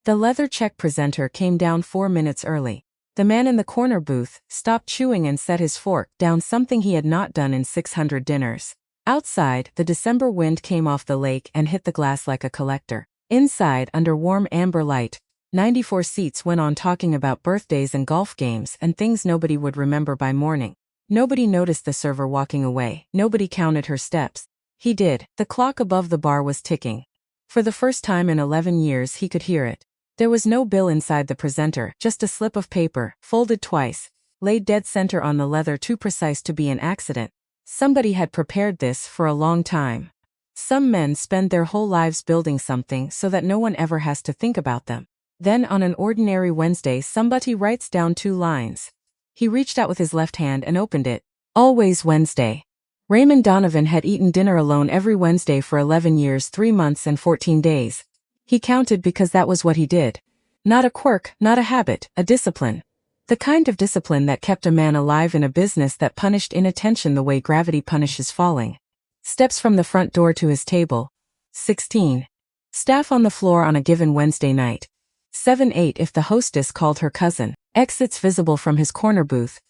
The leather check presenter came down 4 minutes early. The man in the corner booth stopped chewing and set his fork down, something he had not done in 600 dinners. Outside, the December wind came off the lake and hit the glass like a collector. Inside, under warm amber light, 94 seats went on talking about birthdays and golf games and things nobody would remember by morning. Nobody noticed the server walking away. Nobody counted her steps. He did. The clock above the bar was ticking. For the first time in 11 years he could hear it. There was no bill inside the presenter, just a slip of paper, folded twice, laid dead center on the leather, too precise to be an accident. Somebody had prepared this for a long time. Some men spend their whole lives building something so that no one ever has to think about them. Then on an ordinary Wednesday somebody writes down 2 lines. He reached out with his left hand and opened it. Always Wednesday. Raymond Donovan had eaten dinner alone every Wednesday for 11 years, 3 months and 14 days. He counted because that was what he did. Not a quirk, not a habit, a discipline. The kind of discipline that kept a man alive in a business that punished inattention the way gravity punishes falling. Steps from the front door to his table. 16. Staff on the floor on a given Wednesday night. 7-8 if the hostess called her cousin. Exits visible from his corner booth.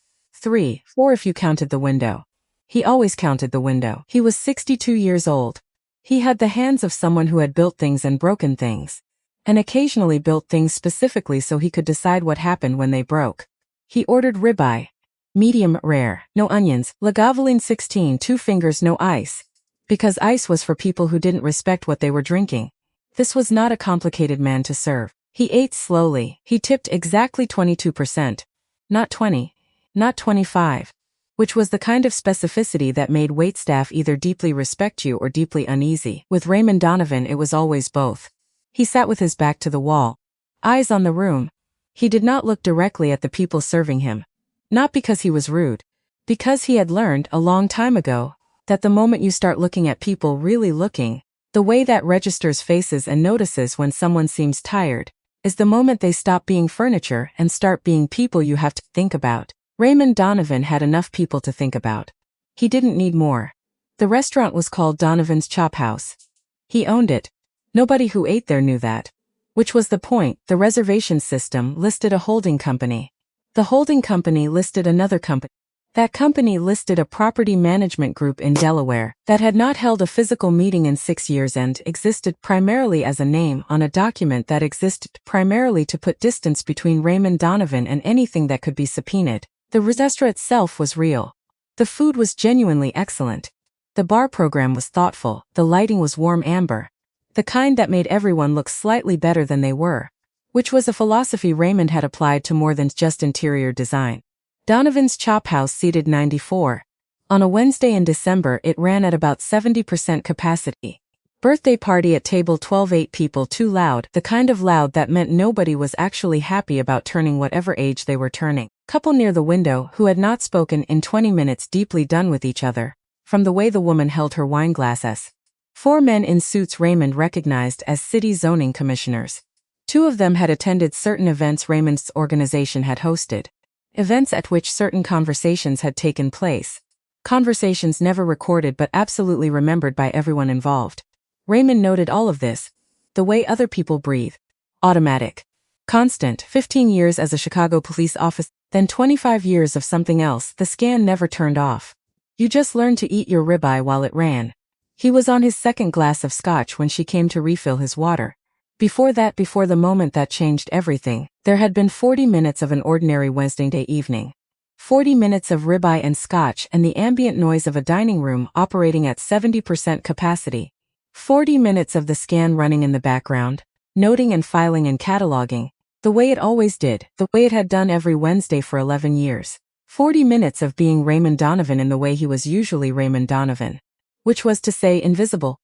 3-4 if you counted the window. He always counted the window. He was 62 years old. He had the hands of someone who had built things and broken things. And occasionally built things specifically so he could decide what happened when they broke. He ordered ribeye. Medium rare, no onions, Lagavulin 16, 2 fingers, no ice. Because ice was for people who didn't respect what they were drinking. This was not a complicated man to serve. He ate slowly. He tipped exactly 22%. Not 20. Not 25. Which was the kind of specificity that made waitstaff either deeply respect you or deeply uneasy. With Raymond Donovan it was always both. He sat with his back to the wall. Eyes on the room. He did not look directly at the people serving him. Not because he was rude. Because he had learned a long time ago that the moment you start looking at people really looking, the way that registers faces and notices when someone seems tired, is the moment they stop being furniture and start being people you have to think about. Raymond Donovan had enough people to think about. He didn't need more. The restaurant was called Donovan's Chop House. He owned it. Nobody who ate there knew that. Which was the point. The reservation system listed a holding company. The holding company listed another company. That company listed a property management group in Delaware that had not held a physical meeting in 6 years and existed primarily as a name on a document that existed primarily to put distance between Raymond Donovan and anything that could be subpoenaed. The restaurant itself was real. The food was genuinely excellent. The bar program was thoughtful. The lighting was warm amber. The kind that made everyone look slightly better than they were. Which was a philosophy Raymond had applied to more than just interior design. Donovan's Chop House seated 94. On a Wednesday in December it ran at about 70% capacity. Birthday party at table 12, 8 people, too loud, the kind of loud that meant nobody was actually happy about turning whatever age they were turning. Couple near the window who had not spoken in 20 minutes, deeply done with each other, from the way the woman held her wine glasses. 4 men in suits Raymond recognized as city zoning commissioners. 2 of them had attended certain events Raymond's organization had hosted. Events at which certain conversations had taken place. Conversations never recorded but absolutely remembered by everyone involved. Raymond noted all of this. The way other people breathe. Automatic. Constant. 15 years as a Chicago police officer, then 25 years of something else. The scan never turned off. You just learned to eat your ribeye while it ran. He was on his second glass of scotch when she came to refill his water. Before that, before the moment that changed everything, there had been 40 minutes of an ordinary Wednesday evening. 40 minutes of ribeye and scotch and the ambient noise of a dining room operating at 70% capacity. 40 minutes of the scan running in the background, noting and filing and cataloging, the way it always did, the way it had done every Wednesday for 11 years. 40 minutes of being Raymond Donovan in the way he was usually Raymond Donovan. Which was to say invisible.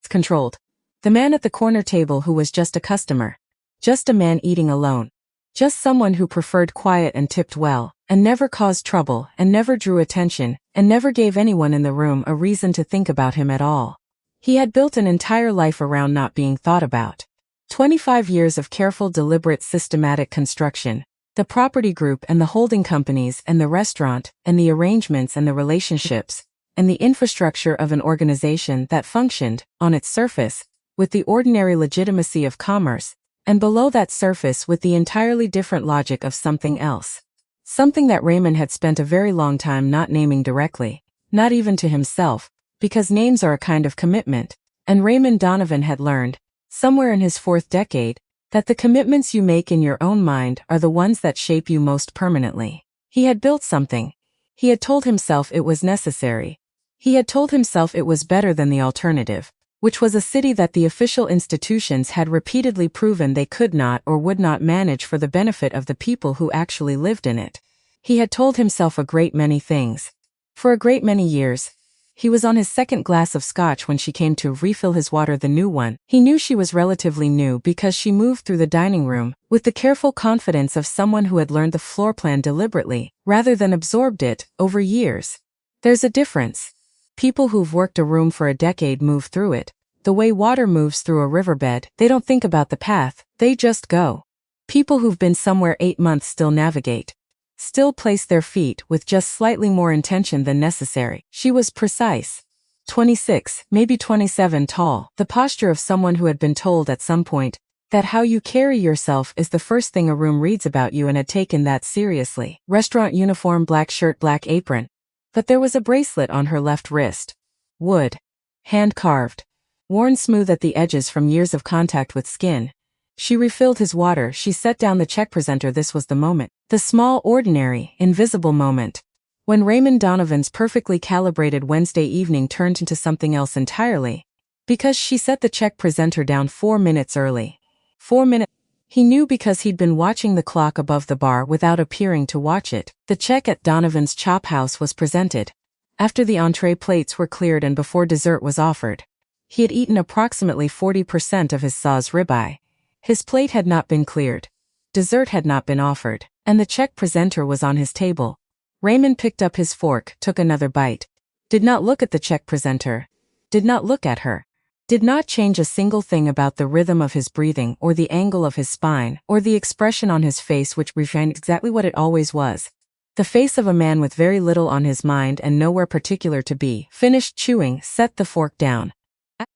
Controlled. The man at the corner table who was just a customer. Just a man eating alone. Just someone who preferred quiet and tipped well, and never caused trouble, and never drew attention, and never gave anyone in the room a reason to think about him at all. He had built an entire life around not being thought about. 25 years of careful, deliberate, systematic construction. The property group and the holding companies and the restaurant and the arrangements and the relationships and the infrastructure of an organization that functioned, on its surface, with the ordinary legitimacy of commerce, And below that surface with the entirely different logic of something else. Something that Raymond had spent a very long time not naming directly, not even to himself, because names are a kind of commitment, and Raymond Donovan had learned, somewhere in his 4th decade, that the commitments you make in your own mind are the ones that shape you most permanently. He had built something. He had told himself it was necessary. He had told himself it was better than the alternative, which was a city that the official institutions had repeatedly proven they could not or would not manage for the benefit of the people who actually lived in it. He had told himself a great many things. For a great many years. He was on his 2nd glass of scotch when she came to refill his water, the new one. He knew she was relatively new because she moved through the dining room with the careful confidence of someone who had learned the floor plan deliberately, rather than absorbed it, over years. There's a difference. People who've worked a room for a decade move through it. The way water moves through a riverbed, they don't think about the path, they just go. People who've been somewhere 8 months still navigate. Still place their feet with just slightly more intention than necessary. She was precise. 26, maybe 27 tall, the posture of someone who had been told at some point that how you carry yourself is the first thing a room reads about you and had taken that seriously. Restaurant uniform, black shirt, black apron. But there was a bracelet on her left wrist. Wood. Hand-carved. Worn smooth at the edges from years of contact with skin. She refilled his water, she set down the check presenter. This was the moment. The small, ordinary, invisible moment. When Raymond Donovan's perfectly calibrated Wednesday evening turned into something else entirely. Because she set the check presenter down 4 minutes early. 4 minutes. He knew because he'd been watching the clock above the bar without appearing to watch it. The check at Donovan's Chop House was presented. After the entree plates were cleared and before dessert was offered. He had eaten approximately 40% of his saw's ribeye. His plate had not been cleared. Dessert had not been offered, and the check presenter was on his table. Raymond picked up his fork, took another bite. Did not look at the check presenter. Did not look at her. Did not change a single thing about the rhythm of his breathing or the angle of his spine or the expression on his face, which refrained exactly what it always was. The face of a man with very little on his mind and nowhere particular to be. Finished chewing, set the fork down.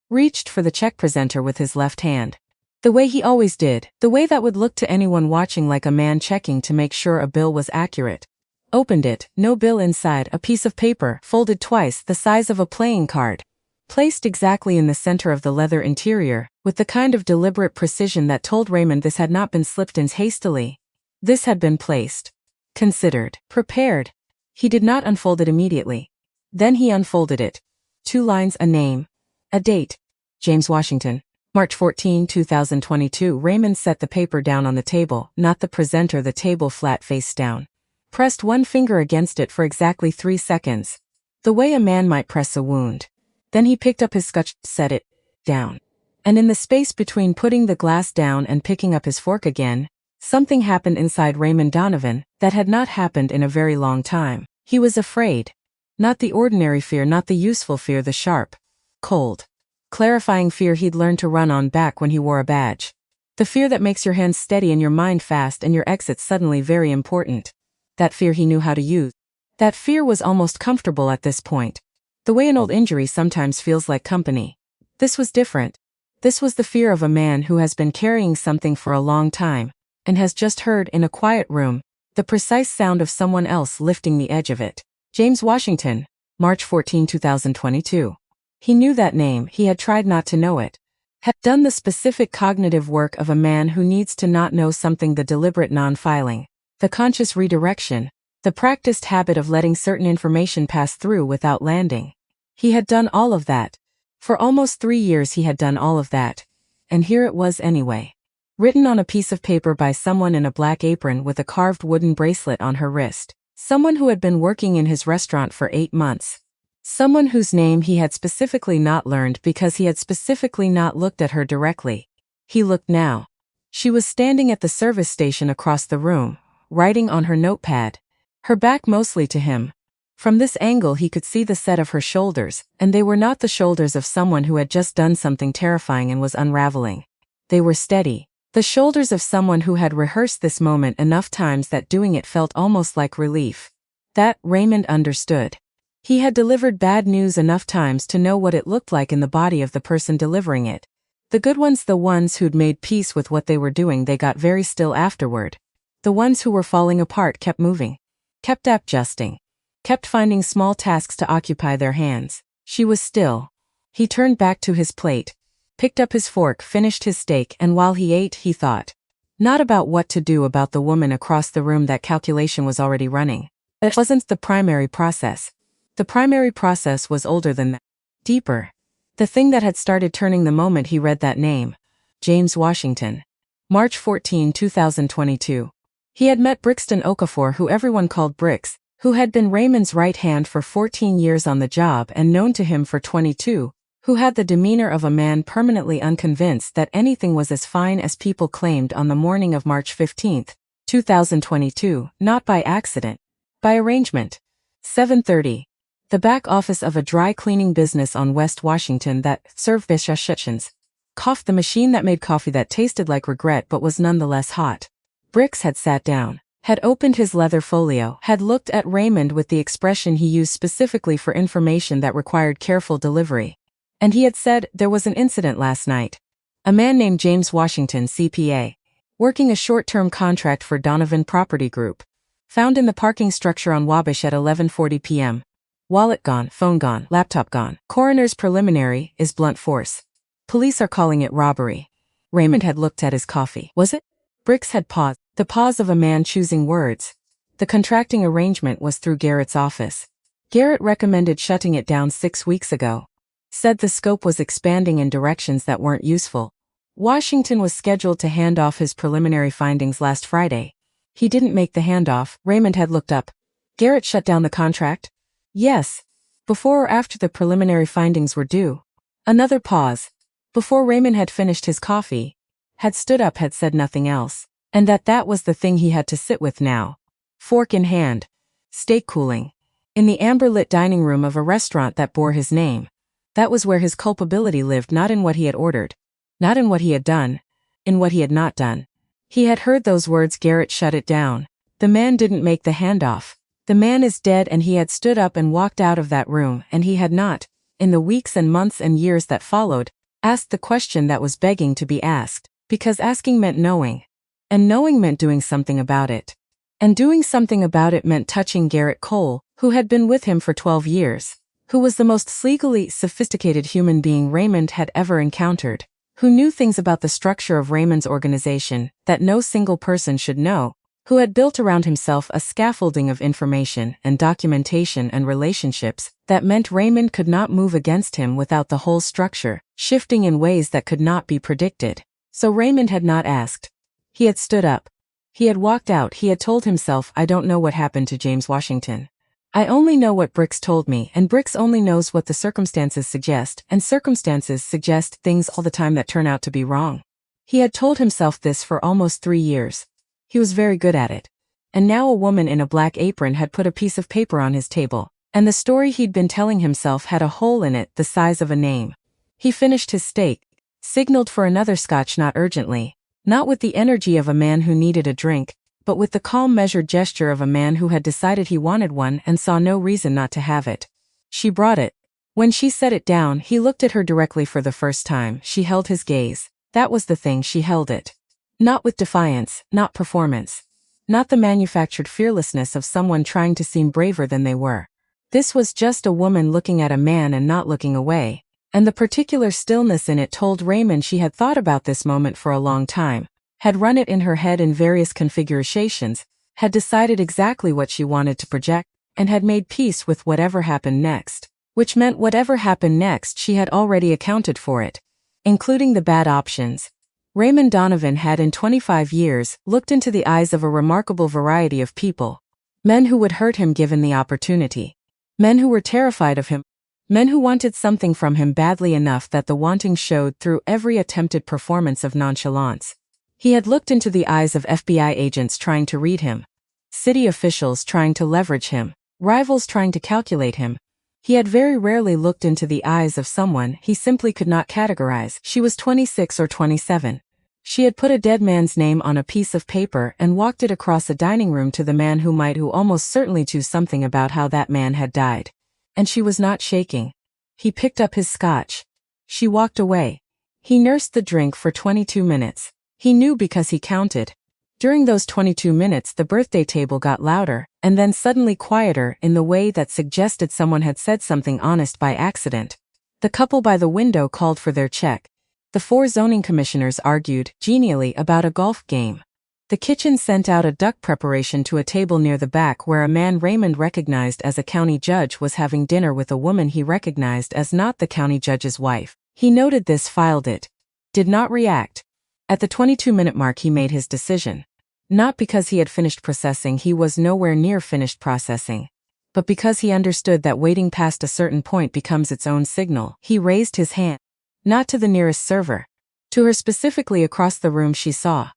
Reached for the check presenter with his left hand. The way he always did, the way that would look to anyone watching like a man checking to make sure a bill was accurate. Opened it, no bill inside, a piece of paper, folded twice, the size of a playing card. Placed exactly in the center of the leather interior, with the kind of deliberate precision that told Raymond this had not been slipped in hastily. This had been placed. Considered. Prepared. He did not unfold it immediately. Then he unfolded it. 2 lines, a name. A date. James Washington. March 14, 2022. Raymond set the paper down on the table, not the presenter, the table flat face down. Pressed one finger against it for exactly 3 seconds. The way a man might press a wound. Then he picked up his scotch, set it down. And in the space between putting the glass down and picking up his fork again, something happened inside Raymond Donovan that had not happened in a very long time. He was afraid. Not the ordinary fear, not the useful fear, the sharp, cold, clarifying fear he'd learned to run on back when he wore a badge. The fear that makes your hands steady and your mind fast and your exit suddenly very important. That fear he knew how to use. That fear was almost comfortable at this point. The way an old injury sometimes feels like company. This was different. This was the fear of a man who has been carrying something for a long time, and has just heard in a quiet room, the precise sound of someone else lifting the edge of it. James Washington, March 14, 2022. He knew that name, he had tried not to know it. Had done the specific cognitive work of a man who needs to not know something, the deliberate non-filing, the conscious redirection, the practiced habit of letting certain information pass through without landing. He had done all of that. For almost 3 years he had done all of that. And here it was anyway. Written on a piece of paper by someone in a black apron with a carved wooden bracelet on her wrist. Someone who had been working in his restaurant for 8 months. Someone whose name he had specifically not learned because he had specifically not looked at her directly. He looked now. She was standing at the service station across the room, writing on her notepad. Her back mostly to him. From this angle he could see the set of her shoulders, and they were not the shoulders of someone who had just done something terrifying and was unraveling. They were steady. The shoulders of someone who had rehearsed this moment enough times that doing it felt almost like relief. That, Raymond understood. He had delivered bad news enough times to know what it looked like in the body of the person delivering it. The good ones, the ones who'd made peace with what they were doing, they got very still afterward. The ones who were falling apart kept moving, kept adjusting, kept finding small tasks to occupy their hands. She was still. He turned back to his plate, picked up his fork, finished his steak, and while he ate, he thought. Not about what to do about the woman across the room. That calculation was already running. It wasn't the primary process. The primary process was older than that. Deeper. The thing that had started turning the moment he read that name. James Washington. March 14, 2022. He had met Brixton Okafor, who everyone called Brix, who had been Raymond's right hand for 14 years on the job and known to him for 22, who had the demeanor of a man permanently unconvinced that anything was as fine as people claimed on the morning of March 15, 2022, not by accident, by arrangement. 7:30. The back office of a dry cleaning business on West Washington that served biscuits. The machine that made coffee that tasted like regret but was nonetheless hot. Brix had sat down, had opened his leather folio, had looked at Raymond with the expression he used specifically for information that required careful delivery. And he had said, there was an incident last night. A man named James Washington, CPA, working a short-term contract for Donovan Property Group, found in the parking structure on Wabash at 11:40 p.m. Wallet gone, phone gone, laptop gone. Coroner's preliminary is blunt force. Police are calling it robbery. Raymond had looked at his coffee. Was it? Brix had paused. The pause of a man choosing words. The contracting arrangement was through Garrett's office. Garrett recommended shutting it down 6 weeks ago. Said the scope was expanding in directions that weren't useful. Washington was scheduled to hand off his preliminary findings last Friday. He didn't make the handoff. Raymond had looked up. Garrett shut down the contract? Yes. Before or after the preliminary findings were due? Another pause. Before Raymond had finished his coffee, had stood up, had said nothing else, and that was the thing he had to sit with now. Fork in hand. Steak cooling. In the amber-lit dining room of a restaurant that bore his name. That was where his culpability lived, not in what he had ordered, not in what he had done, in what he had not done. He had heard those words. Garrett shut it down. The man didn't make the handoff. The man is dead, and he had stood up and walked out of that room, and he had not, in the weeks and months and years that followed, asked the question that was begging to be asked, because asking meant knowing. And knowing meant doing something about it. And doing something about it meant touching Garrett Cole, who had been with him for 12 years, who was the most sleekly sophisticated human being Raymond had ever encountered, who knew things about the structure of Raymond's organization that no single person should know, who had built around himself a scaffolding of information and documentation and relationships that meant Raymond could not move against him without the whole structure shifting in ways that could not be predicted. So Raymond had not asked. He had stood up. He had walked out. He had told himself, I don't know what happened to James Washington. I only know what Brix told me, and Brix only knows what the circumstances suggest, and circumstances suggest things all the time that turn out to be wrong. He had told himself this for almost 3 years. He was very good at it. And now a woman in a black apron had put a piece of paper on his table, and the story he'd been telling himself had a hole in it the size of a name. He finished his steak, signaled for another scotch, not urgently, not with the energy of a man who needed a drink, but with the calm, measured gesture of a man who had decided he wanted one and saw no reason not to have it. She brought it. When she set it down, he looked at her directly for the first time. She held his gaze. That was the thing, she held it. Not with defiance, not performance. Not the manufactured fearlessness of someone trying to seem braver than they were. This was just a woman looking at a man and not looking away, and the particular stillness in it told Raymond she had thought about this moment for a long time, had run it in her head in various configurations, had decided exactly what she wanted to project, and had made peace with whatever happened next, which meant whatever happened next she had already accounted for it, including the bad options. Raymond Donovan had in 25 years looked into the eyes of a remarkable variety of people. Men who would hurt him given the opportunity. Men who were terrified of him. Men who wanted something from him badly enough that the wanting showed through every attempted performance of nonchalance. He had looked into the eyes of FBI agents trying to read him. City officials trying to leverage him. Rivals trying to calculate him. He had very rarely looked into the eyes of someone he simply could not categorize. She was 26 or 27. She had put a dead man's name on a piece of paper and walked it across a dining room to the man who almost certainly do something about how that man had died. And she was not shaking. He picked up his scotch. She walked away. He nursed the drink for 22 minutes. He knew because he counted. During those 22 minutes the birthday table got louder, and then suddenly quieter in the way that suggested someone had said something honest by accident. The couple by the window called for their check. The 4 zoning commissioners argued, genially, about a golf game. The kitchen sent out a duck preparation to a table near the back where a man Raymond recognized as a county judge was having dinner with a woman he recognized as not the county judge's wife. He noted this, filed it. Did not react. At the 22-minute mark he made his decision. Not because he had finished processing, he was nowhere near finished processing. But because he understood that waiting past a certain point becomes its own signal, he raised his hand. Not to the nearest server. To her specifically across the room she saw.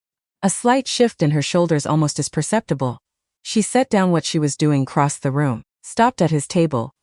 A slight shift in her shoulders, almost as perceptible. She set down what she was doing, crossed the room, stopped at his table.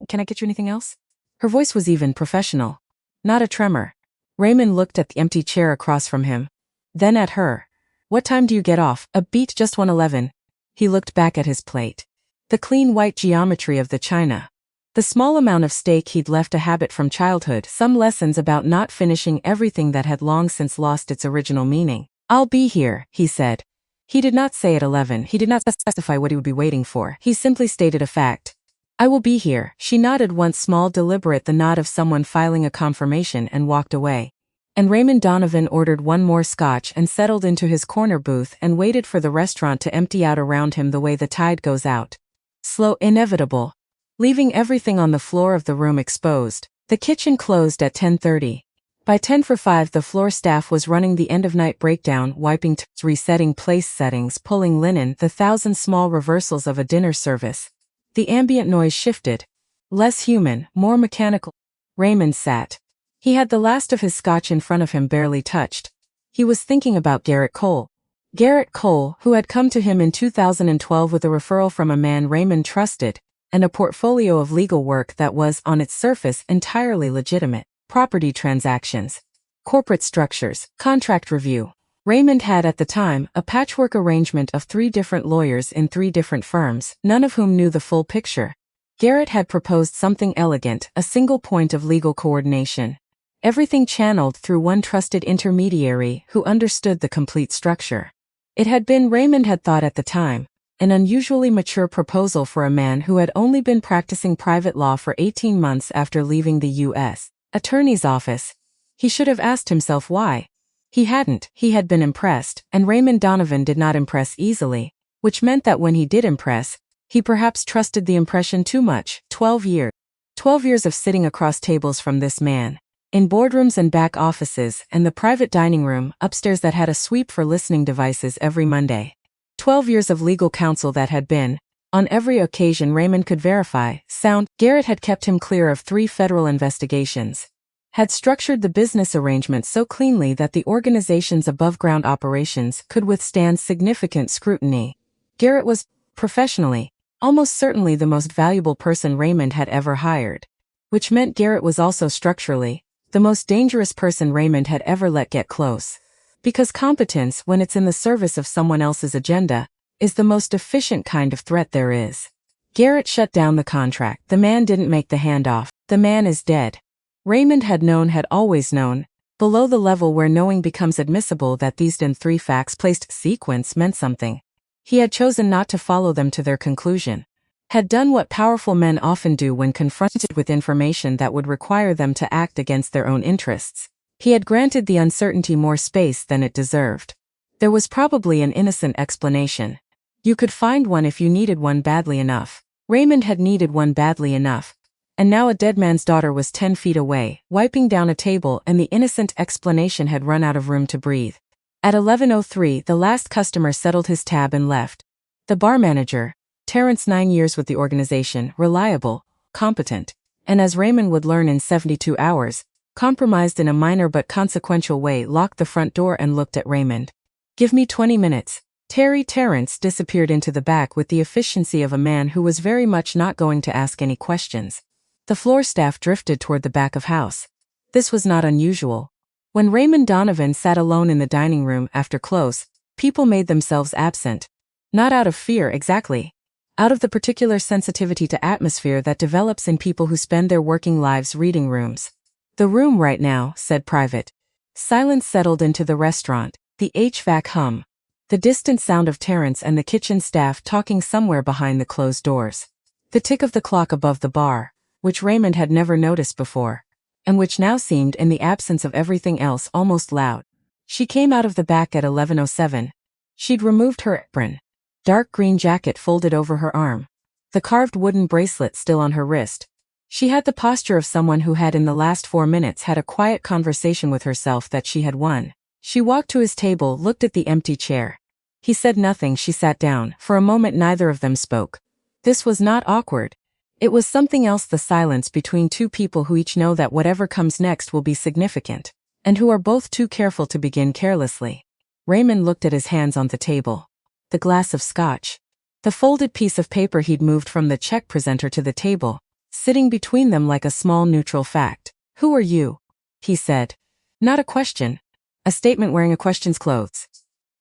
"Can I get you anything else?" Her voice was even, professional. Not a tremor. Raymond looked at the empty chair across from him. Then at her. "What time do you get off?" "A beat, just 1:11. He looked back at his plate. The clean white geometry of the china. The small amount of steak he'd left, a habit from childhood, some lessons about not finishing everything that had long since lost its original meaning. "I'll be here," he said. He did not say at 11, he did not specify what he would be waiting for, he simply stated a fact. "I will be here." She nodded once, small, deliberate, the nod of someone filing a confirmation, and walked away. And Raymond Donovan ordered one more scotch and settled into his corner booth and waited for the restaurant to empty out around him the way the tide goes out. Slow, inevitable. Leaving everything on the floor of the room exposed. The kitchen closed at 10:30. By 10:45 the floor staff was running the end-of-night breakdown, wiping resetting place settings, pulling linen, the 1,000 small reversals of a dinner service. The ambient noise shifted. Less human, more mechanical. Raymond sat. He had the last of his scotch in front of him, barely touched. He was thinking about Garrett Cole. Garrett Cole, who had come to him in 2012 with a referral from a man Raymond trusted, and a portfolio of legal work that was, on its surface, entirely legitimate. Property transactions, corporate structures, contract review. Raymond had at the time a patchwork arrangement of 3 different lawyers in 3 different firms, none of whom knew the full picture. Garrett had proposed something elegant, a single point of legal coordination. Everything channeled through one trusted intermediary who understood the complete structure. It had been, Raymond had thought at the time, an unusually mature proposal for a man who had only been practicing private law for 18 months after leaving the U.S. Attorney's office. He should have asked himself why. He hadn't. He had been impressed, and Raymond Donovan did not impress easily, which meant that when he did impress, he perhaps trusted the impression too much. 12 years. 12 years of sitting across tables from this man. In boardrooms and back offices, and the private dining room upstairs that had a sweep for listening devices every Monday. 12 years of legal counsel that had been, on every occasion Raymond could verify, sound. Garrett had kept him clear of 3 federal investigations. Had structured the business arrangement so cleanly that the organization's above-ground operations could withstand significant scrutiny. Garrett was, professionally, almost certainly the most valuable person Raymond had ever hired. Which meant Garrett was also structurally, the most dangerous person Raymond had ever let get close. Because competence, when it's in the service of someone else's agenda, is the most efficient kind of threat there is. Garrett shut down the contract. The man didn't make the handoff. The man is dead. Raymond had known, had always known, below the level where knowing becomes admissible, that these 3 facts-placed sequence meant something. He had chosen not to follow them to their conclusion. Had done what powerful men often do when confronted with information that would require them to act against their own interests. He had granted the uncertainty more space than it deserved. There was probably an innocent explanation. You could find one if you needed one badly enough. Raymond had needed one badly enough. And now a dead man's daughter was 10 feet away, wiping down a table, and the innocent explanation had run out of room to breathe. At 11:03 the last customer settled his tab and left. The bar manager, Terrence, 9 years with the organization, reliable, competent, and as Raymond would learn in 72 hours, compromised in a minor but consequential way, locked the front door and looked at Raymond. "Give me 20 minutes. Terrence disappeared into the back with the efficiency of a man who was very much not going to ask any questions. The floor staff drifted toward the back of house. This was not unusual. When Raymond Donovan sat alone in the dining room after close, people made themselves absent. Not out of fear exactly. Out of the particular sensitivity to atmosphere that develops in people who spend their working lives reading rooms. "The room right now," said Private. Silence settled into the restaurant, the HVAC hum, the distant sound of Terrence and the kitchen staff talking somewhere behind the closed doors. The tick of the clock above the bar, which Raymond had never noticed before, and which now seemed, in the absence of everything else, almost loud. She came out of the back at 11:07. She'd removed her apron. Dark green jacket folded over her arm. The carved wooden bracelet still on her wrist. She had the posture of someone who had in the last 4 minutes had a quiet conversation with herself that she had won. She walked to his table, looked at the empty chair. He said nothing. She sat down. For a moment neither of them spoke. This was not awkward. It was something else, the silence between two people who each know that whatever comes next will be significant, and who are both too careful to begin carelessly. Raymond looked at his hands on the table. The glass of scotch. The folded piece of paper he'd moved from the check presenter to the table, sitting between them like a small neutral fact. "Who are you?" he said. Not a question. A statement wearing a question's clothes.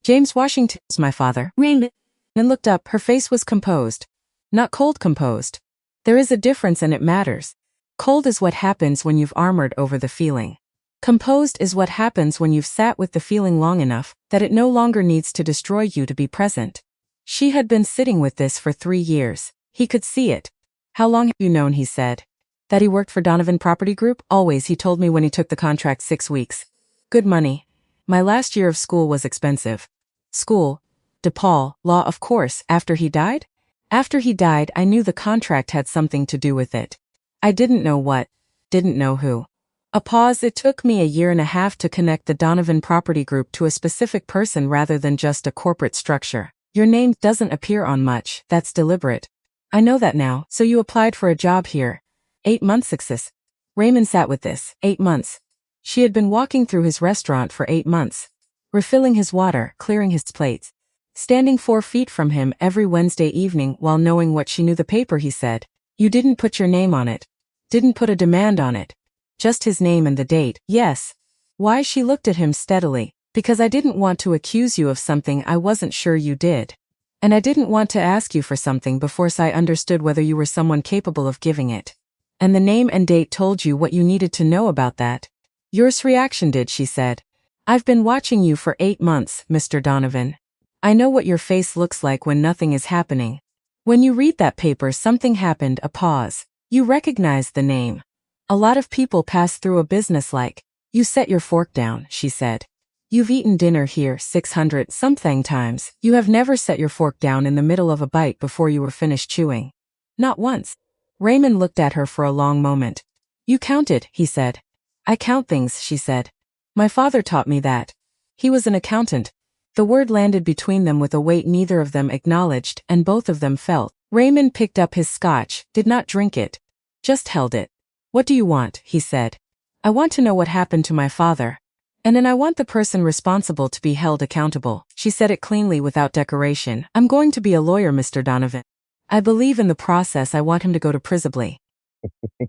"James Washington's my father." Raymond looked up. Her face was composed. Not cold composed. There is a difference, and it matters. Cold is what happens when you've armored over the feeling. Composed is what happens when you've sat with the feeling long enough that it no longer needs to destroy you to be present. She had been sitting with this for 3 years. He could see it. "How long have you known?" he said. "That he worked for Donovan Property Group?" "Always. He told me when he took the contract. 6 weeks. Good money. My last year of school was expensive." "School?" "DePaul, law, of course." "After he died?" "After he died, I knew the contract had something to do with it. I didn't know what, didn't know who." A pause. "It took me a year and a half to connect the Donovan Property Group to a specific person rather than just a corporate structure. Your name doesn't appear on much. That's deliberate." "I know that now." "So you applied for a job here?" 8 months success." Raymond sat with this. 8 months. She had been walking through his restaurant for 8 months. Refilling his water, clearing his plates. Standing 4 feet from him every Wednesday evening while knowing what she knew. "The paper," he said. "You didn't put your name on it. Didn't put a demand on it. Just his name and the date." "Yes." "Why?" She looked at him steadily. "Because I didn't want to accuse you of something I wasn't sure you did. And I didn't want to ask you for something before I understood whether you were someone capable of giving it. And the name and date told you what you needed to know about that." "Yours reaction did," she said. "I've been watching you for 8 months, Mr. Donovan. I know what your face looks like when nothing is happening. When you read that paper, something happened." A pause. "You recognized the name. A lot of people pass through a business like." "You set your fork down," she said. "You've eaten dinner here 600-something times. You have never set your fork down in the middle of a bite before you were finished chewing." "Not once." Raymond looked at her for a long moment. "You counted," he said. "I count things," she said. "My father taught me that. He was an accountant." The word landed between them with a weight neither of them acknowledged and both of them felt. Raymond picked up his scotch, did not drink it. Just held it. "What do you want?" he said. "I want to know what happened to my father. And then I want the person responsible to be held accountable." She said it cleanly without decoration. "I'm going to be a lawyer, Mr. Donovan. I believe in the process. I want him to go to prison.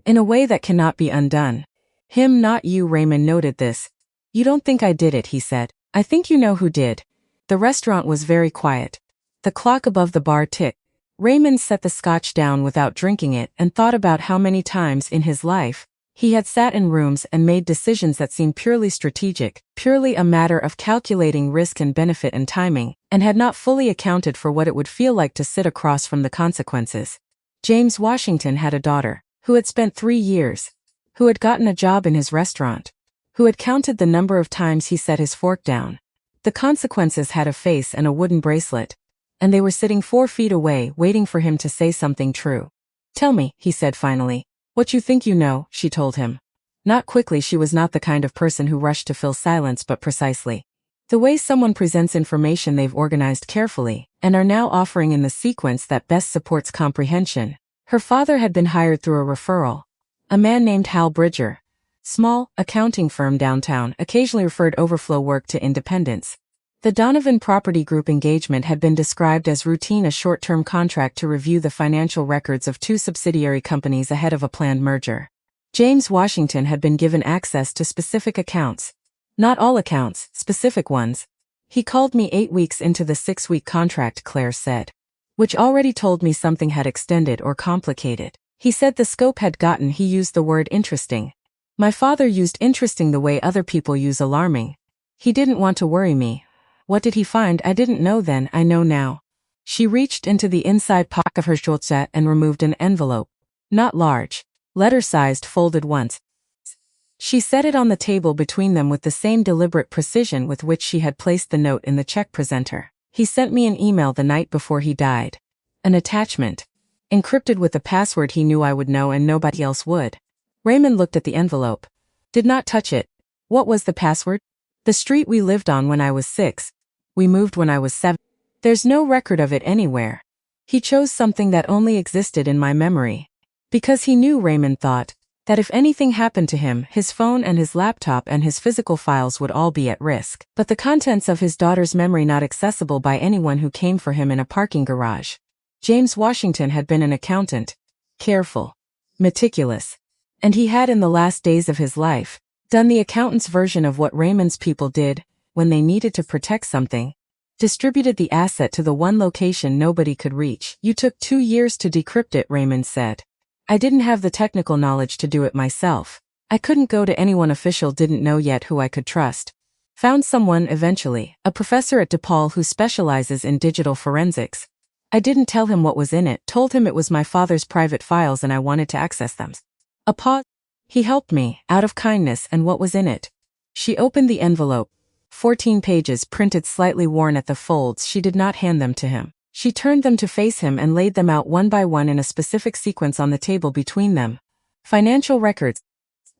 In a way that cannot be undone." "Him, not you." Raymond noted this. "You don't think I did it," he said. "I think you know who did." The restaurant was very quiet. The clock above the bar ticked. Raymond set the scotch down without drinking it and thought about how many times in his life he had sat in rooms and made decisions that seemed purely strategic, purely a matter of calculating risk and benefit and timing, and had not fully accounted for what it would feel like to sit across from the consequences. James Washington had a daughter who had spent 3 years, who had gotten a job in his restaurant, who had counted the number of times he set his fork down. The consequences had a face and a wooden bracelet, and they were sitting 4 feet away waiting for him to say something true. "Tell me," he said finally. "What you think you know," she told him. Not quickly. She was not the kind of person who rushed to fill silence, but precisely. The way someone presents information they've organized carefully, and are now offering in the sequence that best supports comprehension. Her father had been hired through a referral. A man named Hal Bridger. Small, accounting firm downtown, occasionally referred overflow work to independents. The Donovan Property Group engagement had been described as routine, a short-term contract to review the financial records of 2 subsidiary companies ahead of a planned merger. James Washington had been given access to specific accounts. Not all accounts, specific ones. "He called me 8 weeks into the 6-week contract," Claire said. "Which already told me something had extended or complicated." He said the scope had gotten, he used the word interesting. My father used interesting the way other people use alarming. He didn't want to worry me. What did he find? I didn't know then, I know now. She reached into the inside pocket of her shortset and removed an envelope. Not large. Letter-sized, folded once. She set it on the table between them with the same deliberate precision with which she had placed the note in the check presenter. He sent me an email the night before he died. An attachment. Encrypted with a password he knew I would know and nobody else would. Raymond looked at the envelope. Did not touch it. What was the password? The street we lived on when I was 6. We moved when I was 7. There's no record of it anywhere. He chose something that only existed in my memory. Because he knew, Raymond thought, that if anything happened to him, his phone and his laptop and his physical files would all be at risk. But the contents of his daughter's memory not accessible by anyone who came for him in a parking garage. James Washington had been an accountant. Careful. Meticulous. And he had in the last days of his life, done the accountant's version of what Raymond's people did, when they needed to protect something. Distributed the asset to the one location nobody could reach. You took 2 years to decrypt it, Raymond said. I didn't have the technical knowledge to do it myself. I couldn't go to anyone official, didn't know yet who I could trust. Found someone eventually, a professor at DePaul who specializes in digital forensics. I didn't tell him what was in it, told him it was my father's private files and I wanted to access them. A pause. He helped me, out of kindness, and what was in it? She opened the envelope. 14 pages printed slightly worn at the folds. She did not hand them to him. She turned them to face him and laid them out one by one in a specific sequence on the table between them. Financial records.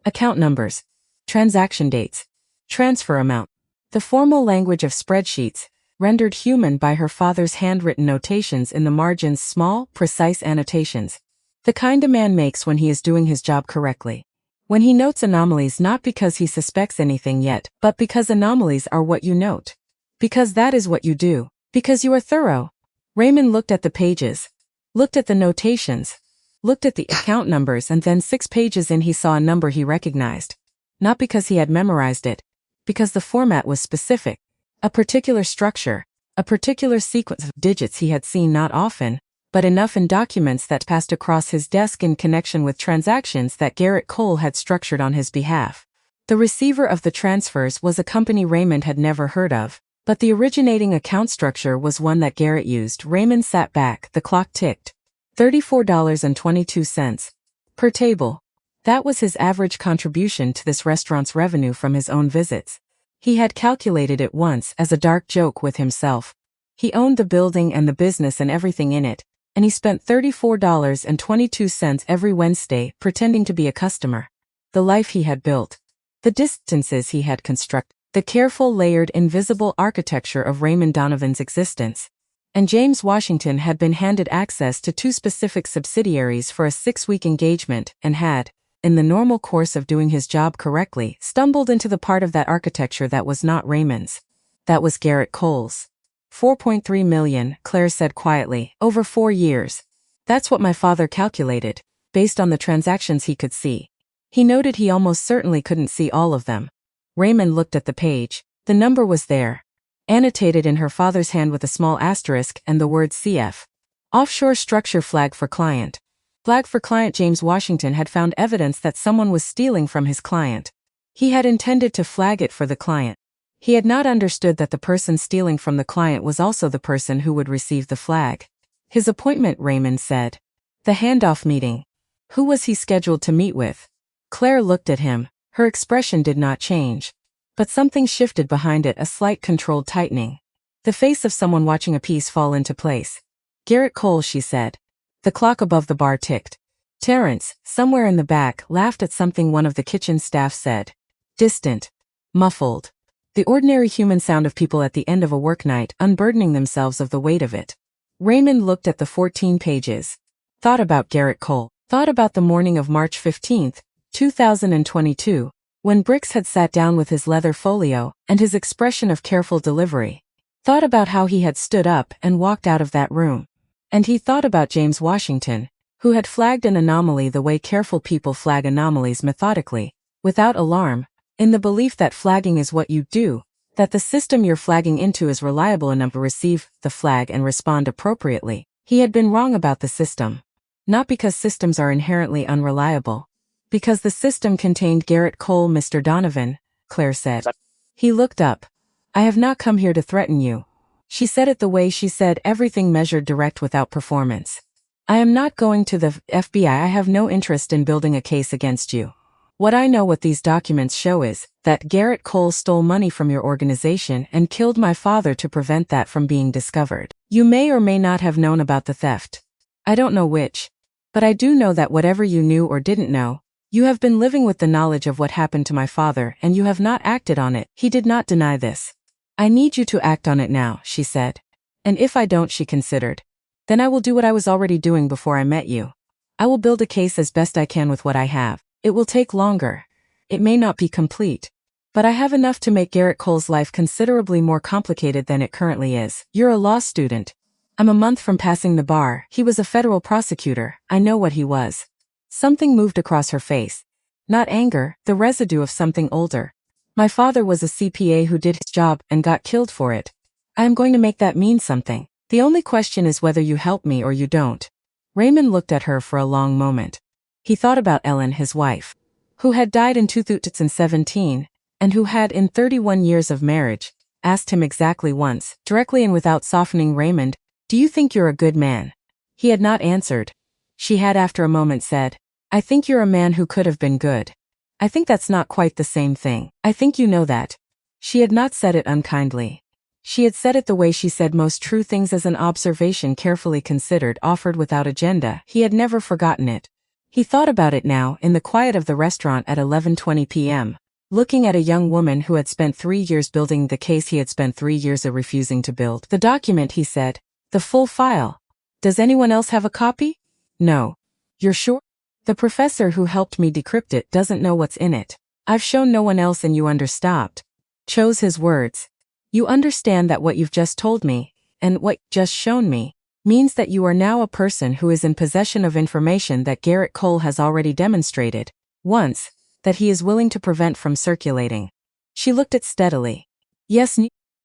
Account numbers. Transaction dates. Transfer amount. The formal language of spreadsheets, rendered human by her father's handwritten notations in the margins, small, precise annotations. The kind a man makes when he is doing his job correctly. When he notes anomalies not because he suspects anything yet, but because anomalies are what you note. Because that is what you do. Because you are thorough. Raymond looked at the pages, looked at the notations, looked at the account numbers, and then 6 pages in he saw a number he recognized. Not because he had memorized it, because the format was specific. A particular structure, a particular sequence of digits he had seen not often, but enough in documents that passed across his desk in connection with transactions that Garrett Cole had structured on his behalf. The receiver of the transfers was a company Raymond had never heard of. But the originating account structure was one that Garrett used. Raymond sat back, the clock ticked. $34.22. Per table. That was his average contribution to this restaurant's revenue from his own visits. He had calculated it once as a dark joke with himself. He owned the building and the business and everything in it, and he spent $34.22 every Wednesday pretending to be a customer. The life he had built. The distances he had constructed. The careful, layered, invisible architecture of Raymond Donovan's existence. And James Washington had been handed access to 2 specific subsidiaries for a 6-week engagement and had, in the normal course of doing his job correctly, stumbled into the part of that architecture that was not Raymond's. That was Garrett Cole's. $4.3 million, Claire said quietly, over 4 years. That's what my father calculated, based on the transactions he could see. He noted he almost certainly couldn't see all of them. Raymond looked at the page. The number was there, annotated in her father's hand with a small asterisk and the word CF. Offshore structure flag for client. Flag for client. James Washington had found evidence that someone was stealing from his client. He had intended to flag it for the client. He had not understood that the person stealing from the client was also the person who would receive the flag. His appointment, Raymond said. The handoff meeting. Who was he scheduled to meet with? Claire looked at him. Her expression did not change. But something shifted behind it, a slight controlled tightening. The face of someone watching a piece fall into place. Garrett Cole, she said. The clock above the bar ticked. Terrence, somewhere in the back, laughed at something one of the kitchen staff said. Distant. Muffled. The ordinary human sound of people at the end of a work night, unburdening themselves of the weight of it. Raymond looked at the 14 pages. Thought about Garrett Cole. Thought about the morning of March 15, 2022, when Briggs had sat down with his leather folio and his expression of careful delivery. Thought about how he had stood up and walked out of that room. And he thought about James Washington, who had flagged an anomaly the way careful people flag anomalies methodically, without alarm, in the belief that flagging is what you do, that the system you're flagging into is reliable enough to receive the flag and respond appropriately. He had been wrong about the system. Not because systems are inherently unreliable. Because the system contained Garrett Cole, Mr. Donovan, Claire said. He looked up. I have not come here to threaten you. She said it the way she said everything, measured direct without performance. I am not going to the FBI. I have no interest in building a case against you. What I know, what these documents show, is that Garrett Cole stole money from your organization and killed my father to prevent that from being discovered. You may or may not have known about the theft. I don't know which. But I do know that whatever you knew or didn't know, you have been living with the knowledge of what happened to my father, and you have not acted on it. He did not deny this. I need you to act on it now, she said. And if I don't, she considered, then I will do what I was already doing before I met you. I will build a case as best I can with what I have. It will take longer. It may not be complete. But I have enough to make Garrett Cole's life considerably more complicated than it currently is. You're a law student. I'm a month from passing the bar. He was a federal prosecutor. I know what he was. Something moved across her face. Not anger, the residue of something older. My father was a CPA who did his job and got killed for it. I am going to make that mean something. The only question is whether you help me or you don't. Raymond looked at her for a long moment. He thought about Ellen, his wife, who had died in 2017, and who had, in 31 years of marriage, asked him exactly once, directly and without softening, Raymond, do you think you're a good man? He had not answered. She had, after a moment, said, I think you're a man who could have been good. I think that's not quite the same thing. I think you know that. She had not said it unkindly. She had said it the way she said most true things, as an observation carefully considered, offered without agenda. He had never forgotten it. He thought about it now, in the quiet of the restaurant at 11:20 p.m., looking at a young woman who had spent 3 years building the case he had spent 3 years refusing to build. The document, he said. The full file. Does anyone else have a copy? No. You're sure? The professor who helped me decrypt it doesn't know what's in it. I've shown no one else, and you understopped. Chose his words. You understand that what you've just told me, and what just shown me, means that you are now a person who is in possession of information that Garrett Cole has already demonstrated, once, that he is willing to prevent from circulating. She looked at steadily. Yes,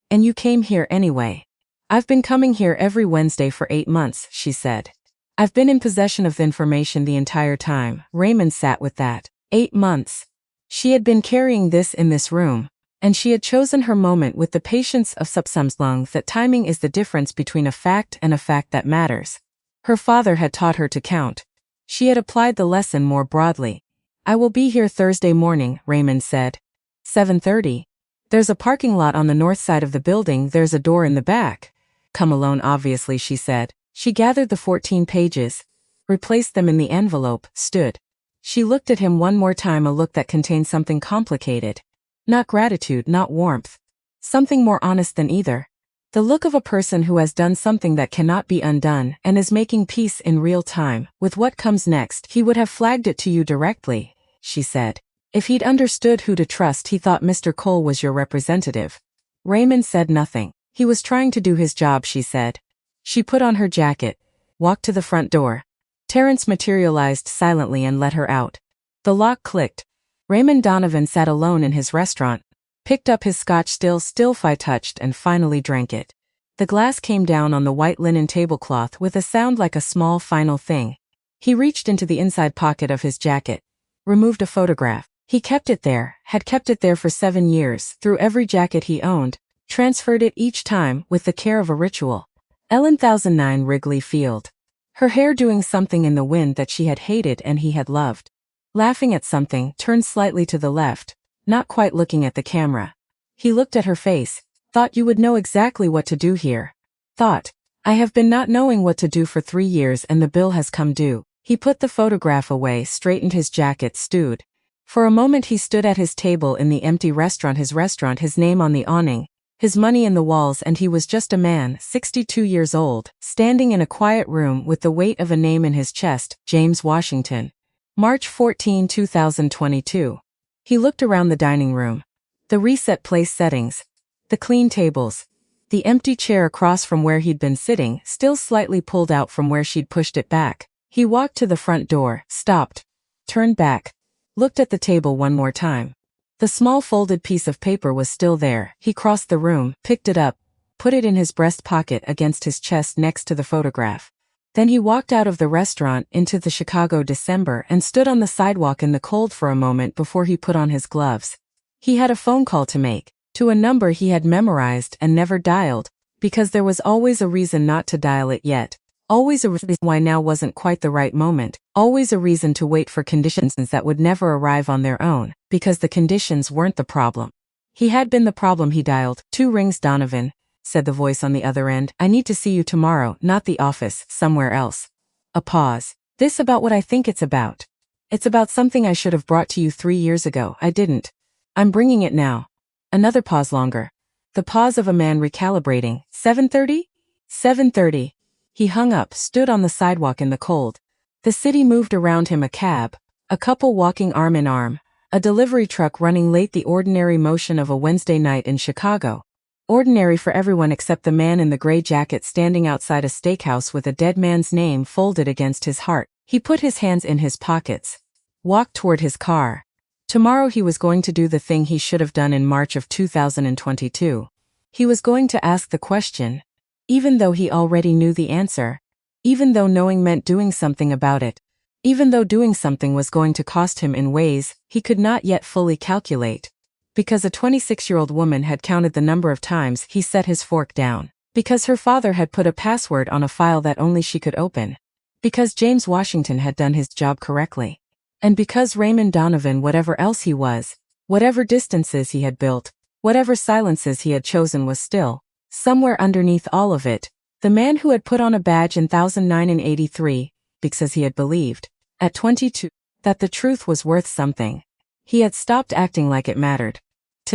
and you came here anyway. I've been coming here every Wednesday for 8 months, she said. I've been in possession of the information the entire time. Raymond sat with that. 8 months. She had been carrying this in this room, and she had chosen her moment with the patience of subsumslung that timing is the difference between a fact and a fact that matters. Her father had taught her to count. She had applied the lesson more broadly. I will be here Thursday morning, Raymond said. 7:30. There's a parking lot on the north side of the building. There's a door in the back. Come alone, obviously, she said. She gathered the 14 pages, replaced them in the envelope, stood. She looked at him one more time, a look that contained something complicated. Not gratitude, not warmth. Something more honest than either. The look of a person who has done something that cannot be undone and is making peace in real time with what comes next. He would have flagged it to you directly, she said. If he'd understood who to trust, he thought Mr. Cole was your representative. Raymond said nothing. He was trying to do his job, she said. She put on her jacket, walked to the front door. Terrence materialized silently and let her out. The lock clicked. Raymond Donovan sat alone in his restaurant, picked up his scotch still touched, and finally drank it. The glass came down on the white linen tablecloth with a sound like a small final thing. He reached into the inside pocket of his jacket, removed a photograph. He kept it there, had kept it there for 7 years, through every jacket he owned, transferred it each time with the care of a ritual. Ellen 1009 Wrigley Field. Her hair doing something in the wind that she had hated and he had loved. Laughing at something, turned slightly to the left, not quite looking at the camera. He looked at her face. Thought you would know exactly what to do here. Thought, I have been not knowing what to do for 3 years and the bill has come due. He put the photograph away, straightened his jacket, stood. For a moment he stood at his table in the empty restaurant, his name on the awning, his money in the walls, and he was just a man, 62 years old, standing in a quiet room with the weight of a name in his chest, James Washington. March 14, 2022. He looked around the dining room. The reset place settings. The clean tables. The empty chair across from where he'd been sitting, still slightly pulled out from where she'd pushed it back. He walked to the front door, stopped, turned back, looked at the table one more time. The small folded piece of paper was still there. He crossed the room, picked it up, put it in his breast pocket against his chest next to the photograph. Then he walked out of the restaurant into the Chicago December and stood on the sidewalk in the cold for a moment before he put on his gloves. He had a phone call to make, to a number he had memorized and never dialed, because there was always a reason not to dial it yet. Always a reason why now wasn't quite the right moment. Always a reason to wait for conditions that would never arrive on their own, because the conditions weren't the problem. He had been the problem. He dialed. 2 rings. Donovan, said the voice on the other end. I need to see you tomorrow, not the office, somewhere else. A pause. This about what I think it's about. It's about something I should have brought to you 3 years ago. I didn't. I'm bringing it now. Another pause longer. The pause of a man recalibrating. 7:30? 7:30. He hung up, stood on the sidewalk in the cold. The city moved around him, a cab, a couple walking arm in arm, a delivery truck running late, the ordinary motion of a Wednesday night in Chicago. Ordinary for everyone except the man in the gray jacket standing outside a steakhouse with a dead man's name folded against his heart. He put his hands in his pockets, walked toward his car. Tomorrow he was going to do the thing he should have done in March of 2022. He was going to ask the question, even though he already knew the answer, even though knowing meant doing something about it, even though doing something was going to cost him in ways he could not yet fully calculate. Because a 26-year-old woman had counted the number of times he set his fork down. Because her father had put a password on a file that only she could open. Because James Washington had done his job correctly. And because Raymond Donovan, whatever else he was, whatever distances he had built, whatever silences he had chosen, was still, somewhere underneath all of it, the man who had put on a badge in 1983, because he had believed, at 22, that the truth was worth something. He had stopped acting like it mattered.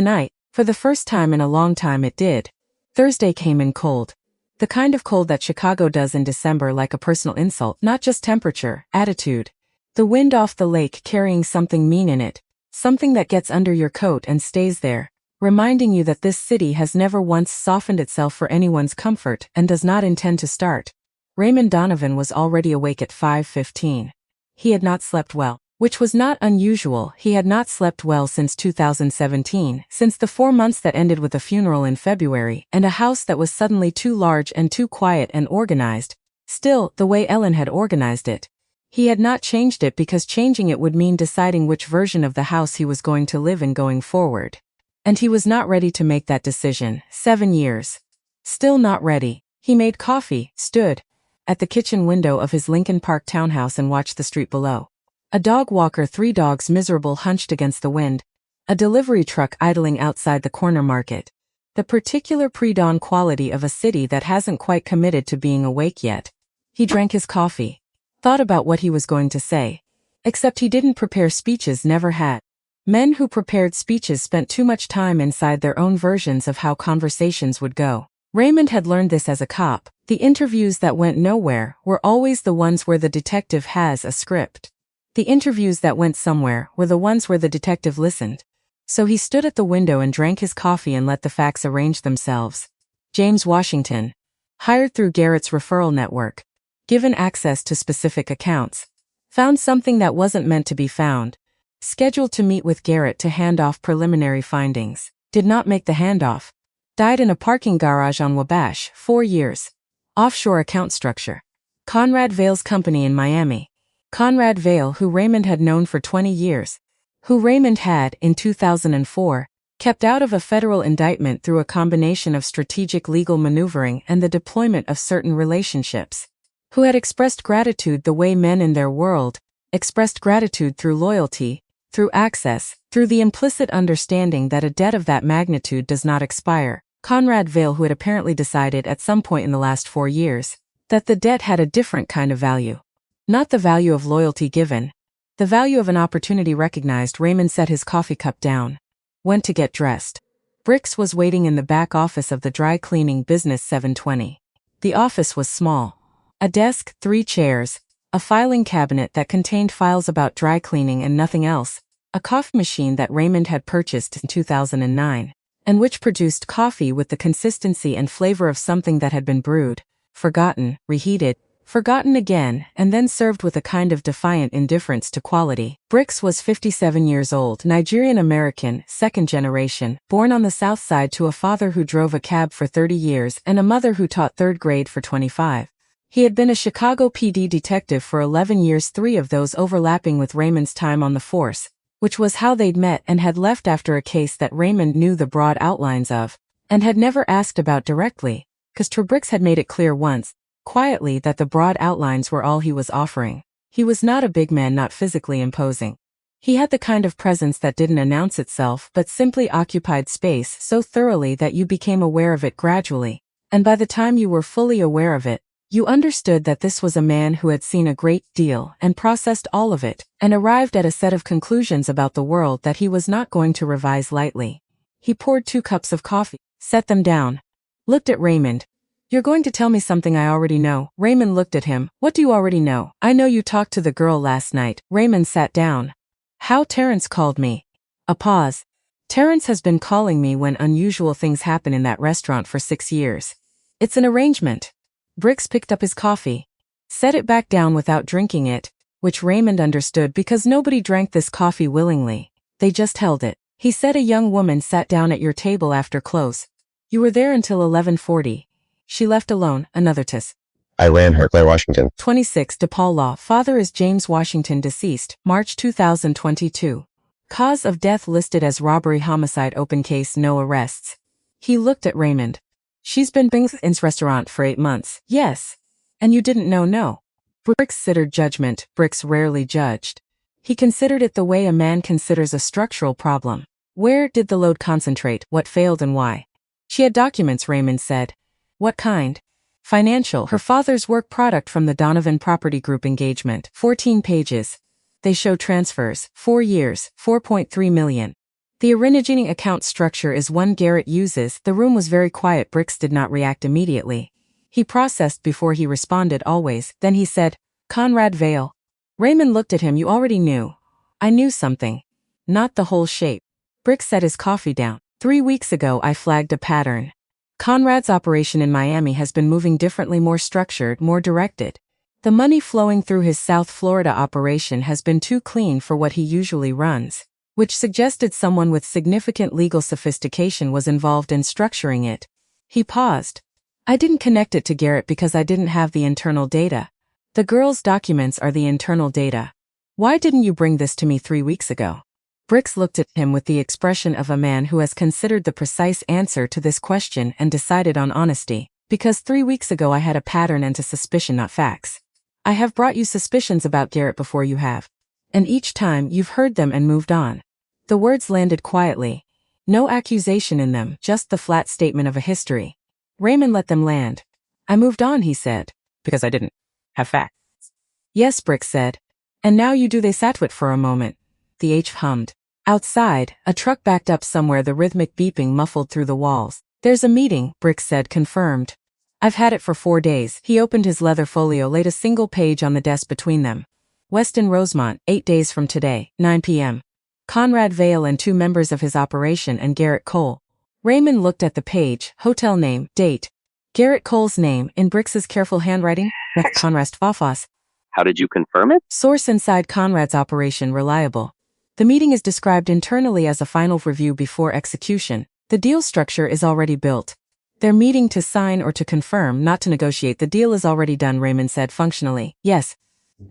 Tonight, for the first time in a long time, it did. Thursday came in cold. The kind of cold that Chicago does in December, like a personal insult, not just temperature, attitude. The wind off the lake carrying something mean in it, something that gets under your coat and stays there, reminding you that this city has never once softened itself for anyone's comfort and does not intend to start. Raymond Donovan was already awake at 5:15. He had not slept well, which was not unusual. He had not slept well since 2017, since the 4 months that ended with a funeral in February and a house that was suddenly too large and too quiet and organized, still the way Ellen had organized it. He had not changed it because changing it would mean deciding which version of the house he was going to live in going forward. And he was not ready to make that decision. 7 years. Still not ready. He made coffee, stood at the kitchen window of his Lincoln Park townhouse and watched the street below. A dog walker, 3 dogs miserable hunched against the wind. A delivery truck idling outside the corner market. The particular pre-dawn quality of a city that hasn't quite committed to being awake yet. He drank his coffee. Thought about what he was going to say. Except he didn't prepare speeches, never had. Men who prepared speeches spent too much time inside their own versions of how conversations would go. Raymond had learned this as a cop. The interviews that went nowhere were always the ones where the detective has a script. The interviews that went somewhere were the ones where the detective listened. So he stood at the window and drank his coffee and let the facts arrange themselves. James Washington. Hired through Garrett's referral network. Given access to specific accounts. Found something that wasn't meant to be found. Scheduled to meet with Garrett to hand off preliminary findings. Did not make the handoff. Died in a parking garage on Wabash, 4 years. Offshore account structure. Conrad Vale's company in Miami. Conrad Vale, who Raymond had known for 20 years. Who Raymond had, in 2004, kept out of a federal indictment through a combination of strategic legal maneuvering and the deployment of certain relationships. Who had expressed gratitude the way men in their world expressed gratitude, through loyalty, through access, through the implicit understanding that a debt of that magnitude does not expire. Conrad Vale, who had apparently decided at some point in the last 4 years that the debt had a different kind of value. Not the value of loyalty given, the value of an opportunity recognized. Raymond set his coffee cup down. Went to get dressed. Bricks was waiting in the back office of the dry cleaning business. 720. The office was small. A desk, 3 chairs, a filing cabinet that contained files about dry cleaning and nothing else, a coffee machine that Raymond had purchased in 2009, and which produced coffee with the consistency and flavor of something that had been brewed, forgotten, reheated, forgotten again, and then served with a kind of defiant indifference to quality. Bricks was 57 years old, Nigerian-American, 2nd generation, born on the South Side to a father who drove a cab for 30 years and a mother who taught 3rd grade for 25. He had been a Chicago PD detective for 11 years, 3 of those overlapping with Raymond's time on the force, which was how they'd met, and had left after a case that Raymond knew the broad outlines of, and had never asked about directly, 'cause Brix had made it clear once, quietly, that the broad outlines were all he was offering. He was not a big man, not physically imposing. He had the kind of presence that didn't announce itself but simply occupied space so thoroughly that you became aware of it gradually, and by the time you were fully aware of it, you understood that this was a man who had seen a great deal and processed all of it, and arrived at a set of conclusions about the world that he was not going to revise lightly. He poured 2 cups of coffee, set them down, looked at Raymond. "You're going to tell me something I already know." Raymond looked at him. "What do you already know?" "I know you talked to the girl last night." Raymond sat down. "How?" "Terrence called me." A pause. "Terrence has been calling me when unusual things happen in that restaurant for 6 years. It's an arrangement." Brix picked up his coffee, set it back down without drinking it, which Raymond understood because nobody drank this coffee willingly. They just held it. He said, "A young woman sat down at your table after close. You were there until 11:40. She left alone." Another tis. "I ran her, Claire Washington." 26 DePaul Law. Father is James Washington, deceased, March 2022. Cause of death listed as robbery homicide, open case, no arrests. He looked at Raymond. "She's been in restaurant for 8 months. Yes. And you didn't know?" "No." Brix considered judgment. Brix rarely judged. He considered it the way a man considers a structural problem. Where did the load concentrate? What failed and why? "She had documents," Raymond said. "What kind?" "Financial. Her father's work product from the Donovan Property Group engagement. 14 pages. They show transfers. 4 years, 4.3 million. The originating account structure is one Garrett uses." The room was very quiet. Brix did not react immediately. He processed before he responded always. Then he said, "Conrad Vale." Raymond looked at him. "You already knew." "I knew something. Not the whole shape." Brix set his coffee down. 3 weeks ago I flagged a pattern. Conrad's operation in Miami has been moving differently, more structured, more directed. The money flowing through his South Florida operation has been too clean for what he usually runs, which suggested someone with significant legal sophistication was involved in structuring it. He paused. "I didn't connect it to Garrett because I didn't have the internal data. The girl's documents are the internal data. Why didn't you bring this to me 3 weeks ago?" Brix looked at him with the expression of a man who has considered the precise answer to this question and decided on honesty. "Because 3 weeks ago I had a pattern and a suspicion, not facts. I have brought you suspicions about Garrett before, you have. And each time you've heard them and moved on." The words landed quietly. No accusation in them, just the flat statement of a history. Raymond let them land. "I moved on," he said. "Because I didn't have facts." "Yes," Brix said. "And now you do." They sat with it for a moment. The H hummed. Outside, a truck backed up somewhere, the rhythmic beeping muffled through the walls. "There's a meeting," Brix said, confirmed. "I've had it for 4 days." He opened his leather folio, laid a single page on the desk between them. "Weston Rosemont, 8 days from today, 9 p.m. Conrad Vale and 2 members of his operation and Garrett Cole." Raymond looked at the page, hotel name, date. Garrett Cole's name, in Brix's careful handwriting. Conrad Fafos. "How did you confirm it?" "Source inside Conrad's operation, reliable. The meeting is described internally as a final review before execution. The deal structure is already built. They're meeting to sign or to confirm, not to negotiate. The deal is already done," Raymond said functionally. "Yes."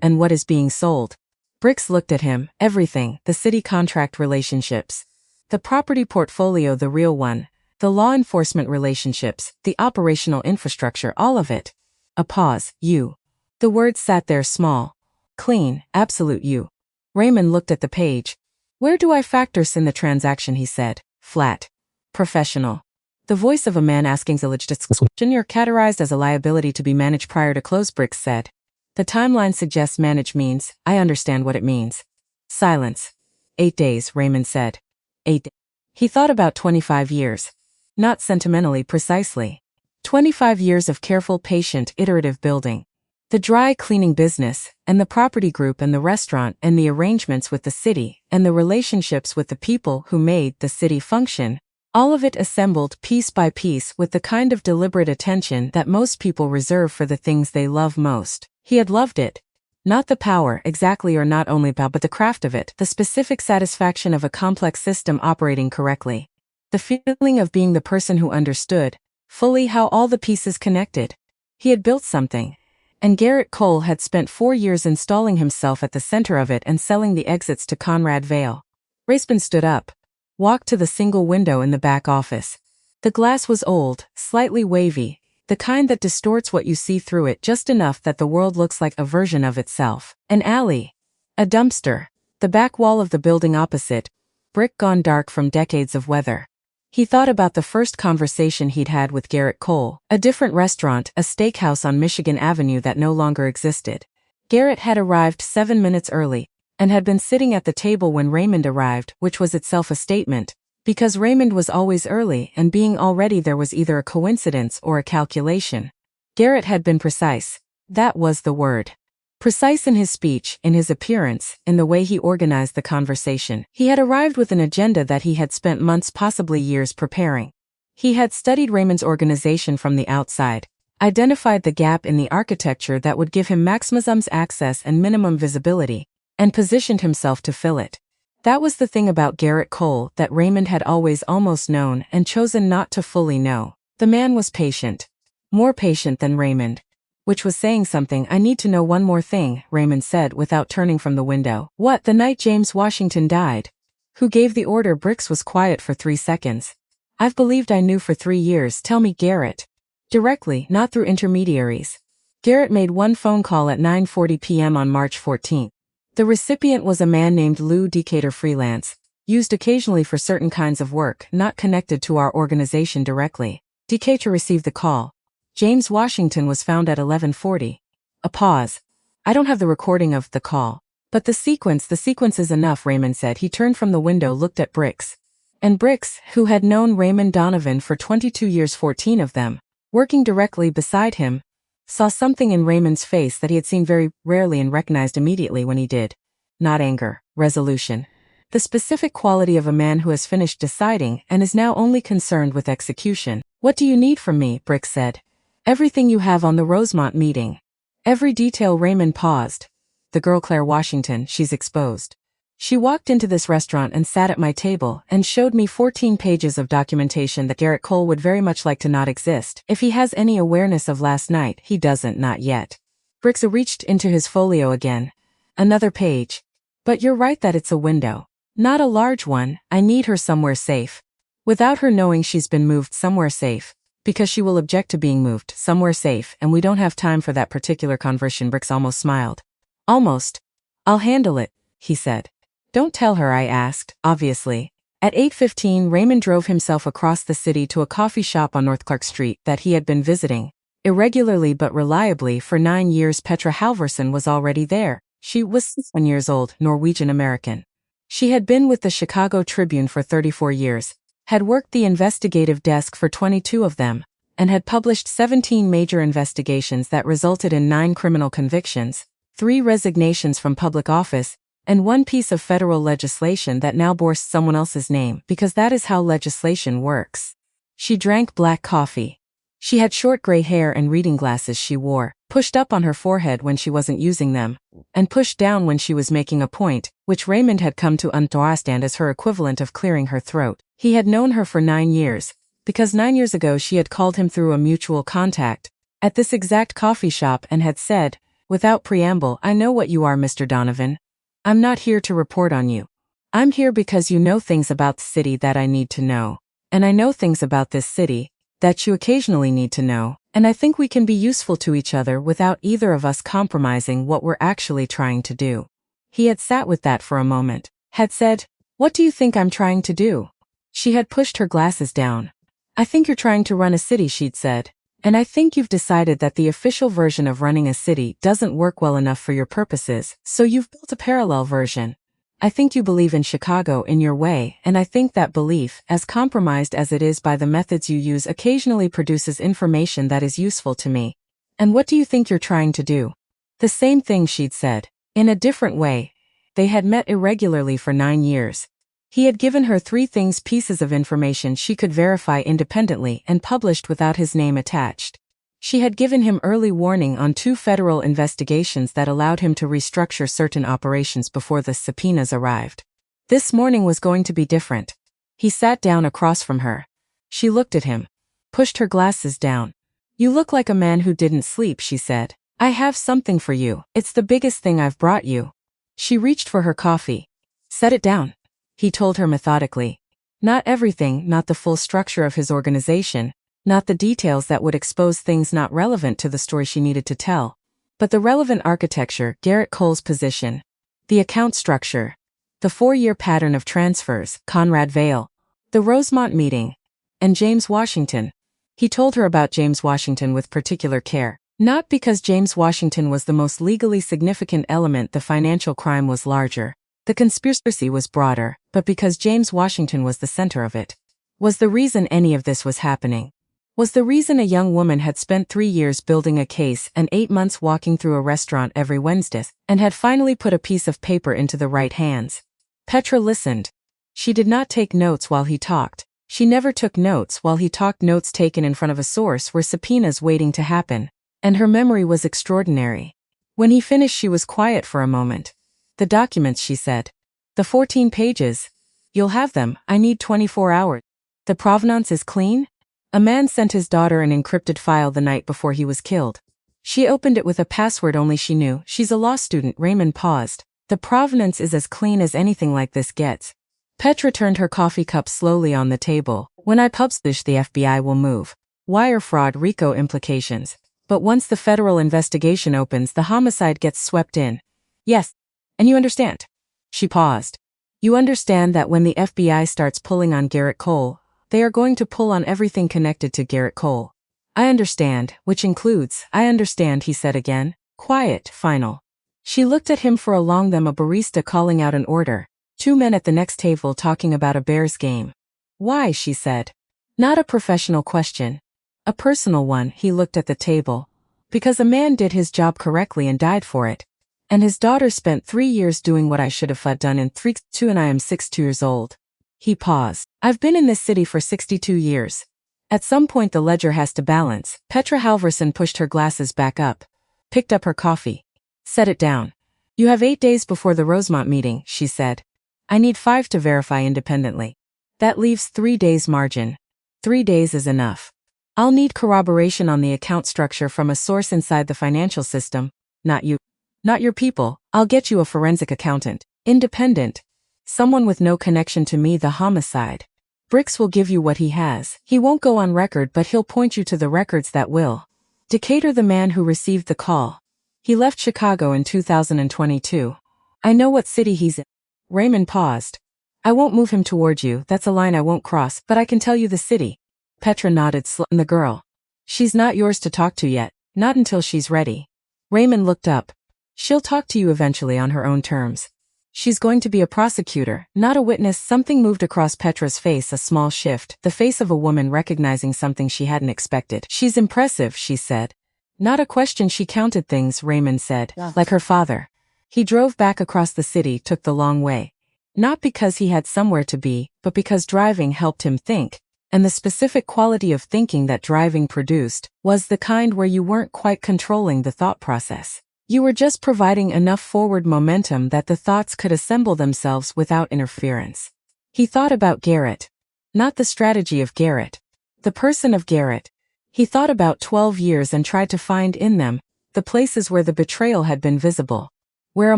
"And what is being sold?" Brix looked at him. "Everything. The city contract relationships. The property portfolio, the real one. The law enforcement relationships. The operational infrastructure, all of it." A pause. "You." The words sat there small. Clean, absolute you. Raymond looked at the page. "Where do I factor in the transaction?" he said. Flat. Professional. The voice of a man asking a legitimate question. "You're categorized as a liability to be managed prior to close," Brix said. "The timeline suggests manage means. I understand what it means." Silence. 8 days, Raymond said. 8 days. He thought about 25 years. Not sentimentally, precisely. 25 years of careful, patient, iterative building. The dry cleaning business, and the property group and the restaurant and the arrangements with the city, and the relationships with the people who made the city function, all of it assembled piece by piece with the kind of deliberate attention that most people reserve for the things they love most. He had loved it. Not the power, exactly, or not only power, but the craft of it, the specific satisfaction of a complex system operating correctly. The feeling of being the person who understood fully how all the pieces connected. He had built something. And Garrett Cole had spent 4 years installing himself at the center of it and selling the exits to Conrad Vale. Raceman stood up, walked to the single window in the back office. The glass was old, slightly wavy, the kind that distorts what you see through it just enough that the world looks like a version of itself. An alley. A dumpster. The back wall of the building opposite, brick gone dark from decades of weather. He thought about the first conversation he'd had with Garrett Cole, a different restaurant, a steakhouse on Michigan Avenue that no longer existed. Garrett had arrived 7 minutes early, and had been sitting at the table when Raymond arrived, which was itself a statement, because Raymond was always early and being already there was either a coincidence or a calculation. Garrett had been precise. That was the word. Precise in his speech, in his appearance, in the way he organized the conversation. He had arrived with an agenda that he had spent months, possibly years, preparing. He had studied Raymond's organization from the outside, identified the gap in the architecture that would give him maximum access and minimum visibility, and positioned himself to fill it. That was the thing about Garrett Cole that Raymond had always almost known and chosen not to fully know. The man was patient. More patient than Raymond. Which was saying something. I need to know one more thing, Raymond said without turning from the window. What? The night James Washington died? Who gave the order? Bricks was quiet for 3 seconds. I've believed I knew for 3 years. Tell me, Garrett. Directly, not through intermediaries. Garrett made one phone call at 9:40 p.m. on March 14. The recipient was a man named Lou Decatur, freelance, used occasionally for certain kinds of work, not connected to our organization directly. Decatur received the call. James Washington was found at 11:40. A pause. I don't have the recording of the call. But the sequence is enough, Raymond said. He turned from the window, looked at Bricks. And Bricks, who had known Raymond Donovan for 22 years, 14 of them, working directly beside him, saw something in Raymond's face that he had seen very rarely and recognized immediately when he did. Not anger, resolution. The specific quality of a man who has finished deciding and is now only concerned with execution. What do you need from me? Bricks said. Everything you have on the Rosemont meeting. Every detail. Raymond paused. The girl Claire Washington, she's exposed. She walked into this restaurant and sat at my table and showed me 14 pages of documentation that Garrett Cole would very much like to not exist. If he has any awareness of last night, he doesn't, not yet. Bricks reached into his folio again. Another page. But you're right that it's a window. Not a large one. I need her somewhere safe. Without her knowing she's been moved somewhere safe. Because she will object to being moved somewhere safe, and we don't have time for that particular conversion. Bricks almost smiled. Almost. I'll handle it, he said. Don't tell her I asked, obviously. At 8:15, Raymond drove himself across the city to a coffee shop on North Clark Street that he had been visiting. Irregularly but reliably for 9 years. Petra Halverson was already there. She was 1 years old, Norwegian-American. She had been with the Chicago Tribune for 34 years, had worked the investigative desk for 22 of them, and had published 17 major investigations that resulted in 9 criminal convictions, 3 resignations from public office, and 1 piece of federal legislation that now bore someone else's name, because that is how legislation works. She drank black coffee. She had short gray hair and reading glasses she wore, pushed up on her forehead when she wasn't using them, and pushed down when she was making a point, which Raymond had come to understand as her equivalent of clearing her throat. He had known her for 9 years, because 9 years ago she had called him through a mutual contact, at this exact coffee shop, and had said, without preamble, I know what you are, Mr. Donovan. I'm not here to report on you. I'm here because you know things about the city that I need to know. And I know things about this city that you occasionally need to know, and I think we can be useful to each other without either of us compromising what we're actually trying to do. He had sat with that for a moment, had said, What do you think I'm trying to do? She had pushed her glasses down. I think you're trying to run a city, she'd said. And I think you've decided that the official version of running a city doesn't work well enough for your purposes, so you've built a parallel version. I think you believe in Chicago in your way, and I think that belief, as compromised as it is by the methods you use, occasionally produces information that is useful to me. And what do you think you're trying to do? The same thing, she'd said. In a different way. They had met irregularly for 9 years. He had given her 3 things, pieces of information she could verify independently and published without his name attached. She had given him early warning on 2 federal investigations that allowed him to restructure certain operations before the subpoenas arrived. This morning was going to be different. He sat down across from her. She looked at him, pushed her glasses down. You look like a man who didn't sleep, she said. I have something for you. It's the biggest thing I've brought you. She reached for her coffee. Set it down, he told her methodically. Not everything, not the full structure of his organization, not the details that would expose things not relevant to the story she needed to tell, but the relevant architecture, Garrett Cole's position, the account structure, the 4-year pattern of transfers, Conrad Vale, the Rosemont meeting, and James Washington. He told her about James Washington with particular care. Not because James Washington was the most legally significant element, the financial crime was larger, the conspiracy was broader, but because James Washington was the center of it. Was the reason any of this was happening. Was the reason a young woman had spent 3 years building a case and 8 months walking through a restaurant every Wednesday, and had finally put a piece of paper into the right hands. Petra listened. She did not take notes while he talked. She never took notes while he talked, notes taken in front of a source were subpoenas waiting to happen. And her memory was extraordinary. When he finished, she was quiet for a moment. The documents, she said. The 14 pages. You'll have them, I need 24 hours. The provenance is clean? A man sent his daughter an encrypted file the night before he was killed. She opened it with a password only she knew. She's a law student. Raymond paused. The provenance is as clean as anything like this gets. Petra turned her coffee cup slowly on the table. When I publish, the FBI will move. Wire fraud, RICO implications. But once the federal investigation opens, the homicide gets swept in. Yes. And you understand? She paused. You understand that when the FBI starts pulling on Garrett Cole, they are going to pull on everything connected to Garrett Cole. I understand, which includes, I understand, he said again. Quiet, final. She looked at him for a long time, a barista calling out an order. 2 men at the next table talking about a Bears game. Why, she said. Not a professional question. A personal one. He looked at the table. Because a man did his job correctly and died for it. And his daughter spent 3 years doing what I should have done in 3-2, and I am 62 years old. He paused. I've been in this city for 62 years. At some point the ledger has to balance. Petra Halverson pushed her glasses back up. Picked up her coffee. Set it down. You have 8 days before the Rosemont meeting, she said. I need 5 to verify independently. That leaves 3 days margin. 3 days is enough. I'll need corroboration on the account structure from a source inside the financial system, not you. Not your people. I'll get you a forensic accountant. Independent. Someone with no connection to me, the homicide. Bricks will give you what he has. He won't go on record, but he'll point you to the records that will. Decatur, the man who received the call. He left Chicago in 2022. I know what city he's in. Raymond paused. I won't move him toward you, that's a line I won't cross, but I can tell you the city. Petra nodded. And the girl. She's not yours to talk to yet, not until she's ready. Raymond looked up. She'll talk to you eventually on her own terms. She's going to be a prosecutor, not a witness. Something moved across Petra's face, a small shift, the face of a woman recognizing something she hadn't expected. She's impressive, she said. Not a question, she counted things, Raymond said, like her father. He drove back across the city, took the long way. Not because he had somewhere to be, but because driving helped him think. And the specific quality of thinking that driving produced was the kind where you weren't quite controlling the thought process. You were just providing enough forward momentum that the thoughts could assemble themselves without interference. He thought about Garrett. Not the strategy of Garrett. The person of Garrett. He thought about 12 years and tried to find in them the places where the betrayal had been visible, where a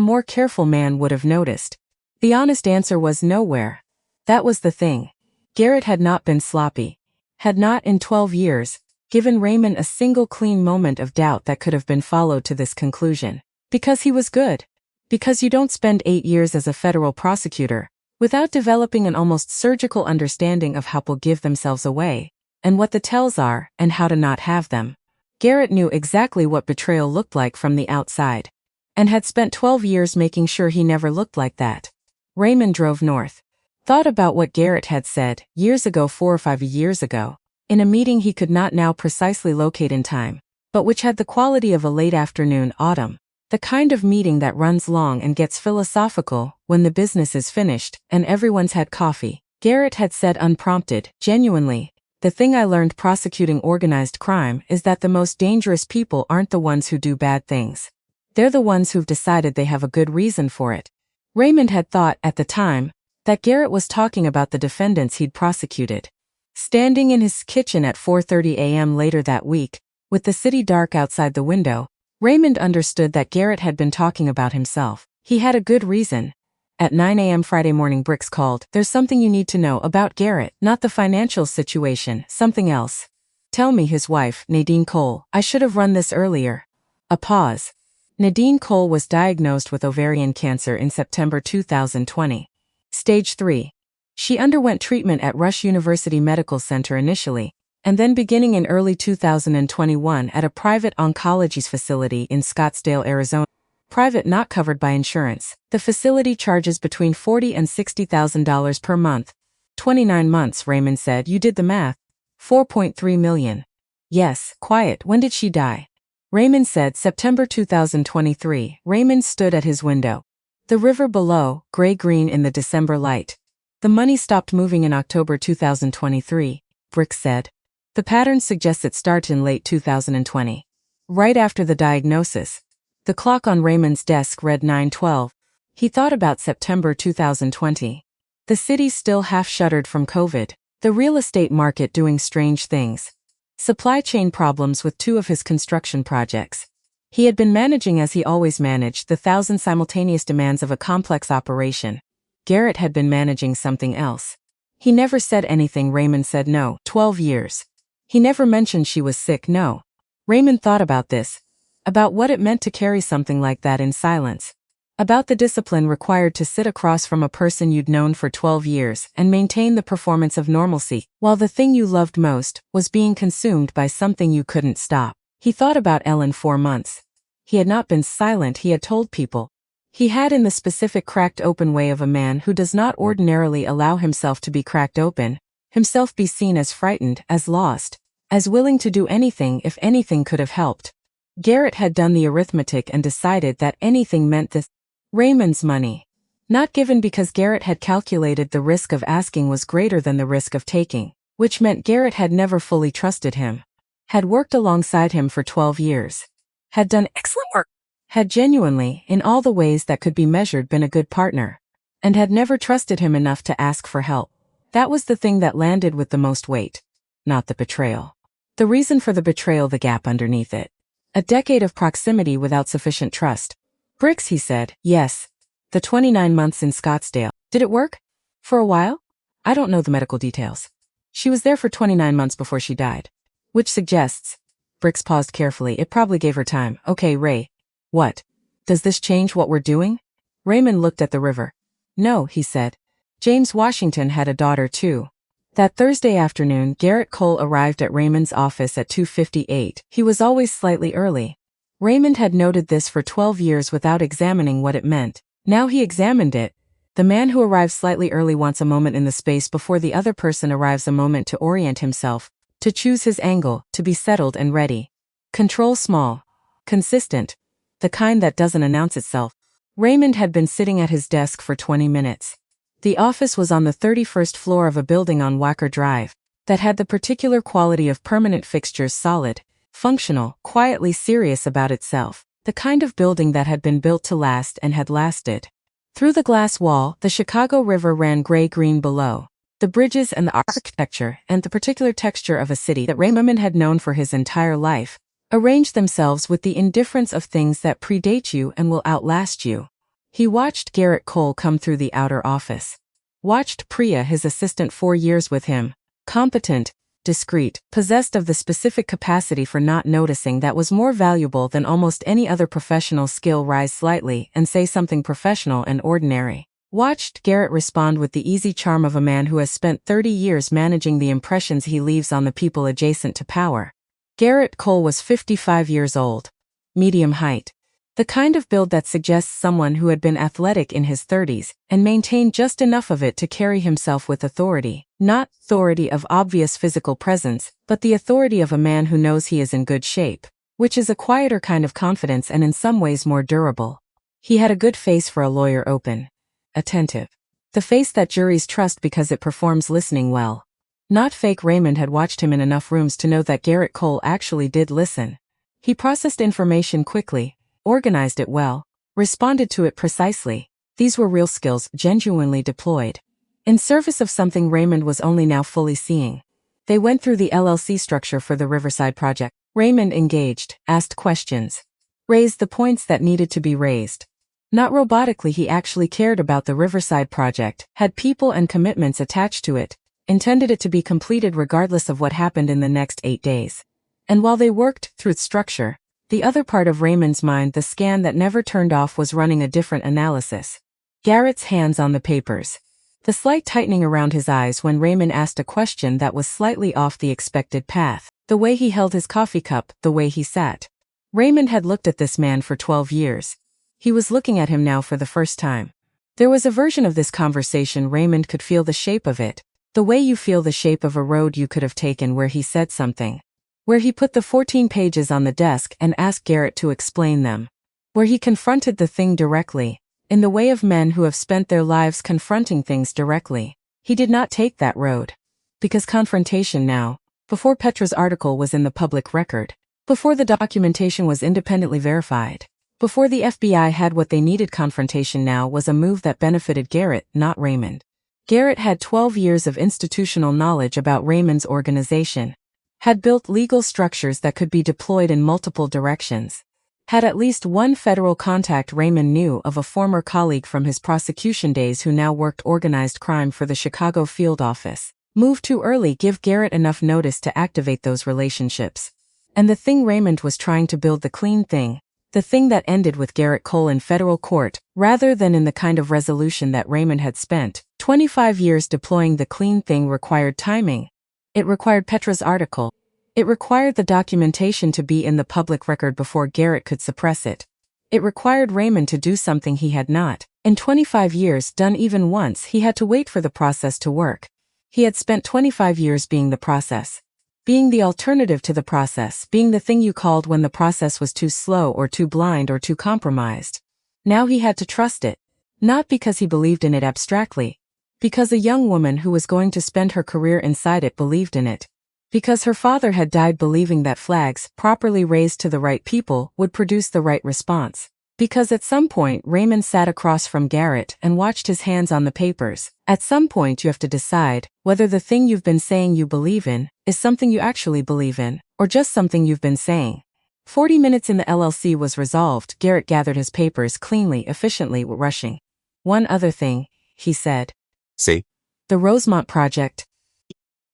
more careful man would have noticed. The honest answer was nowhere. That was the thing. Garrett had not been sloppy. Had not in 12 years given Raymond a single clean moment of doubt that could have been followed to this conclusion. Because he was good. Because you don't spend 8 years as a federal prosecutor without developing an almost surgical understanding of how people give themselves away, and what the tells are, and how to not have them. Garrett knew exactly what betrayal looked like from the outside, and had spent 12 years making sure he never looked like that. Raymond drove north. Thought about what Garrett had said years ago, 4 or 5 years ago, in a meeting he could not now precisely locate in time, but which had the quality of a late afternoon autumn, the kind of meeting that runs long and gets philosophical when the business is finished and everyone's had coffee. Garrett had said unprompted, genuinely, the thing I learned prosecuting organized crime is that the most dangerous people aren't the ones who do bad things. They're the ones who've decided they have a good reason for it. Raymond had thought, at the time, that Garrett was talking about the defendants he'd prosecuted. Standing in his kitchen at 4:30 a.m. later that week, with the city dark outside the window, Raymond understood that Garrett had been talking about himself. He had a good reason. At 9 a.m. Friday morning, Bricks called. "There's something you need to know about Garrett, not the financial situation, something else." "Tell me," his wife, Nadine Cole. "I should have run this earlier." A pause. Nadine Cole was diagnosed with ovarian cancer in September 2020. Stage 3. She underwent treatment at Rush University Medical Center initially, and then beginning in early 2021 at a private oncology facility in Scottsdale, Arizona. Private, not covered by insurance. The facility charges between $40,000 and $60,000 per month. 29 months, Raymond said. "You did the math. $4.3 million. "Yes, quiet. When did she die?" Raymond said September 2023. Raymond stood at his window. The river below, gray-green in the December light. "The money stopped moving in October 2023, Bricks said. "The pattern suggests it started in late 2020. Right after the diagnosis." The clock on Raymond's desk read 9:12. He thought about September 2020. The city still half-shuttered from COVID. The real estate market doing strange things. Supply chain problems with 2 of his construction projects. He had been managing as he always managed, the 1,000 simultaneous demands of a complex operation. Garrett had been managing something else. He never said anything. Raymond said no. 12 years. He never mentioned she was sick. No. Raymond thought about this. About what it meant to carry something like that in silence. About the discipline required to sit across from a person you'd known for 12 years and maintain the performance of normalcy, while the thing you loved most was being consumed by something you couldn't stop. He thought about Ellen 4 months. He had not been silent, he had told people. He had, in the specific cracked open way of a man who does not ordinarily allow himself to be cracked open, himself be seen as frightened, as lost, as willing to do anything if anything could have helped. Garrett had done the arithmetic and decided that anything meant this. Raymond's money. Not given because Garrett had calculated the risk of asking was greater than the risk of taking, which meant Garrett had never fully trusted him. Had worked alongside him for 12 years. Had done excellent work. Had genuinely, in all the ways that could be measured, been a good partner. And had never trusted him enough to ask for help. That was the thing that landed with the most weight. Not the betrayal. The reason for the betrayal, the gap underneath it. A decade of proximity without sufficient trust. Bricks, he said. Yes. The 29 months in Scottsdale. Did it work? For a while? I don't know the medical details. She was there for 29 months before she died. Which suggests. Bricks paused carefully. It probably gave her time. Okay, Ray. What? Does this change what we're doing? Raymond looked at the river. No, he said. James Washington had a daughter too. That Thursday afternoon, Garrett Cole arrived at Raymond's office at 2:58. He was always slightly early. Raymond had noted this for 12 years without examining what it meant. Now he examined it. The man who arrives slightly early wants a moment in the space before the other person arrives, a moment to orient himself, to choose his angle, to be settled and ready. Control small. Consistent. The kind that doesn't announce itself. Raymond had been sitting at his desk for 20 minutes. The office was on the 31st floor of a building on Wacker Drive that had the particular quality of permanent fixtures, solid, functional, quietly serious about itself, the kind of building that had been built to last and had lasted. Through the glass wall, the Chicago River ran gray-green below. The bridges and the architecture and the particular texture of a city that Raymond had known for his entire life arranged themselves with the indifference of things that predate you and will outlast you. He watched Garrett Cole come through the outer office. Watched Priya, his assistant 4 years with him, competent, discreet, possessed of the specific capacity for not noticing that was more valuable than almost any other professional skill, rise slightly and say something professional and ordinary. Watched Garrett respond with the easy charm of a man who has spent 30 years managing the impressions he leaves on the people adjacent to power. Garrett Cole was 55 years old. Medium height. The kind of build that suggests someone who had been athletic in his 30s and maintained just enough of it to carry himself with authority. Not authority of obvious physical presence, but the authority of a man who knows he is in good shape, which is a quieter kind of confidence and in some ways more durable. He had a good face for a lawyer, open, attentive. The face that juries trust because it performs listening well. Not fake. Raymond had watched him in enough rooms to know that Garrett Cole actually did listen. He processed information quickly, organized it well, responded to it precisely. These were real skills, genuinely deployed. In service of something Raymond was only now fully seeing. They went through the LLC structure for the Riverside project. Raymond engaged, asked questions. Raised the points that needed to be raised. Not robotically, he actually cared about the Riverside project, had people and commitments attached to it, intended it to be completed regardless of what happened in the next 8 days. And while they worked through its structure, the other part of Raymond's mind, the scan that never turned off, was running a different analysis. Garrett's hands on the papers. The slight tightening around his eyes when Raymond asked a question that was slightly off the expected path. The way he held his coffee cup, the way he sat. Raymond had looked at this man for 12 years. He was looking at him now for the first time. There was a version of this conversation Raymond could feel the shape of it, the way you feel the shape of a road you could have taken, where he said something. Where he put the 14 pages on the desk and asked Garrett to explain them. Where he confronted the thing directly, in the way of men who have spent their lives confronting things directly. He did not take that road. Because confrontation now, before Petra's article was in the public record, before the documentation was independently verified, before the FBI had what they needed, confrontation now was a move that benefited Garrett, not Raymond. Garrett had 12 years of institutional knowledge about Raymond's organization. Had built legal structures that could be deployed in multiple directions. Had at least one federal contact Raymond knew of, a former colleague from his prosecution days who now worked organized crime for the Chicago field office. Move too early, give Garrett enough notice to activate those relationships. And the thing Raymond was trying to build, the clean thing, the thing that ended with Garrett Cole in federal court, rather than in the kind of resolution that Raymond had spent 25 years deploying, the clean thing required timing. It required Petra's article. It required the documentation to be in the public record before Garrett could suppress it. It required Raymond to do something he had not, in 25 years, done even once. He had to wait for the process to work. He had spent 25 years being the process. Being the alternative to the process, being the thing you called when the process was too slow or too blind or too compromised. Now he had to trust it. Not because he believed in it abstractly. Because a young woman who was going to spend her career inside it believed in it. Because her father had died believing that flags, properly raised to the right people, would produce the right response. Because at some point Raymond sat across from Garrett and watched his hands on the papers. At some point you have to decide whether the thing you've been saying you believe in is something you actually believe in, or just something you've been saying. 40 minutes in, the LLC was resolved. Garrett gathered his papers cleanly, efficiently, rushing. One other thing, he said. See? The Rosemont Project.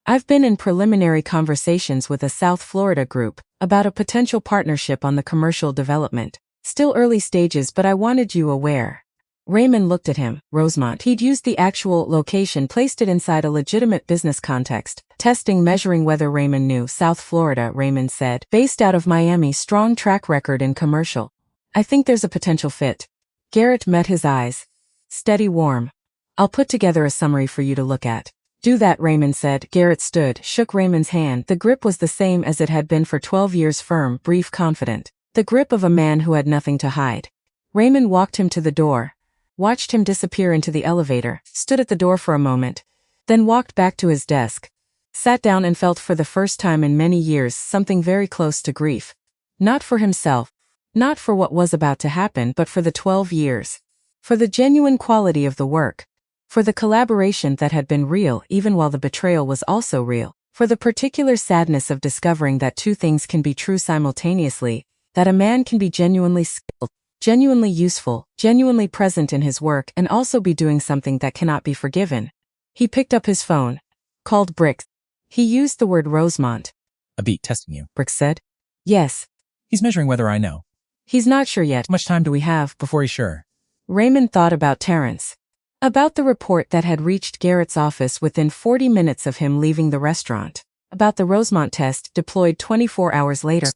I've been in preliminary conversations with a South Florida group about a potential partnership on the commercial development. Still early stages, but I wanted you aware. Raymond looked at him. Rosemont. He'd used the actual location, placed it inside a legitimate business context. Testing, measuring whether Raymond knew. South Florida, Raymond said. Based out of Miami, strong track record in commercial. I think there's a potential fit. Garrett met his eyes. Steady, warm. I'll put together a summary for you to look at. Do that, Raymond said. Garrett stood, shook Raymond's hand. The grip was the same as it had been for 12 years, firm, brief, confident. The grip of a man who had nothing to hide. Raymond walked him to the door. Watched him disappear into the elevator, stood at the door for a moment. Then walked back to his desk. Sat down and felt for the first time in many years something very close to grief. Not for himself. Not for what was about to happen, but for the 12 years. For the genuine quality of the work. For the collaboration that had been real even while the betrayal was also real. For the particular sadness of discovering that two things can be true simultaneously, that a man can be genuinely skilled, genuinely useful, genuinely present in his work, and also be doing something that cannot be forgiven. He picked up his phone. Called Bricks. He used the word Rosemont. A beat testing you. Bricks said. Yes. He's measuring whether I know. He's not sure yet. How much time do we have before he's sure? Raymond thought about Terrence. About the report that had reached Garrett's office within 40 minutes of him leaving the restaurant. About the Rosemont test deployed 24 hours later.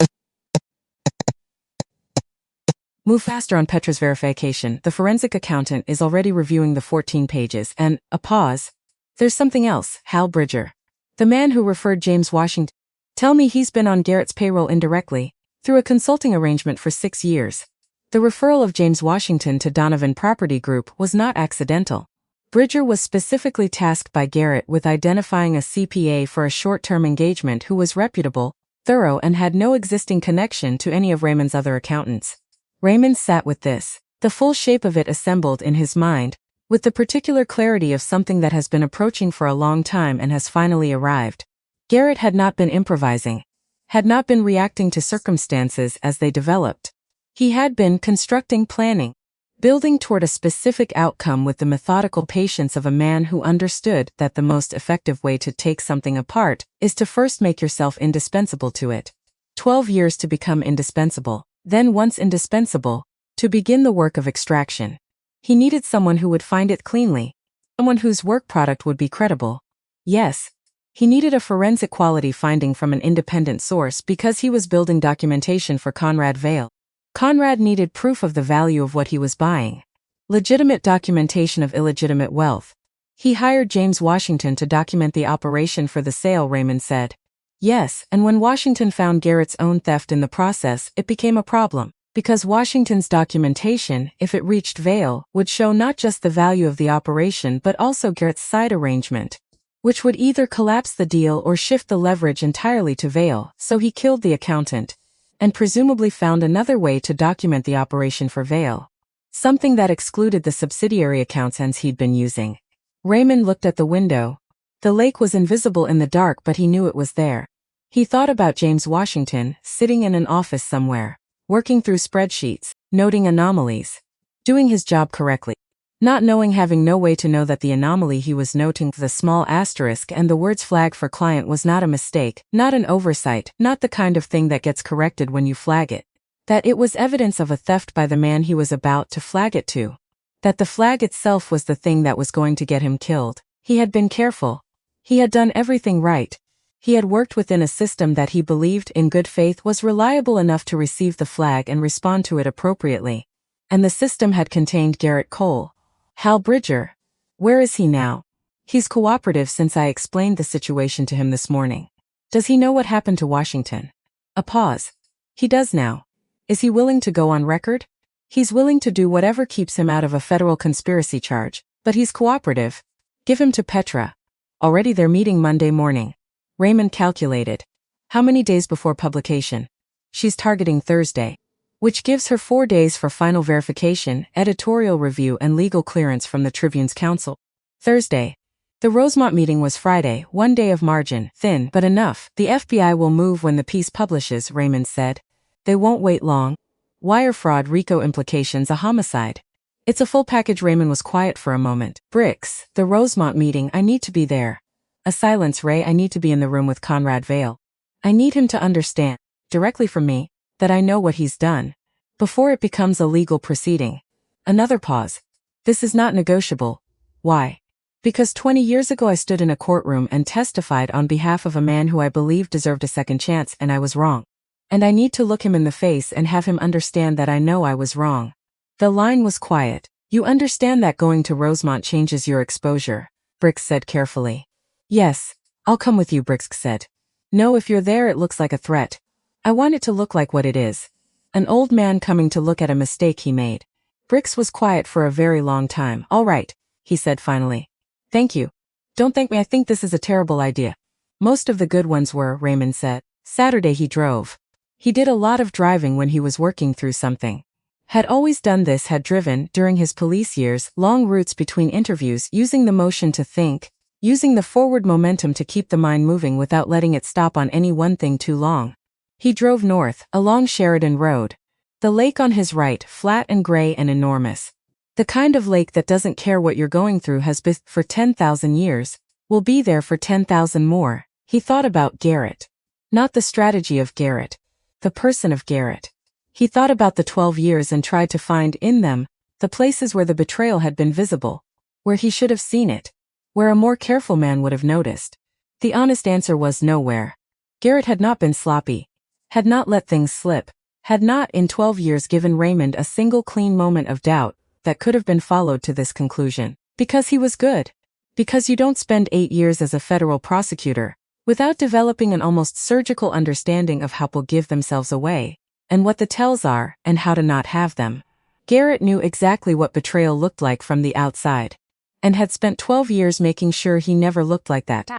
Move faster on Petra's verification. The forensic accountant is already reviewing the 14 pages and, a pause. There's something else, Hal Bridger. The man who referred James Washington. Tell me he's been on Garrett's payroll indirectly, through a consulting arrangement for 6 years. The referral of James Washington to Donovan Property Group was not accidental. Bridger was specifically tasked by Garrett with identifying a CPA for a short-term engagement who was reputable, thorough, and had no existing connection to any of Raymond's other accountants. Raymond sat with this, the full shape of it assembled in his mind, with the particular clarity of something that has been approaching for a long time and has finally arrived. Garrett had not been improvising, had not been reacting to circumstances as they developed. He had been constructing, planning, building toward a specific outcome with the methodical patience of a man who understood that the most effective way to take something apart is to first make yourself indispensable to it. 12 years to become indispensable, then once indispensable, to begin the work of extraction. He needed someone who would find it cleanly, someone whose work product would be credible. Yes, he needed a forensic quality finding from an independent source because he was building documentation for Conrad Vale. Conrad needed proof of the value of what he was buying. Legitimate documentation of illegitimate wealth. He hired James Washington to document the operation for the sale, Raymond said. Yes, and when Washington found Garrett's own theft in the process, it became a problem. Because Washington's documentation, if it reached Vale, would show not just the value of the operation but also Garrett's side arrangement, which would either collapse the deal or shift the leverage entirely to Vale, so he killed the accountant, and presumably found another way to document the operation for Vale, something that excluded the subsidiary accountants he'd been using. Raymond looked at the window. The lake was invisible in the dark, but he knew it was there. He thought about James Washington, sitting in an office somewhere, working through spreadsheets, noting anomalies, doing his job correctly, not knowing, having no way to know that the anomaly he was noting, the small asterisk and the words flag for client, was not a mistake, not an oversight, not the kind of thing that gets corrected when you flag it, that it was evidence of a theft by the man he was about to flag it to, that the flag itself was the thing that was going to get him killed. He had been careful. He had done everything right. He had worked within a system that he believed, in good faith, was reliable enough to receive the flag and respond to it appropriately. And the system had contained Garrett Cole. Hal Bridger. Where is he now? He's cooperative since I explained the situation to him this morning. Does he know what happened to Washington? A pause. He does now. Is he willing to go on record? He's willing to do whatever keeps him out of a federal conspiracy charge, but he's cooperative. Give him to Petra. Already they're meeting Monday morning. Raymond calculated. How many days before publication? She's targeting Thursday, which gives her 4 days for final verification, editorial review and legal clearance from the Tribune's counsel. Thursday. The Rosemont meeting was Friday, 1 day of margin, thin, but enough. The FBI will move when the piece publishes, Raymond said. They won't wait long. Wire fraud, RICO implications, a homicide. It's a full package. Raymond was quiet for a moment. Bricks, the Rosemont meeting, I need to be there. A silence. Ray, I need to be in the room with Conrad Vale. I need him to understand, directly from me, that I know what he's done, before it becomes a legal proceeding. Another pause. This is not negotiable. Why? Because 20 years ago I stood in a courtroom and testified on behalf of a man who I believed deserved a second chance, and I was wrong. And I need to look him in the face and have him understand that I know I was wrong. The line was quiet. You understand that going to Rosemont changes your exposure, Bricks said carefully. Yes, I'll come with you, Bricks said. No, if you're there it looks like a threat. I want it to look like what it is. An old man coming to look at a mistake he made. Bricks was quiet for a very long time. All right, he said finally. Thank you. Don't thank me, I think this is a terrible idea. Most of the good ones were, Raymond said. Saturday he drove. He did a lot of driving when he was working through something. Had always done this, had driven, during his police years, long routes between interviews, using the motion to think, using the forward momentum to keep the mind moving without letting it stop on any one thing too long. He drove north, along Sheridan Road. The lake on his right, flat and gray and enormous. The kind of lake that doesn't care what you're going through, has been for 10,000 years, will be there for 10,000 more. He thought about Garrett. Not the strategy of Garrett. The person of Garrett. He thought about the 12 years and tried to find in them the places where the betrayal had been visible, where he should have seen it, where a more careful man would have noticed. The honest answer was nowhere. Garrett had not been sloppy, had not let things slip, had not in 12 years given Raymond a single clean moment of doubt that could have been followed to this conclusion. Because he was good. Because you don't spend 8 years as a federal prosecutor without developing an almost surgical understanding of how people give themselves away, and what the tells are, and how to not have them. Garrett knew exactly what betrayal looked like from the outside, and had spent 12 years making sure he never looked like that.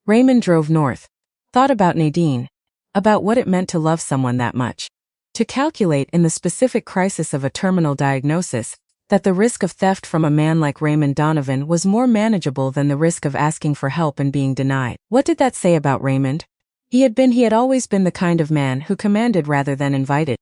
Raymond drove north, thought about Nadine, about what it meant to love someone that much, to calculate in the specific crisis of a terminal diagnosis, that the risk of theft from a man like Raymond Donovan was more manageable than the risk of asking for help and being denied. What did that say about Raymond? He had always been the kind of man who commanded rather than invited,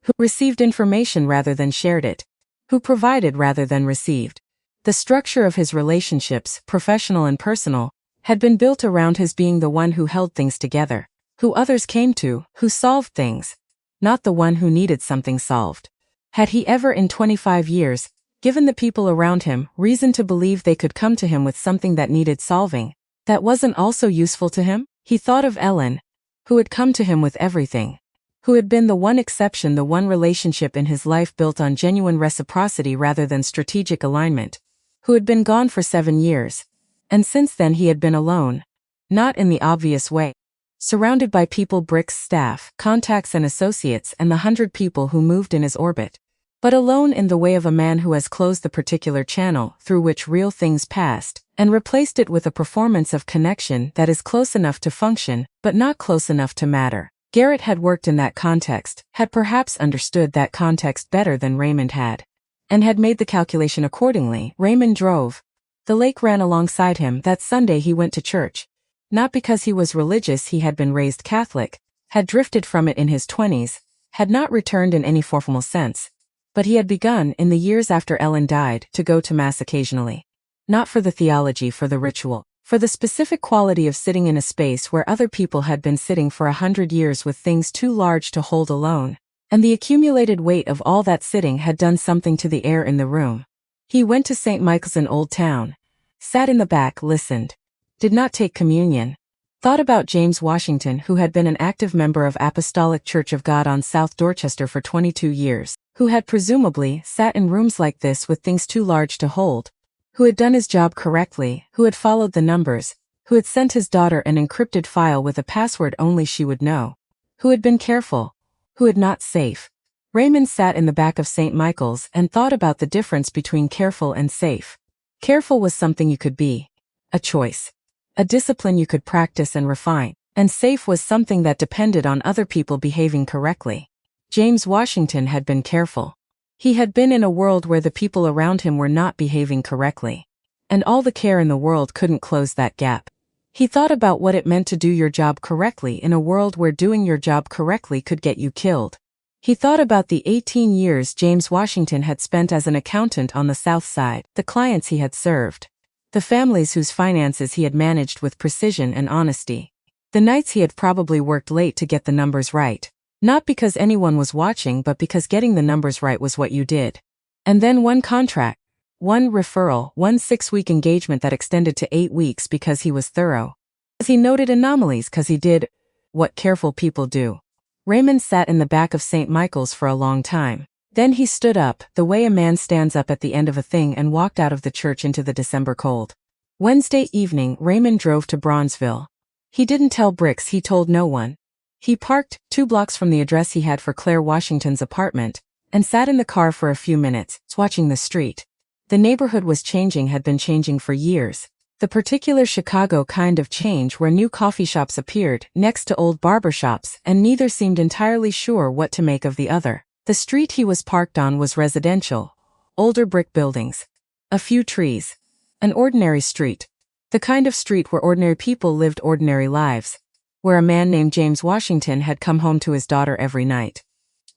who received information rather than shared it, who provided rather than received. The structure of his relationships, professional and personal, had been built around his being the one who held things together, who others came to, who solved things, not the one who needed something solved. Had he ever in 25 years, given the people around him reason to believe they could come to him with something that needed solving, that wasn't also useful to him? He thought of Ellen, who had come to him with everything, who had been the one exception, the one relationship in his life built on genuine reciprocity rather than strategic alignment, who had been gone for 7 years, and since then he had been alone, not in the obvious way, surrounded by people, bricks, staff, contacts and associates and the 100 people who moved in his orbit, but alone in the way of a man who has closed the particular channel through which real things passed, and replaced it with a performance of connection that is close enough to function, but not close enough to matter. Garrett had worked in that context, had perhaps understood that context better than Raymond had, and had made the calculation accordingly. Raymond drove. The lake ran alongside him. That Sunday he went to church. Not because he was religious, he had been raised Catholic, had drifted from it in his 20s, had not returned in any formal sense, but he had begun, in the years after Ellen died, to go to Mass occasionally. Not for the theology, for the ritual, for the specific quality of sitting in a space where other people had been sitting for 100 years with things too large to hold alone, and the accumulated weight of all that sitting had done something to the air in the room. He went to St. Michael's in Old Town, sat in the back, listened, did not take communion, thought about James Washington, who had been an active member of Apostolic Church of God on South Dorchester for 22 years, who had presumably sat in rooms like this with things too large to hold, who had done his job correctly, who had followed the numbers, who had sent his daughter an encrypted file with a password only she would know, who had been careful, who had not safe. Raymond sat in the back of St. Michael's and thought about the difference between careful and safe. Careful was something you could be, a choice, a discipline you could practice and refine, and safe was something that depended on other people behaving correctly. James Washington had been careful. He had been in a world where the people around him were not behaving correctly, and all the care in the world couldn't close that gap. He thought about what it meant to do your job correctly in a world where doing your job correctly could get you killed. He thought about the 18 years James Washington had spent as an accountant on the South Side, the clients he had served, the families whose finances he had managed with precision and honesty, the nights he had probably worked late to get the numbers right. Not because anyone was watching, but because getting the numbers right was what you did. And then one contract, one referral, one 6-week engagement that extended to 8 weeks because he was thorough. Because he noted anomalies, because he did what careful people do. Raymond sat in the back of St. Michael's for a long time. Then he stood up, the way a man stands up at the end of a thing, and walked out of the church into the December cold. Wednesday evening, Raymond drove to Bronzeville. He didn't tell Bricks, he told no one. He parked 2 blocks from the address he had for Claire Washington's apartment, and sat in the car for a few minutes, watching the street. The neighborhood was changing, had been changing for years. The particular Chicago kind of change where new coffee shops appeared next to old barber shops, and neither seemed entirely sure what to make of the other. The street he was parked on was residential. Older brick buildings. A few trees. An ordinary street. The kind of street where ordinary people lived ordinary lives. Where a man named James Washington had come home to his daughter every night.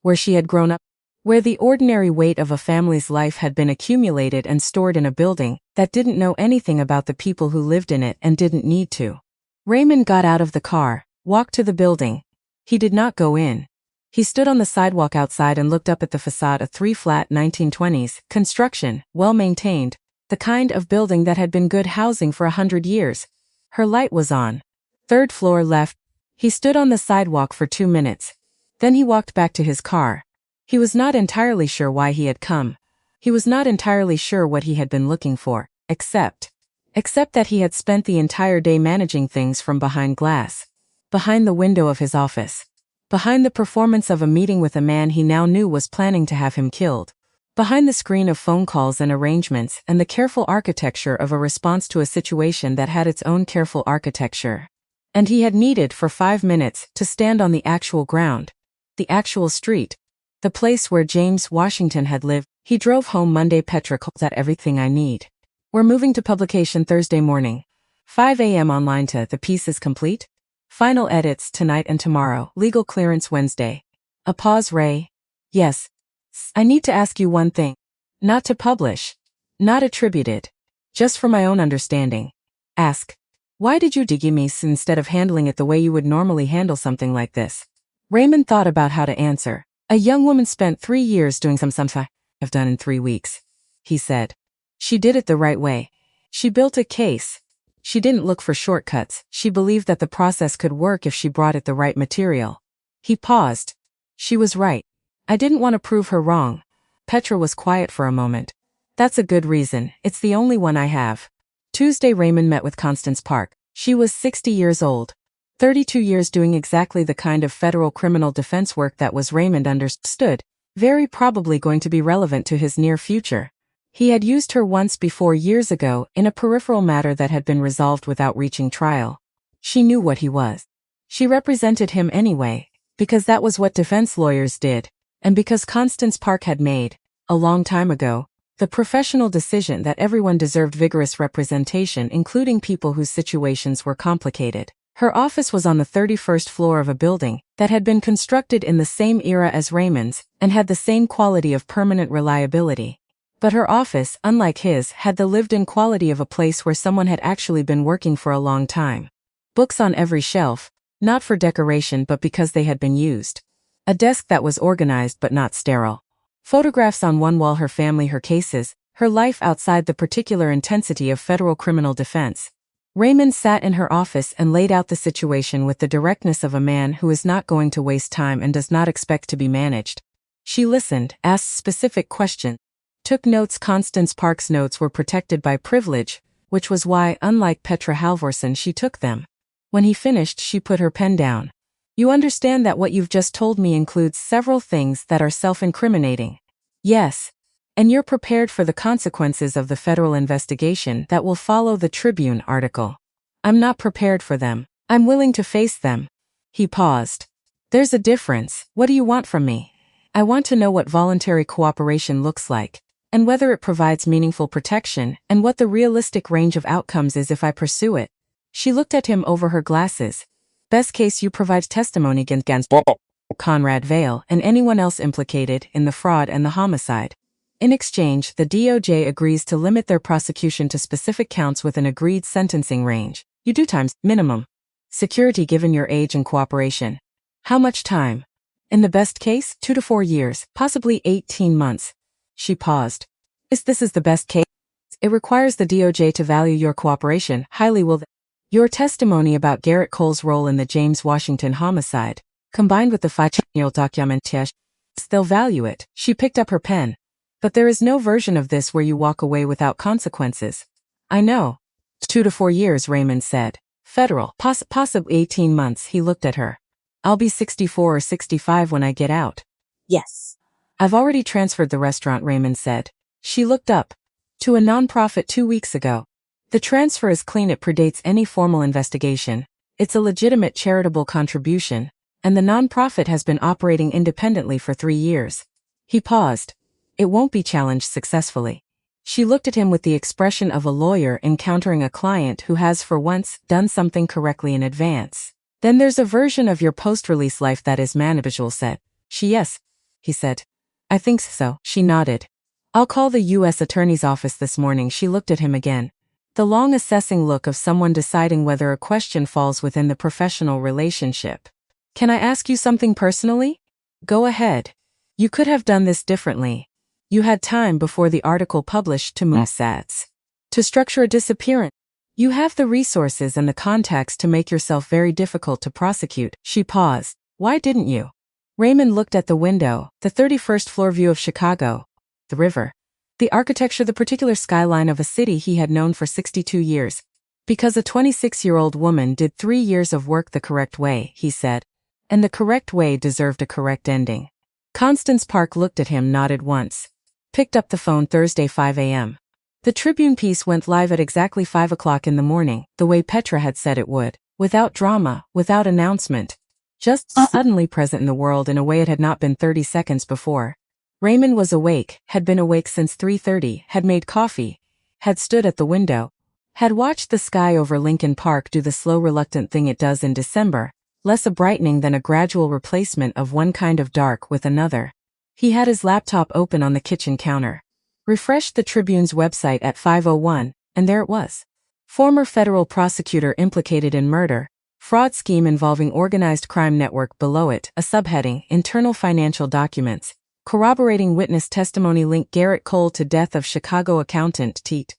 Where she had grown up. Where the ordinary weight of a family's life had been accumulated and stored in a building that didn't know anything about the people who lived in it and didn't need to. Raymond got out of the car, walked to the building. He did not go in. He stood on the sidewalk outside and looked up at the facade, a 3-flat 1920s construction, well-maintained, the kind of building that had been good housing for 100 years. Her light was on. 3rd floor left. He stood on the sidewalk for 2 minutes. Then he walked back to his car. He was not entirely sure why he had come. He was not entirely sure what he had been looking for, except that he had spent the entire day managing things from behind glass. Behind the window of his office. Behind the performance of a meeting with a man he now knew was planning to have him killed. Behind the screen of phone calls and arrangements and the careful architecture of a response to a situation that had its own careful architecture. And he had needed for 5 minutes to stand on the actual ground. The actual street. The place where James Washington had lived. He drove home Monday. Petra called that everything I need. We're moving to publication Thursday morning. 5 a.m. online to the piece is complete. Final edits tonight and tomorrow. Legal clearance Wednesday. A pause. Ray. Yes. I need to ask you one thing. Not to publish. Not attribute it. Just for my own understanding. Ask. Why did you dig me instead of handling it the way you would normally handle something like this? Raymond thought about how to answer. A young woman spent 3 years doing something I've done in 3 weeks. He said. She did it the right way. She built a case. She didn't look for shortcuts. She believed that the process could work if she brought it the right material. He paused. She was right. I didn't want to prove her wrong. Petra was quiet for a moment. That's a good reason. It's the only one I have. Tuesday, Raymond met with Constance Park. She was 60 years old. 32 years doing exactly the kind of federal criminal defense work that was, Raymond understood, very probably going to be relevant to his near future. He had used her once before years ago in a peripheral matter that had been resolved without reaching trial. She knew what he was. She represented him anyway, because that was what defense lawyers did, and because Constance Park had made, a long time ago, the professional decision that everyone deserved vigorous representation, including people whose situations were complicated. Her office was on the 31st floor of a building that had been constructed in the same era as Raymond's and had the same quality of permanent reliability. But her office, unlike his, had the lived-in quality of a place where someone had actually been working for a long time. Books on every shelf, not for decoration but because they had been used. A desk that was organized but not sterile. Photographs on one wall, her family, her cases, her life outside the particular intensity of federal criminal defense. Raymond sat in her office and laid out the situation with the directness of a man who is not going to waste time and does not expect to be managed. She listened, asked specific questions, took notes. Constance Park's notes were protected by privilege, which was why, unlike Petra Halvorsen, she took them. When he finished, she put her pen down. You understand that what you've just told me includes several things that are self-incriminating? Yes. And you're prepared for the consequences of the federal investigation that will follow the Tribune article. I'm not prepared for them. I'm willing to face them. He paused. There's a difference. What do you want from me? I want to know what voluntary cooperation looks like, and whether it provides meaningful protection, and what the realistic range of outcomes is if I pursue it. She looked at him over her glasses. Best case, you provide testimony against Conrad Vale and anyone else implicated in the fraud and the homicide. In exchange, the DOJ agrees to limit their prosecution to specific counts with an agreed sentencing range. You do times, minimum. Security given your age and cooperation. How much time? In the best case, 2 to 4 years, possibly 18 months. She paused. This is the best case. It requires the DOJ to value your cooperation highly. Will your testimony about Garrett Cole's role in the James Washington homicide, combined with the 5-year documentation, they'll value it. She picked up her pen. But there is no version of this where you walk away without consequences. I know. 2 to 4 years, Raymond said. Federal, possibly 18 months. He looked at her. I'll be 64 or 65 when I get out. Yes. I've already transferred the restaurant, Raymond said. She looked up. To a nonprofit 2 weeks ago. The transfer is clean. It predates any formal investigation. It's a legitimate charitable contribution, and the nonprofit has been operating independently for 3 years. He paused. It won't be challenged successfully. She looked at him with the expression of a lawyer encountering a client who has for once done something correctly in advance. Then there's a version of your post-release life that is manageable, said. Yes, he said. I think so. She nodded. I'll call the U.S. Attorney's Office this morning. She looked at him again. The long assessing look of someone deciding whether a question falls within the professional relationship. Can I ask you something personally? Go ahead. You could have done this differently. You had time before the article published to move sats. To structure a disappearance. You have the resources and the contacts to make yourself very difficult to prosecute. She paused. Why didn't you? Raymond looked at the window, the 31st floor view of Chicago, the river, the architecture, the particular skyline of a city he had known for 62 years. Because a 26-year-old woman did 3 years of work the correct way, he said. And the correct way deserved a correct ending. Constance Park looked at him, nodded once. Picked up the phone. Thursday, 5 a.m. The Tribune piece went live at exactly 5 o'clock in the morning, the way Petra had said it would, without drama, without announcement. Just suddenly present in the world in a way it had not been 30 seconds before. Raymond was awake, had been awake since 3:30, had made coffee, had stood at the window, had watched the sky over Lincoln Park do the slow, reluctant thing it does in December, less a brightening than a gradual replacement of one kind of dark with another. He had his laptop open on the kitchen counter. Refreshed the Tribune's website at 5:01, and there it was. Former federal prosecutor implicated in murder, fraud scheme involving organized crime network. Below it, a subheading, Internal Financial Documents. Corroborating witness testimony link Garrett Cole to death of Chicago accountant Teat.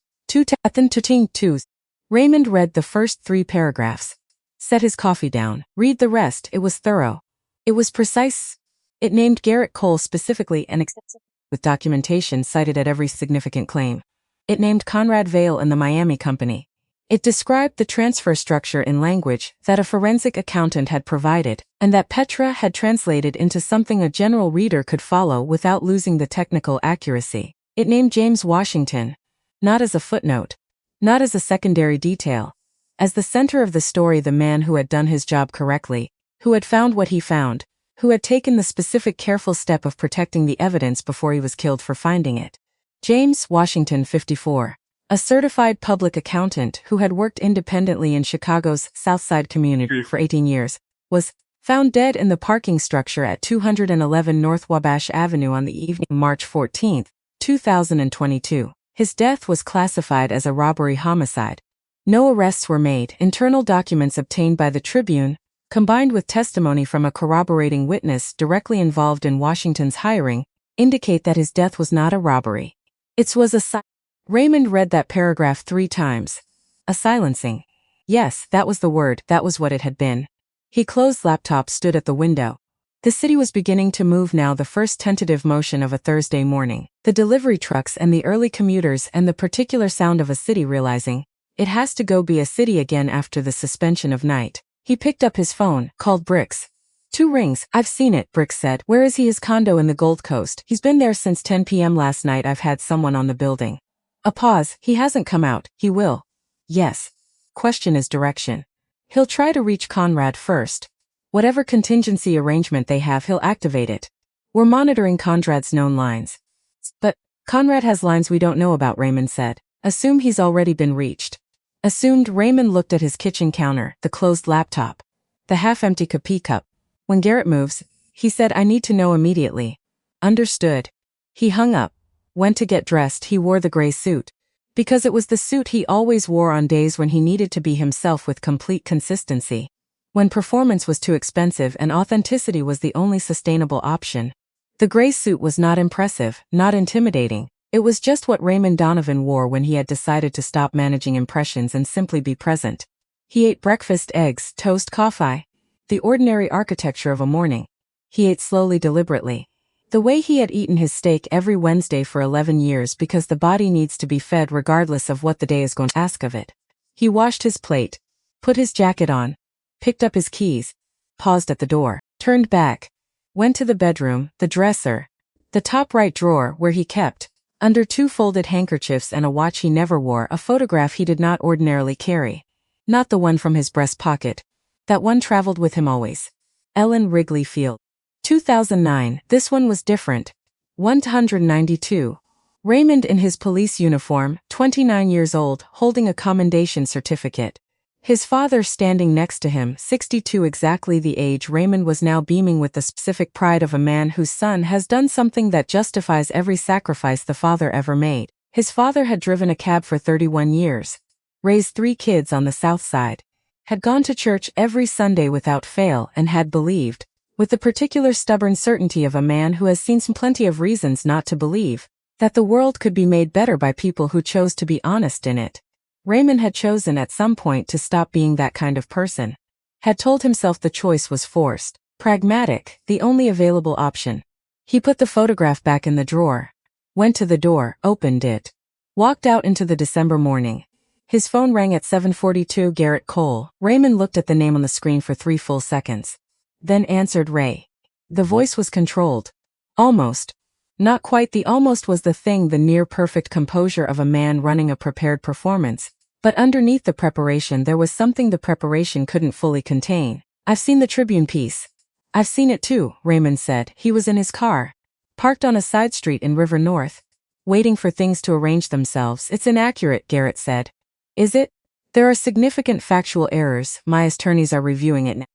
Raymond read the first 3 paragraphs. Set his coffee down. Read the rest. It was thorough. It was precise. It named Garrett Cole specifically and extensive, with documentation cited at every significant claim. It named Conrad Vale and the Miami Company. It described the transfer structure in language that a forensic accountant had provided, and that Petra had translated into something a general reader could follow without losing the technical accuracy. It named James Washington, not as a footnote, not as a secondary detail, as the center of the story, the man who had done his job correctly, who had found what he found, who had taken the specific careful step of protecting the evidence before he was killed for finding it. James Washington, 54. A certified public accountant who had worked independently in Chicago's South Side community for 18 years, was found dead in the parking structure at 211 North Wabash Avenue on the evening of March 14, 2022. His death was classified as a robbery-homicide. No arrests were made. Internal documents obtained by the Tribune, combined with testimony from a corroborating witness directly involved in Washington's hiring, indicate that his death was not a robbery. It was a Raymond read that paragraph 3 times. A silencing. Yes, that was the word, that was what it had been. He closed laptop, stood at the window. The city was beginning to move now, the first tentative motion of a Thursday morning. The delivery trucks and the early commuters and the particular sound of a city realizing, it has to go be a city again after the suspension of night. He picked up his phone, called Bricks. 2 rings. I've seen it, Bricks said. Where is he? His condo in the Gold Coast. He's been there since 10 p.m. last night. I've had someone on the building. A pause. He hasn't come out. He will. Yes. Question is direction. He'll try to reach Conrad first. Whatever contingency arrangement they have, he'll activate it. We're monitoring Conrad's known lines. But Conrad has lines we don't know about, Raymond said. Assume he's already been reached. Assumed. Raymond looked at his kitchen counter, the closed laptop, the half-empty coffee cup. When Garrett moves, he said, I need to know immediately. Understood. He hung up, went to get dressed. He wore the gray suit, because it was the suit he always wore on days when he needed to be himself with complete consistency. When performance was too expensive and authenticity was the only sustainable option. The gray suit was not impressive, not intimidating. It was just what Raymond Donovan wore when he had decided to stop managing impressions and simply be present. He ate breakfast, eggs, toast, coffee. The ordinary architecture of a morning. He ate slowly, deliberately. The way he had eaten his steak every Wednesday for 11 years, because the body needs to be fed regardless of what the day is going to ask of it. He washed his plate, put his jacket on, picked up his keys, paused at the door, turned back, went to the bedroom, the dresser, the top right drawer where he kept, under 2 folded handkerchiefs and a watch he never wore, a photograph he did not ordinarily carry. Not the one from his breast pocket. That one traveled with him always. Ellen Wrigley Field. 2009. This one was different. 192. Raymond in his police uniform, 29 years old, holding a commendation certificate. His father standing next to him, 62, exactly the age. Raymond was now beaming with the specific pride of a man whose son has done something that justifies every sacrifice the father ever made. His father had driven a cab for 31 years, raised 3 kids on the South Side, had gone to church every Sunday without fail, and had believed, with the particular stubborn certainty of a man who has seen plenty of reasons not to believe, that the world could be made better by people who chose to be honest in it. Raymond had chosen at some point to stop being that kind of person. Had told himself the choice was forced, pragmatic, the only available option. He put the photograph back in the drawer, went to the door, opened it, walked out into the December morning. His phone rang at 7:42. Garrett Cole. Raymond looked at the name on the screen for 3 full seconds. Then answered Ray. The voice was controlled. Almost. Not quite. The almost was the thing, the near-perfect composure of a man running a prepared performance. But underneath the preparation there was something the preparation couldn't fully contain. I've seen the Tribune piece. I've seen it too, Raymond said. He was in his car, parked on a side street in River North, waiting for things to arrange themselves. It's inaccurate, Garrett said. Is it? There are significant factual errors. My attorneys are reviewing it now.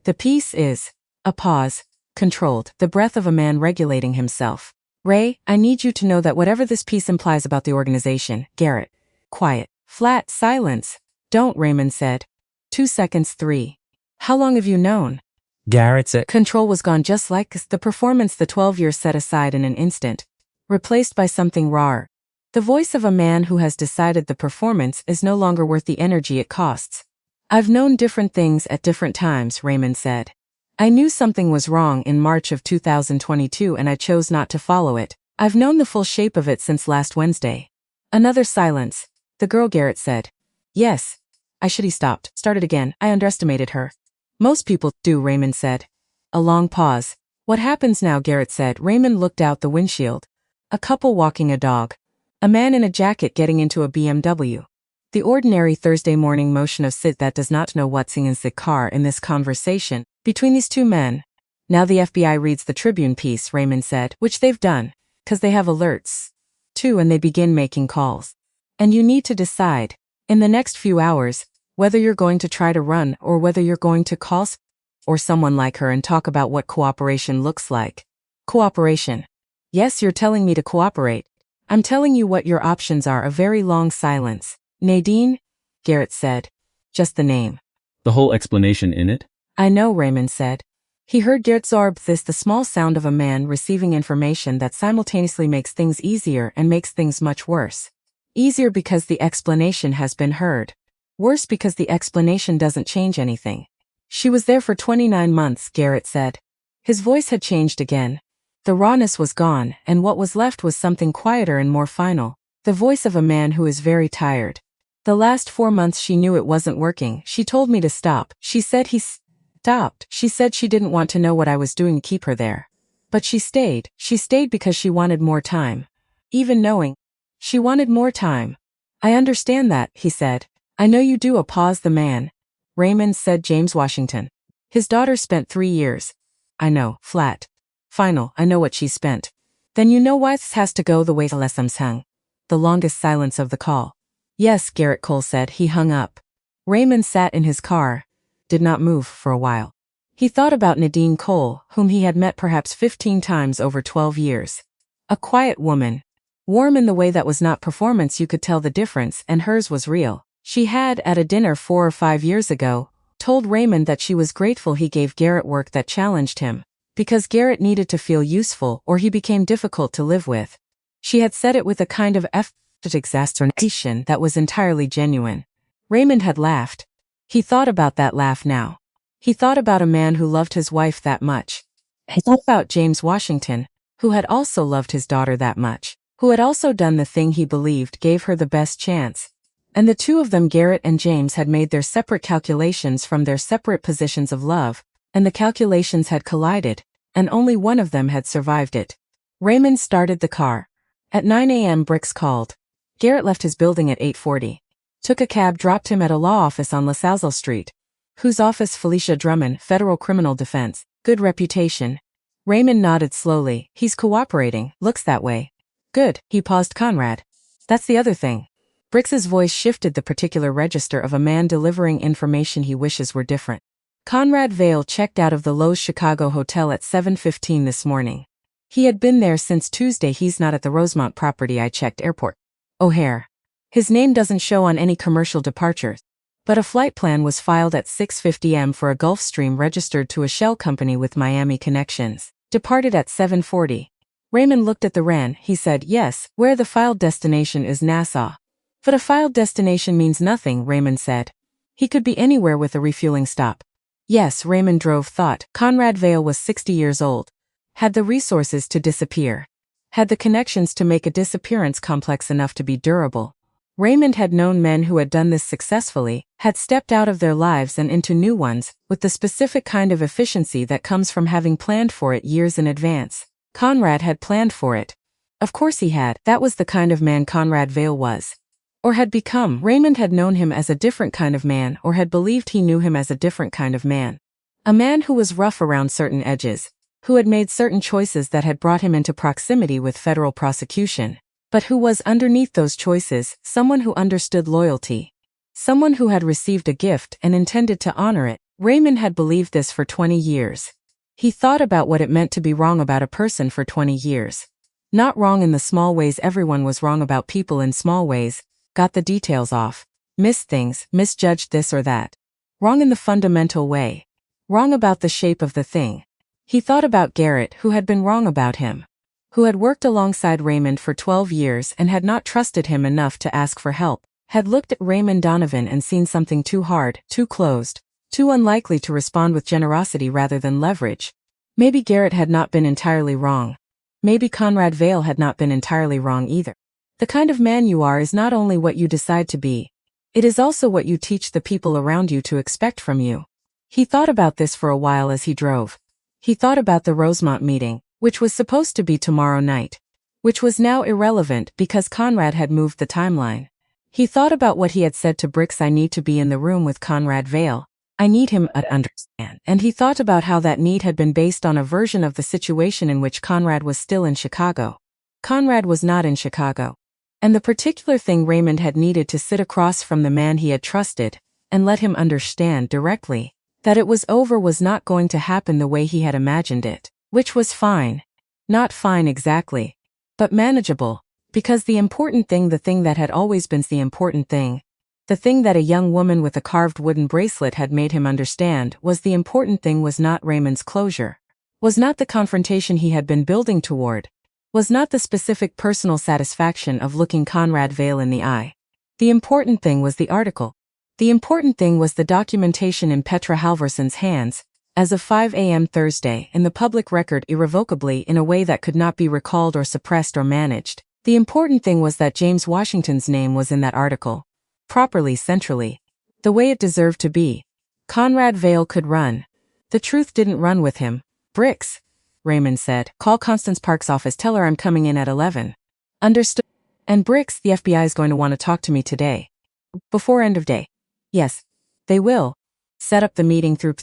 The piece is. A pause. controlled, the breath of a man regulating himself. Ray, I need you to know that whatever this piece implies about the organization, Garrett. Quiet. Flat silence. Don't, Raymond said. 2 seconds 3. How long have you known? Garrett said. Control was gone just like the performance the 12 years set aside in an instant. Replaced by something rawer. The voice of a man who has decided the performance is no longer worth the energy it costs. I've known different things at different times, Raymond said. I knew something was wrong in March of 2022 and I chose not to follow it. I've known the full shape of it since last Wednesday. Another silence. The girl, Garrett said. Yes. He stopped. Started again. I underestimated her. Most people do, Raymond said. A long pause. What happens now, Garrett said. Raymond looked out the windshield. A couple walking a dog. A man in a jacket getting into a BMW. The ordinary Thursday morning motion of Sid that does not know what's in the car in this conversation between these two men. Now the FBI reads the Tribune piece, Raymond said, which they've done, 'cause they have alerts, too, and they begin making calls. And you need to decide, in the next few hours, whether you're going to try to run or whether you're going to call or someone like her and talk about what cooperation looks like. Cooperation. Yes, you're telling me to cooperate. I'm telling you what your options are. A very long silence. Nadine? Garrett said. Just the name. The whole explanation in it? I know, Raymond said. He heard Garrett absorb this, the small sound of a man receiving information that simultaneously makes things easier and makes things much worse. Easier because the explanation has been heard. Worse because the explanation doesn't change anything. She was there for 29 months, Garrett said. His voice had changed again. The rawness was gone, and what was left was something quieter and more final. The voice of a man who is very tired. The last 4 months she knew it wasn't working. She told me to stop. She said he stopped. She said she didn't want to know what I was doing to keep her there. But she stayed. She stayed because she wanted more time. Even knowing she wanted more time. I understand that, he said. I know you do. A pause. The man. Raymond said. James Washington. His daughter spent 3 years. I know. Flat. Final. I know what she spent. Then you know why this has to go the way Lesams hung. The longest silence of the call. Yes, Garrett Cole said. He hung up. Raymond sat in his car. Did not move for a while. He thought about Nadine Cole, whom he had met perhaps 15 times over 12 years. A quiet woman. Warm in the way that was not performance, you could tell the difference, and hers was real. She had, at a dinner 4 or 5 years ago, told Raymond that she was grateful he gave Garrett work that challenged him, because Garrett needed to feel useful or he became difficult to live with. She had said it with a kind of exasperation that was entirely genuine. Raymond had laughed. He thought about that laugh now. He thought about a man who loved his wife that much. He thought about James Washington, who had also loved his daughter that much, who had also done the thing he believed gave her the best chance. And the two of them, Garrett and James, had made their separate calculations from their separate positions of love, and the calculations had collided, and only one of them had survived it. Raymond started the car. At 9 a.m. Bricks called. Garrett left his building at 8:40. Took a cab, dropped him at a law office on LaSalle Street. Whose office? Felicia Drummond, Federal Criminal Defense. Good reputation. Raymond nodded slowly. He's cooperating. Looks that way. Good. He paused. Conrad. That's the other thing. Bricks's voice shifted, the particular register of a man delivering information he wishes were different. Conrad Vale checked out of the Lowe's Chicago Hotel at 7:15 this morning. He had been there since Tuesday. He's not at the Rosemont property. I checked. Airport. O'Hare. His name doesn't show on any commercial departures. But a flight plan was filed at 6:50 m for a Gulfstream registered to a shell company with Miami connections. Departed at 7:40. Raymond looked at the RAN. He said, yes, where the filed destination is Nassau. But a filed destination means nothing, Raymond said. He could be anywhere with a refueling stop. Yes, Raymond drove thought. Conrad Vale was 60 years old. Had the resources to disappear. Had the connections to make a disappearance complex enough to be durable. Raymond had known men who had done this successfully, had stepped out of their lives and into new ones, with the specific kind of efficiency that comes from having planned for it years in advance. Conrad had planned for it. Of course he had. That was the kind of man Conrad Vale was. Or had become. Raymond had known him as a different kind of man, or had believed he knew him as a different kind of man. A man who was rough around certain edges, who had made certain choices that had brought him into proximity with federal prosecution. But who was underneath those choices, someone who understood loyalty. Someone who had received a gift and intended to honor it. Raymond had believed this for 20 years. He thought about what it meant to be wrong about a person for 20 years. Not wrong in the small ways everyone was wrong about people in small ways, got the details off, missed things, misjudged this or that. Wrong in the fundamental way. Wrong about the shape of the thing. He thought about Garrett, who had been wrong about him. Who had worked alongside Raymond for 12 years and had not trusted him enough to ask for help, had looked at Raymond Donovan and seen something too hard, too closed, too unlikely to respond with generosity rather than leverage. Maybe Garrett had not been entirely wrong. Maybe Conrad Vale had not been entirely wrong either. The kind of man you are is not only what you decide to be. It is also what you teach the people around you to expect from you. He thought about this for a while as he drove. He thought about the Rosemont meeting, which was supposed to be tomorrow night, which was now irrelevant because Conrad had moved the timeline. He thought about what he had said to Bricks: I need to be in the room with Conrad Vale. I need him to understand. And he thought about how that need had been based on a version of the situation in which Conrad was still in Chicago. Conrad was not in Chicago. And the particular thing Raymond had needed to sit across from the man he had trusted and let him understand directly that it was over was not going to happen the way he had imagined it, which was fine. Not fine exactly, but manageable, because the important thing, the thing that had always been the important thing, the thing that a young woman with a carved wooden bracelet had made him understand was the important thing, was not Raymond's closure, was not the confrontation he had been building toward, was not the specific personal satisfaction of looking Conrad Vale in the eye. The important thing was the article. The important thing was the documentation in Petra Halverson's hands, as of 5 a.m. Thursday, in the public record irrevocably in a way that could not be recalled or suppressed or managed. The important thing was that James Washington's name was in that article. Properly, centrally. The way it deserved to be. Conrad Vale could run. The truth didn't run with him. Bricks, Raymond said. Call Constance Park's office, tell her I'm coming in at 11. Understood? And Bricks, the FBI is going to want to talk to me today. Before end of day. Yes. They will. Set up the meeting through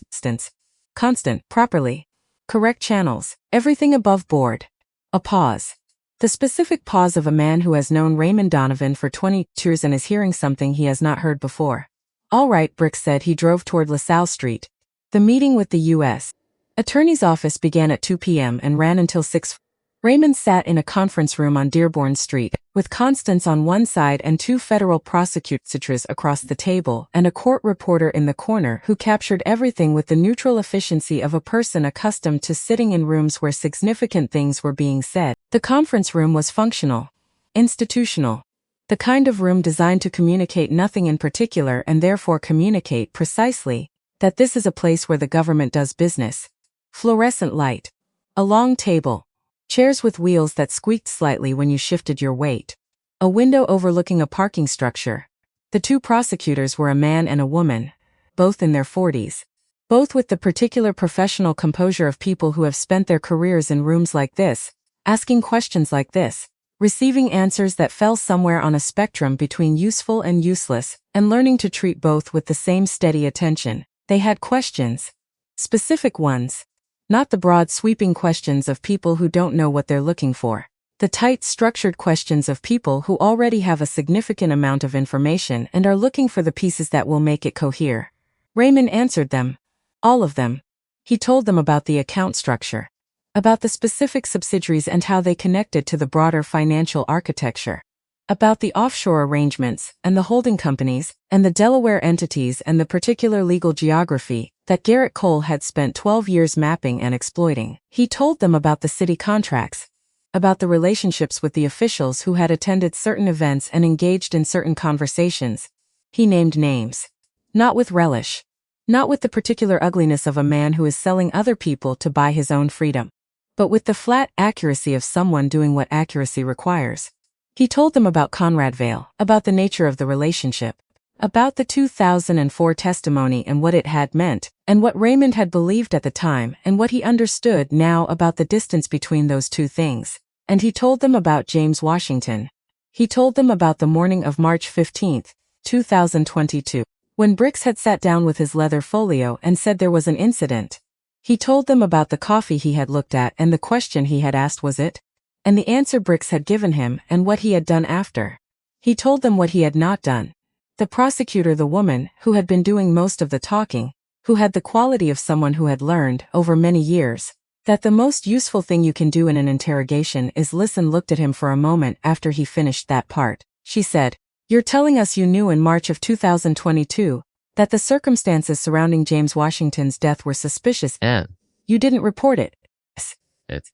Constant, properly. Correct channels. Everything above board. A pause. The specific pause of a man who has known Raymond Donovan for 20 years and is hearing something he has not heard before. All right, Bricks said. He drove toward LaSalle Street. The meeting with the U.S. Attorney's office began at 2 p.m. and ran until 6. Raymond sat in a conference room on Dearborn Street, with Constance on one side and two federal prosecutors across the table and a court reporter in the corner who captured everything with the neutral efficiency of a person accustomed to sitting in rooms where significant things were being said. The conference room was functional, institutional, the kind of room designed to communicate nothing in particular and therefore communicate precisely that this is a place where the government does business. Fluorescent light. A long table. Chairs with wheels that squeaked slightly when you shifted your weight. A window overlooking a parking structure. The two prosecutors were a man and a woman, both in their 40s. Both with the particular professional composure of people who have spent their careers in rooms like this, asking questions like this, receiving answers that fell somewhere on a spectrum between useful and useless, and learning to treat both with the same steady attention. They had questions. Specific ones. Not the broad sweeping questions of people who don't know what they're looking for. The tight structured questions of people who already have a significant amount of information and are looking for the pieces that will make it cohere. Raymond answered them. All of them. He told them about the account structure. About the specific subsidiaries and how they connected to the broader financial architecture. About the offshore arrangements, and the holding companies, and the Delaware entities and the particular legal geography that Garrett Cole had spent 12 years mapping and exploiting. He told them about the city contracts, about the relationships with the officials who had attended certain events and engaged in certain conversations. He named names. Not with relish. Not with the particular ugliness of a man who is selling other people to buy his own freedom. But with the flat accuracy of someone doing what accuracy requires. He told them about Conrad Vale, about the nature of the relationship, about the 2004 testimony and what it had meant, and what Raymond had believed at the time and what he understood now about the distance between those two things. And he told them about James Washington. He told them about the morning of March 15, 2022, when Bricks had sat down with his leather folio and said there was an incident. He told them about the coffee he had looked at and the question he had asked, was it? And the answer Bricks had given him and what he had done after. He told them what he had not done. The prosecutor, the woman, who had been doing most of the talking, who had the quality of someone who had learned, over many years, that the most useful thing you can do in an interrogation is listen. Looked at him for a moment after he finished that part. She said, "You're telling us you knew in March of 2022 that the circumstances surrounding James Washington's death were suspicious and you didn't report it?" "Yes,"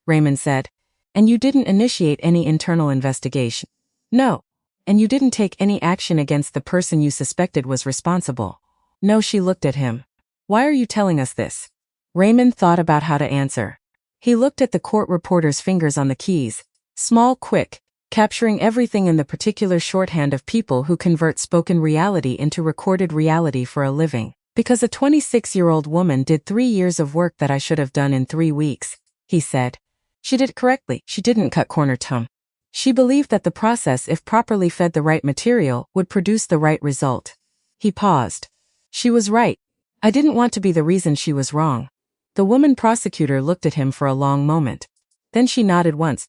Raymond said. "And you didn't initiate any internal investigation?" "No." "And you didn't take any action against the person you suspected was responsible?" "No." She looked at him. "Why are you telling us this?" Raymond thought about how to answer. He looked at the court reporter's fingers on the keys, small, quick, capturing everything in the particular shorthand of people who convert spoken reality into recorded reality for a living. "Because a 26-year-old woman did 3 years of work that I should have done in 3 weeks, he said. "She did it correctly." She didn't cut corner Tom. She believed that the process, if properly fed the right material, would produce the right result. He paused. "She was right. I didn't want to be the reason she was wrong." The woman prosecutor looked at him for a long moment. Then she nodded once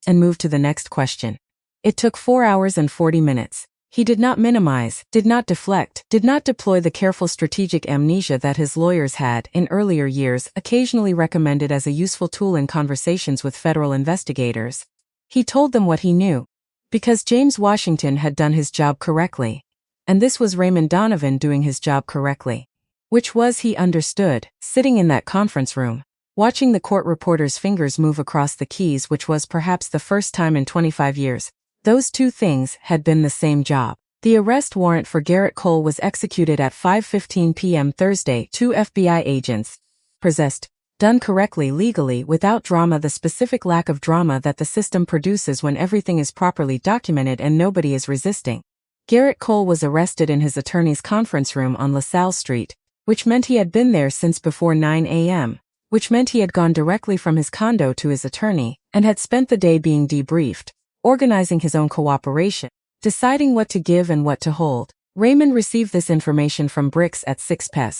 and moved to the next question. It took 4 hours and 40 minutes. He did not minimize, did not deflect, did not deploy the careful strategic amnesia that his lawyers had, in earlier years, occasionally recommended as a useful tool in conversations with federal investigators. He told them what he knew. Because James Washington had done his job correctly. And this was Raymond Donovan doing his job correctly. Which was, he understood, sitting in that conference room, watching the court reporter's fingers move across the keys, which was perhaps the first time in 25 years. Those two things had been the same job. The arrest warrant for Garrett Cole was executed at 5:15 p.m. Thursday. 2 FBI agents possessed, done correctly, legally, without drama, the specific lack of drama that the system produces when everything is properly documented and nobody is resisting. Garrett Cole was arrested in his attorney's conference room on LaSalle Street, which meant he had been there since before 9 a.m., which meant he had gone directly from his condo to his attorney, and had spent the day being debriefed, organizing his own cooperation, deciding what to give and what to hold. Raymond received this information from Bricks at 6 p.m.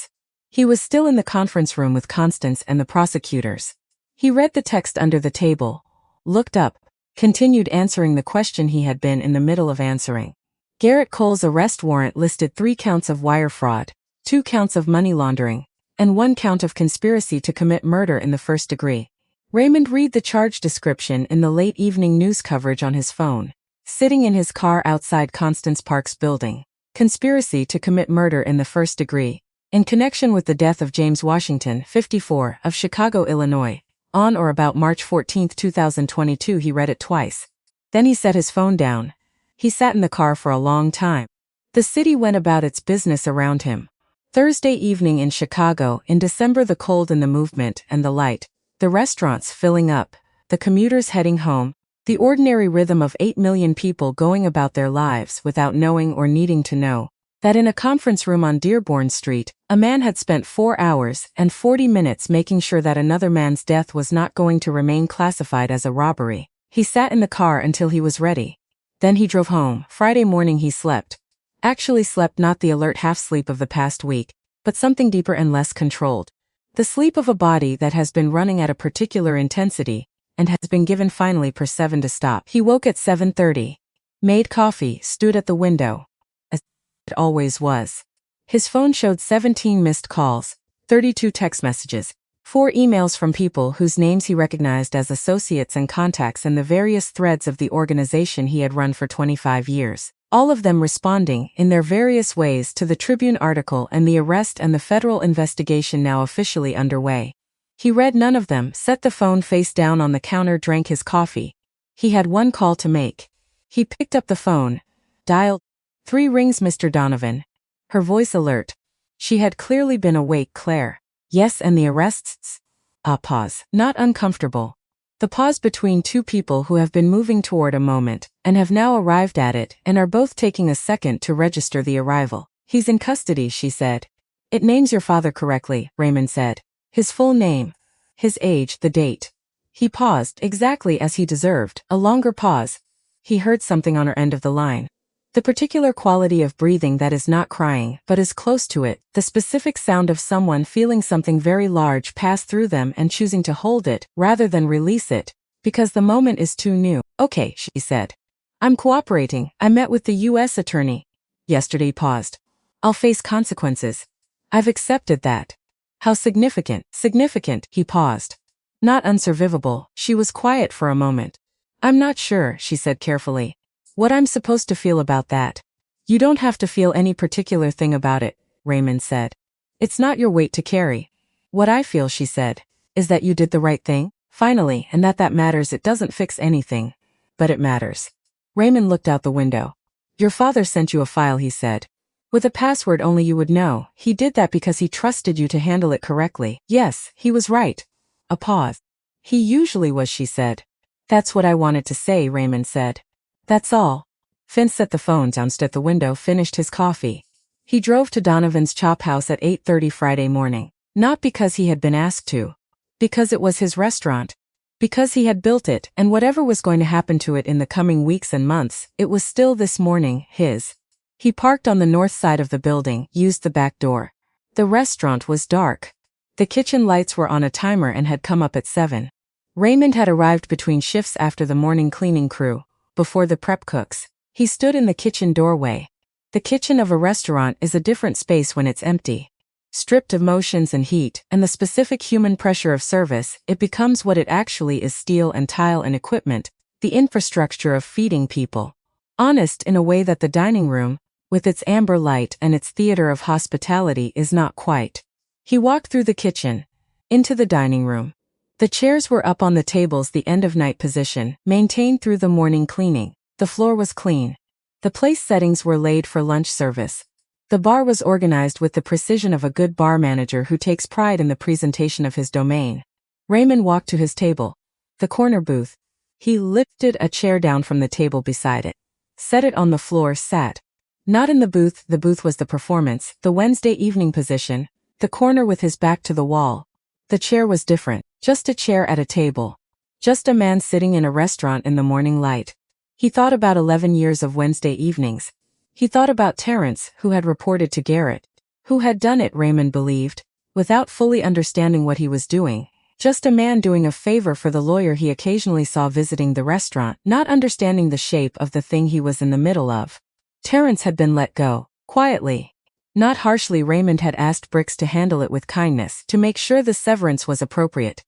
He was still in the conference room with Constance and the prosecutors. He read the text under the table, looked up, continued answering the question he had been in the middle of answering. Garrett Cole's arrest warrant listed 3 counts of wire fraud, 2 counts of money laundering, and 1 count of conspiracy to commit murder in the first degree. Raymond read the charge description in the late evening news coverage on his phone, sitting in his car outside Constance Park's building. Conspiracy to commit murder in the first degree, in connection with the death of James Washington, 54, of Chicago, Illinois, on or about March 14, 2022. He read it twice. Then he set his phone down. He sat in the car for a long time. The city went about its business around him. Thursday evening in Chicago, in December, the cold and the movement and the light, the restaurants filling up, the commuters heading home, the ordinary rhythm of 8 million people going about their lives without knowing or needing to know that in a conference room on Dearborn Street, a man had spent 4 hours and 40 minutes making sure that another man's death was not going to remain classified as a robbery. He sat in the car until he was ready. Then he drove home. Friday morning he slept. Actually slept, not the alert half-sleep of the past week, but something deeper and less controlled. The sleep of a body that has been running at a particular intensity, and has been given finally per 7 to stop. He woke at 7:30. Made coffee, stood at the window. As it always was. His phone showed 17 missed calls, 32 text messages, 4 emails from people whose names he recognized as associates and contacts in the various threads of the organization he had run for 25 years. All of them responding, in their various ways, to the Tribune article and the arrest and the federal investigation now officially underway. He read none of them, set the phone face down on the counter, drank his coffee. He had 1 call to make. He picked up the phone, dialed. 3 rings. Mr. Donovan. Her voice alert. She had clearly been awake. Claire. Yes, and the arrests? A pause. Not uncomfortable. The pause between 2 people who have been moving toward a moment, and have now arrived at it, and are both taking a second to register the arrival. He's in custody, she said. It names your father correctly, Raymond said. His full name. His age, the date. He paused, exactly as he deserved, a longer pause. He heard something on her end of the line. The particular quality of breathing that is not crying, but is close to it, the specific sound of someone feeling something very large pass through them and choosing to hold it, rather than release it, because the moment is too new. Okay, she said. I'm cooperating. I met with the U.S. attorney yesterday. Paused. I'll face consequences. I've accepted that. How significant, he paused. Not unsurvivable, she was quiet for a moment. I'm not sure, she said carefully. What I'm supposed to feel about that. You don't have to feel any particular thing about it, Raymond said. It's not your weight to carry. What I feel, she said, is that you did the right thing, finally, and that matters. It doesn't fix anything. But it matters. Raymond looked out the window. Your father sent you a file, he said. With a password only you would know. He did that because he trusted you to handle it correctly. Yes, he was right. A pause. He usually was, she said. That's what I wanted to say, Raymond said. That's all. Finn set the phone down, stood at the window, finished his coffee. He drove to Donovan's Chop House at 8:30 Friday morning. Not because he had been asked to. Because it was his restaurant. Because he had built it, and whatever was going to happen to it in the coming weeks and months, it was still this morning his. He parked on the north side of the building, used the back door. The restaurant was dark. The kitchen lights were on a timer and had come up at 7. Raymond had arrived between shifts after the morning cleaning crew, before the prep cooks. He stood in the kitchen doorway. The kitchen of a restaurant is a different space when it's empty. Stripped of motions and heat, and the specific human pressure of service, it becomes what it actually is: steel and tile and equipment, the infrastructure of feeding people. Honest in a way that the dining room, with its amber light and its theater of hospitality, is not quite. He walked through the kitchen, into the dining room. The chairs were up on the tables, the end-of-night position, maintained through the morning cleaning. The floor was clean. The place settings were laid for lunch service. The bar was organized with the precision of a good bar manager who takes pride in the presentation of his domain. Raymond walked to his table, the corner booth. He lifted a chair down from the table beside it, set it on the floor, sat. Not in the booth was the performance, the Wednesday evening position, the corner with his back to the wall. The chair was different, just a chair at a table. Just a man sitting in a restaurant in the morning light. He thought about 11 years of Wednesday evenings. He thought about Terrence, who had reported to Garrett. Who had done it, Raymond believed, without fully understanding what he was doing. Just a man doing a favor for the lawyer he occasionally saw visiting the restaurant, not understanding the shape of the thing he was in the middle of. Terrence had been let go, quietly. Not harshly. Raymond had asked Bricks to handle it with kindness, to make sure the severance was appropriate.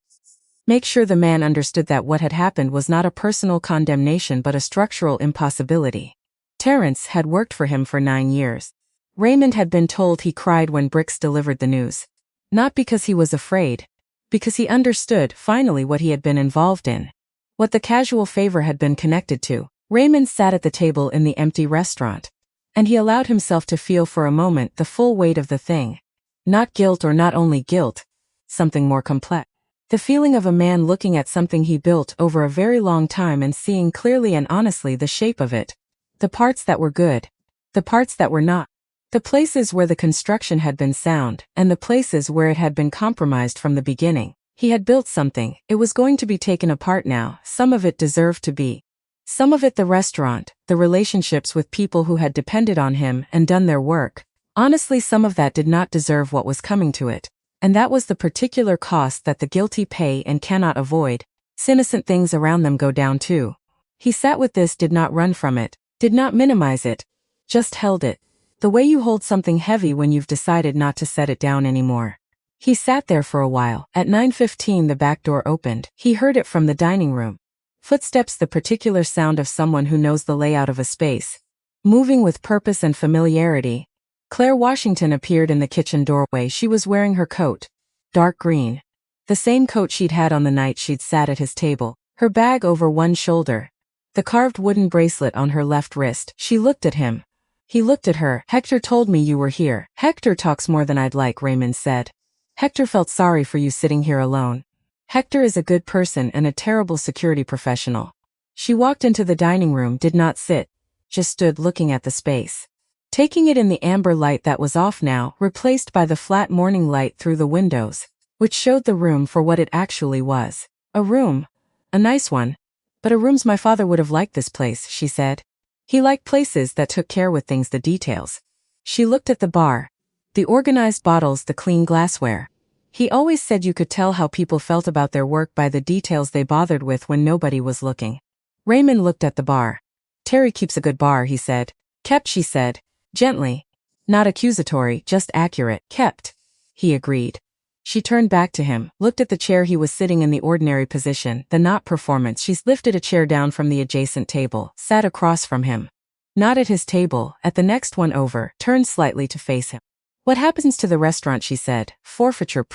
Make sure the man understood that what had happened was not a personal condemnation but a structural impossibility. Terrence had worked for him for 9 years. Raymond had been told he cried when Bricks delivered the news. Not because he was afraid. Because he understood, finally, what he had been involved in. What the casual favor had been connected to. Raymond sat at the table in the empty restaurant. And he allowed himself to feel for a moment the full weight of the thing. Not guilt, or not only guilt. Something more complex. The feeling of a man looking at something he built over a very long time and seeing clearly and honestly the shape of it. The parts that were good. The parts that were not. The places where the construction had been sound, and the places where it had been compromised from the beginning. He had built something, it was going to be taken apart now. Some of it deserved to be. Some of it, the restaurant, the relationships with people who had depended on him and done their work. Honestly, some of that did not deserve what was coming to it. And that was the particular cost that the guilty pay and cannot avoid. Innocent things around them go down too. He sat with this, did not run from it, did not minimize it, just held it. The way you hold something heavy when you've decided not to set it down anymore. He sat there for a while. At 9:15 the back door opened. He heard it from the dining room. Footsteps, the particular sound of someone who knows the layout of a space. Moving with purpose and familiarity. Claire Washington appeared in the kitchen doorway. She was wearing her coat. Dark green. The same coat she'd had on the night she'd sat at his table. Her bag over one shoulder. The carved wooden bracelet on her left wrist. She looked at him. He looked at her. Hector told me you were here. Hector talks more than I'd like, Raymond said. Hector felt sorry for you sitting here alone. Hector is a good person and a terrible security professional. She walked into the dining room, did not sit, just stood looking at the space. Taking it in the amber light that was off now, replaced by the flat morning light through the windows, which showed the room for what it actually was. A room. A nice one. But a room's my father would have liked this place, she said. He liked places that took care with things, the details. She looked at the bar. The organized bottles, the clean glassware. He always said you could tell how people felt about their work by the details they bothered with when nobody was looking. Raymond looked at the bar. Terry keeps a good bar, he said. Kept, she said. Gently. Not accusatory, just accurate. Kept. He agreed. She turned back to him, looked at the chair he was sitting in the ordinary position, the not performance. She lifted a chair down from the adjacent table, sat across from him. Not at his table, at the next one over, turned slightly to face him. What happens to the restaurant, she said. Forfeiture,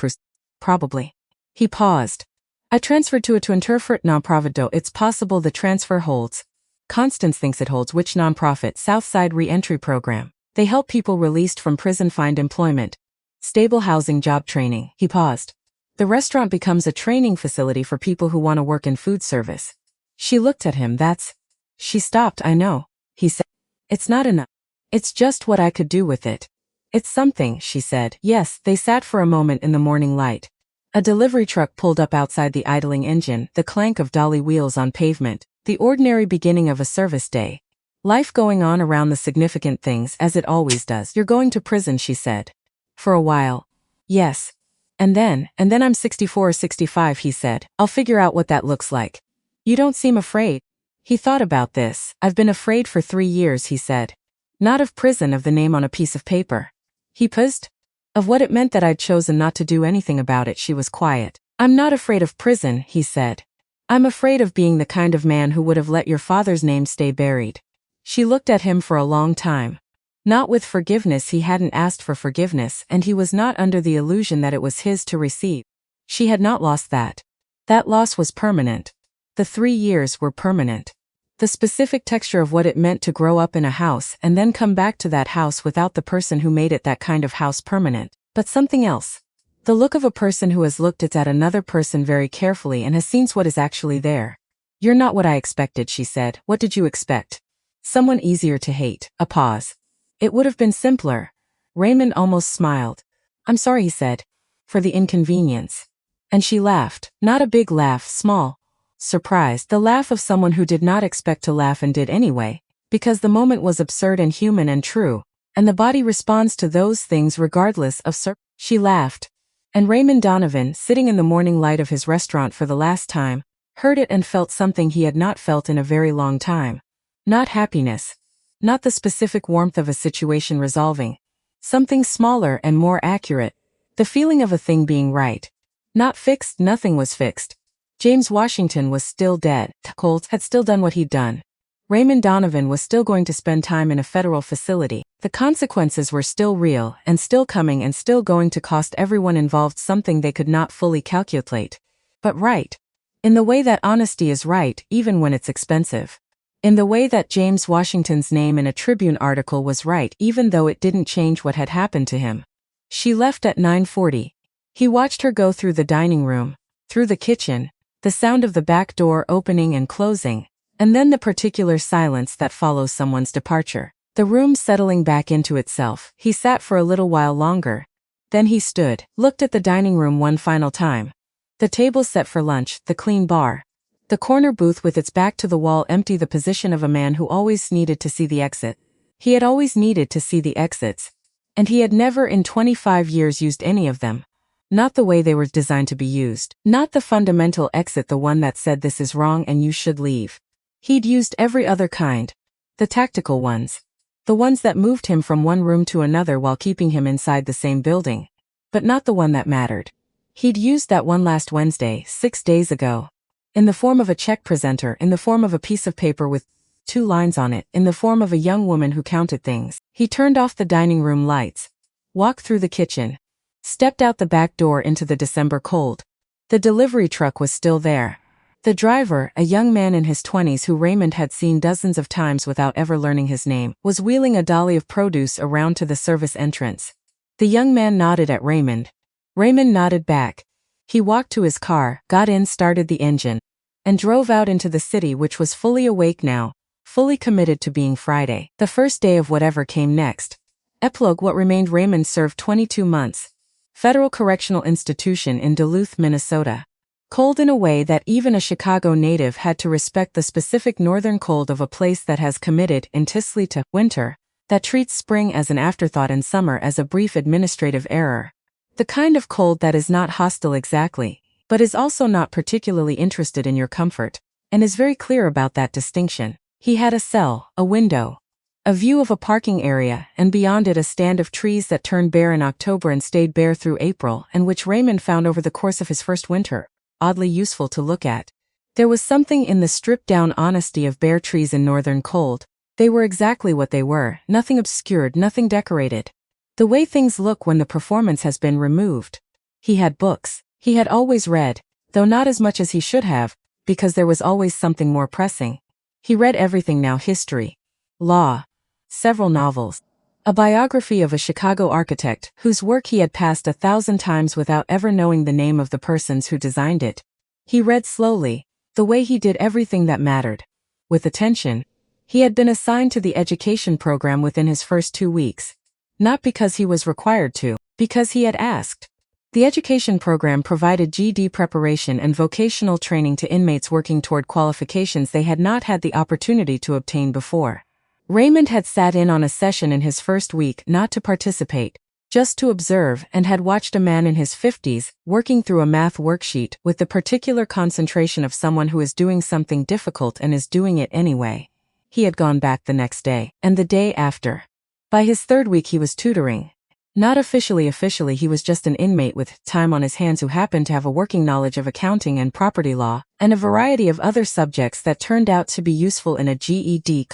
probably. He paused. I transferred to a Interfert nonprofit. Though it's possible the transfer holds. Constance thinks it holds. Which nonprofit? Southside Re-Entry Program. They help people released from prison find employment. Stable housing, job training. He paused. The restaurant becomes a training facility for people who want to work in food service. She looked at him. That's... She stopped. I know. He said. It's not enough. It's just what I could do with it. It's something, she said. Yes, they sat for a moment in the morning light. A delivery truck pulled up outside the idling engine, the clank of dolly wheels on pavement, the ordinary beginning of a service day. Life going on around the significant things as it always does. You're going to prison, she said. For a while. Yes. And then I'm 64 or 65, he said. I'll figure out what that looks like. You don't seem afraid. He thought about this. I've been afraid for 3 years, he said. Not of prison, of the name on a piece of paper. He paused. Of what it meant that I'd chosen not to do anything about it. She was quiet. I'm not afraid of prison, he said. I'm afraid of being the kind of man who would have let your father's name stay buried. She looked at him for a long time. Not with forgiveness. He hadn't asked for forgiveness, and he was not under the illusion that it was his to receive. She had not lost that. That loss was permanent. The 3 years were permanent. The specific texture of what it meant to grow up in a house and then come back to that house without the person who made it that kind of house permanent. But something else. The look of a person who has looked at another person very carefully and has seen what is actually there. You're not what I expected, she said. What did you expect? Someone easier to hate. A pause. It would have been simpler. Raymond almost smiled. I'm sorry, he said. For the inconvenience. And she laughed. Not a big laugh, small. Surprised, the laugh of someone who did not expect to laugh and did anyway, because the moment was absurd and human and true, and the body responds to those things regardless of She laughed. And Raymond Donovan, sitting in the morning light of his restaurant for the last time, heard it and felt something he had not felt in a very long time. Not happiness. Not the specific warmth of a situation resolving. Something smaller and more accurate. The feeling of a thing being right. Not fixed, nothing was fixed. James Washington was still dead. Colt had still done what he'd done. Raymond Donovan was still going to spend time in a federal facility. The consequences were still real and still coming and still going to cost everyone involved something they could not fully calculate. But right. In the way that honesty is right, even when it's expensive. In the way that James Washington's name in a Tribune article was right, even though it didn't change what had happened to him. She left at 9:40. He watched her go through the dining room, through the kitchen, the sound of the back door opening and closing, and then the particular silence that follows someone's departure. The room settling back into itself. He sat for a little while longer. Then he stood, looked at the dining room one final time. The table set for lunch, the clean bar. The corner booth with its back to the wall empty, the position of a man who always needed to see the exit. He had always needed to see the exits. And he had never in 25 years used any of them. Not the way they were designed to be used. Not the fundamental exit, the one that said this is wrong and you should leave. He'd used every other kind. The tactical ones. The ones that moved him from one room to another while keeping him inside the same building. But not the one that mattered. He'd used that one last Wednesday, 6 days ago. In the form of a check presenter, in the form of a piece of paper with 2 lines on it, in the form of a young woman who counted things. He turned off the dining room lights. Walked through the kitchen. Stepped out the back door into the December cold. The delivery truck was still there. The driver, a young man in his 20s who Raymond had seen dozens of times without ever learning his name, was wheeling a dolly of produce around to the service entrance. The young man nodded at Raymond. Raymond nodded back. He walked to his car, got in, started the engine, and drove out into the city, which was fully awake now, fully committed to being Friday, the first day of whatever came next. Epilogue: what remained. Raymond served 22 months. Federal Correctional Institution in Duluth, Minnesota. Cold in a way that even a Chicago native had to respect, the specific northern cold of a place that has committed intensely to winter, that treats spring as an afterthought and summer as a brief administrative error. The kind of cold that is not hostile exactly, but is also not particularly interested in your comfort, and is very clear about that distinction. He had a cell, a window. A view of a parking area, and beyond it a stand of trees that turned bare in October and stayed bare through April, and which Raymond found over the course of his first winter oddly useful to look at. There was something in the stripped-down honesty of bare trees in northern cold. They were exactly what they were, nothing obscured, nothing decorated. The way things look when the performance has been removed. He had books. He had always read, though not as much as he should have, because there was always something more pressing. He read everything now: history, law, several novels, a biography of a Chicago architect whose work he had passed 1,000 times without ever knowing the name of the persons who designed it. He read slowly, the way he did everything that mattered. With attention. He had been assigned to the education program within his first 2 weeks. Not because he was required to, because he had asked. The education program provided GED preparation and vocational training to inmates working toward qualifications they had not had the opportunity to obtain before. Raymond had sat in on a session in his first week not to participate, just to observe, and had watched a man in his 50s working through a math worksheet with the particular concentration of someone who is doing something difficult and is doing it anyway. He had gone back the next day, and the day after. By his third week he was tutoring. Not officially he was just an inmate with time on his hands who happened to have a working knowledge of accounting and property law, and a variety of other subjects that turned out to be useful in a GED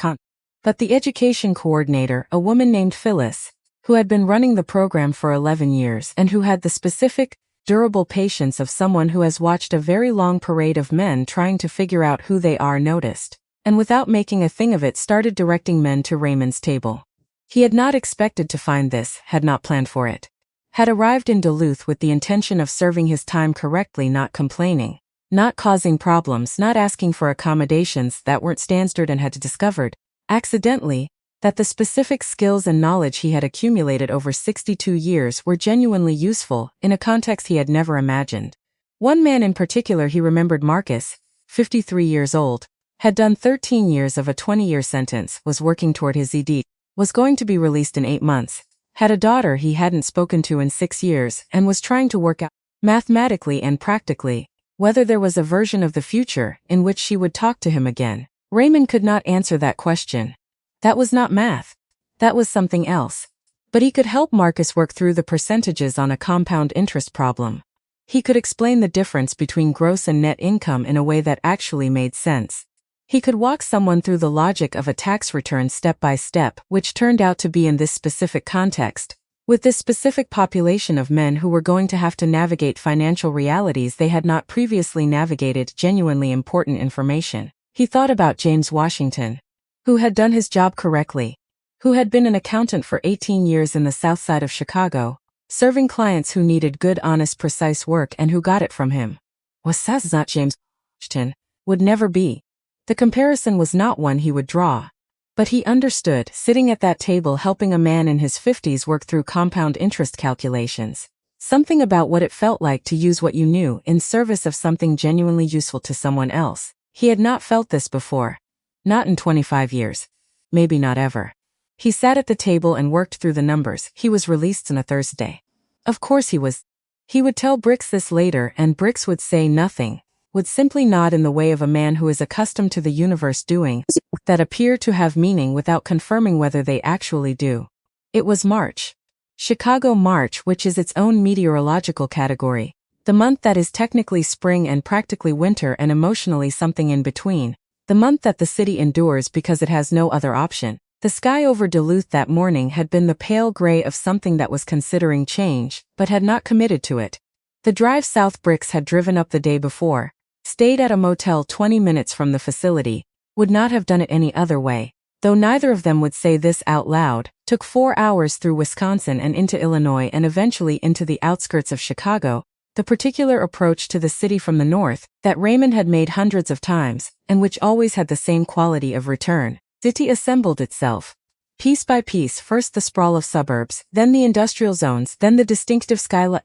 But the education coordinator, a woman named Phyllis, who had been running the program for 11 years and who had the specific, durable patience of someone who has watched a very long parade of men trying to figure out who they are, noticed, and without making a thing of it started directing men to Raymond's table. He had not expected to find this, had not planned for it. Had arrived in Duluth with the intention of serving his time correctly, not complaining, not causing problems, not asking for accommodations that weren't standard, and had discovered, accidentally, that the specific skills and knowledge he had accumulated over 62 years were genuinely useful in a context he had never imagined. One man in particular he remembered: Marcus, 53 years old, had done 13 years of a 20-year sentence, was working toward his ED, was going to be released in 8 months, had a daughter he hadn't spoken to in 6 years, and was trying to work out, mathematically and practically, whether there was a version of the future in which she would talk to him again. Raymond could not answer that question. That was not math. That was something else. But he could help Marcus work through the percentages on a compound interest problem. He could explain the difference between gross and net income in a way that actually made sense. He could walk someone through the logic of a tax return step by step, which turned out to be, in this specific context, with this specific population of men who were going to have to navigate financial realities they had not previously navigated, genuinely important information. He thought about James Washington, who had done his job correctly, who had been an accountant for 18 years in the south side of Chicago, serving clients who needed good, honest, precise work, and who got it from him. Was that not James Washington? Would never be. The comparison was not one he would draw. But he understood, sitting at that table helping a man in his 50s work through compound interest calculations. Something about what it felt like to use what you knew in service of something genuinely useful to someone else. He had not felt this before. Not in 25 years. Maybe not ever. He sat at the table and worked through the numbers. He was released on a Thursday. Of course he was. He would tell Bricks this later, and Bricks would say nothing, would simply nod in the way of a man who is accustomed to the universe doing that appear to have meaning without confirming whether they actually do. It was March. Chicago March, which is its own meteorological category. The month that is technically spring and practically winter and emotionally something in between. The month that the city endures because it has no other option. The sky over Duluth that morning had been the pale gray of something that was considering change, but had not committed to it. The drive south Bricks had driven up the day before, stayed at a motel 20 minutes from the facility, would not have done it any other way, though neither of them would say this out loud, took 4 hours through Wisconsin and into Illinois and eventually into the outskirts of Chicago, the particular approach to the city from the north that Raymond had made hundreds of times, and which always had the same quality of return. City assembled itself. Piece by piece, first the sprawl of suburbs, then the industrial zones, then the distinctive skyline,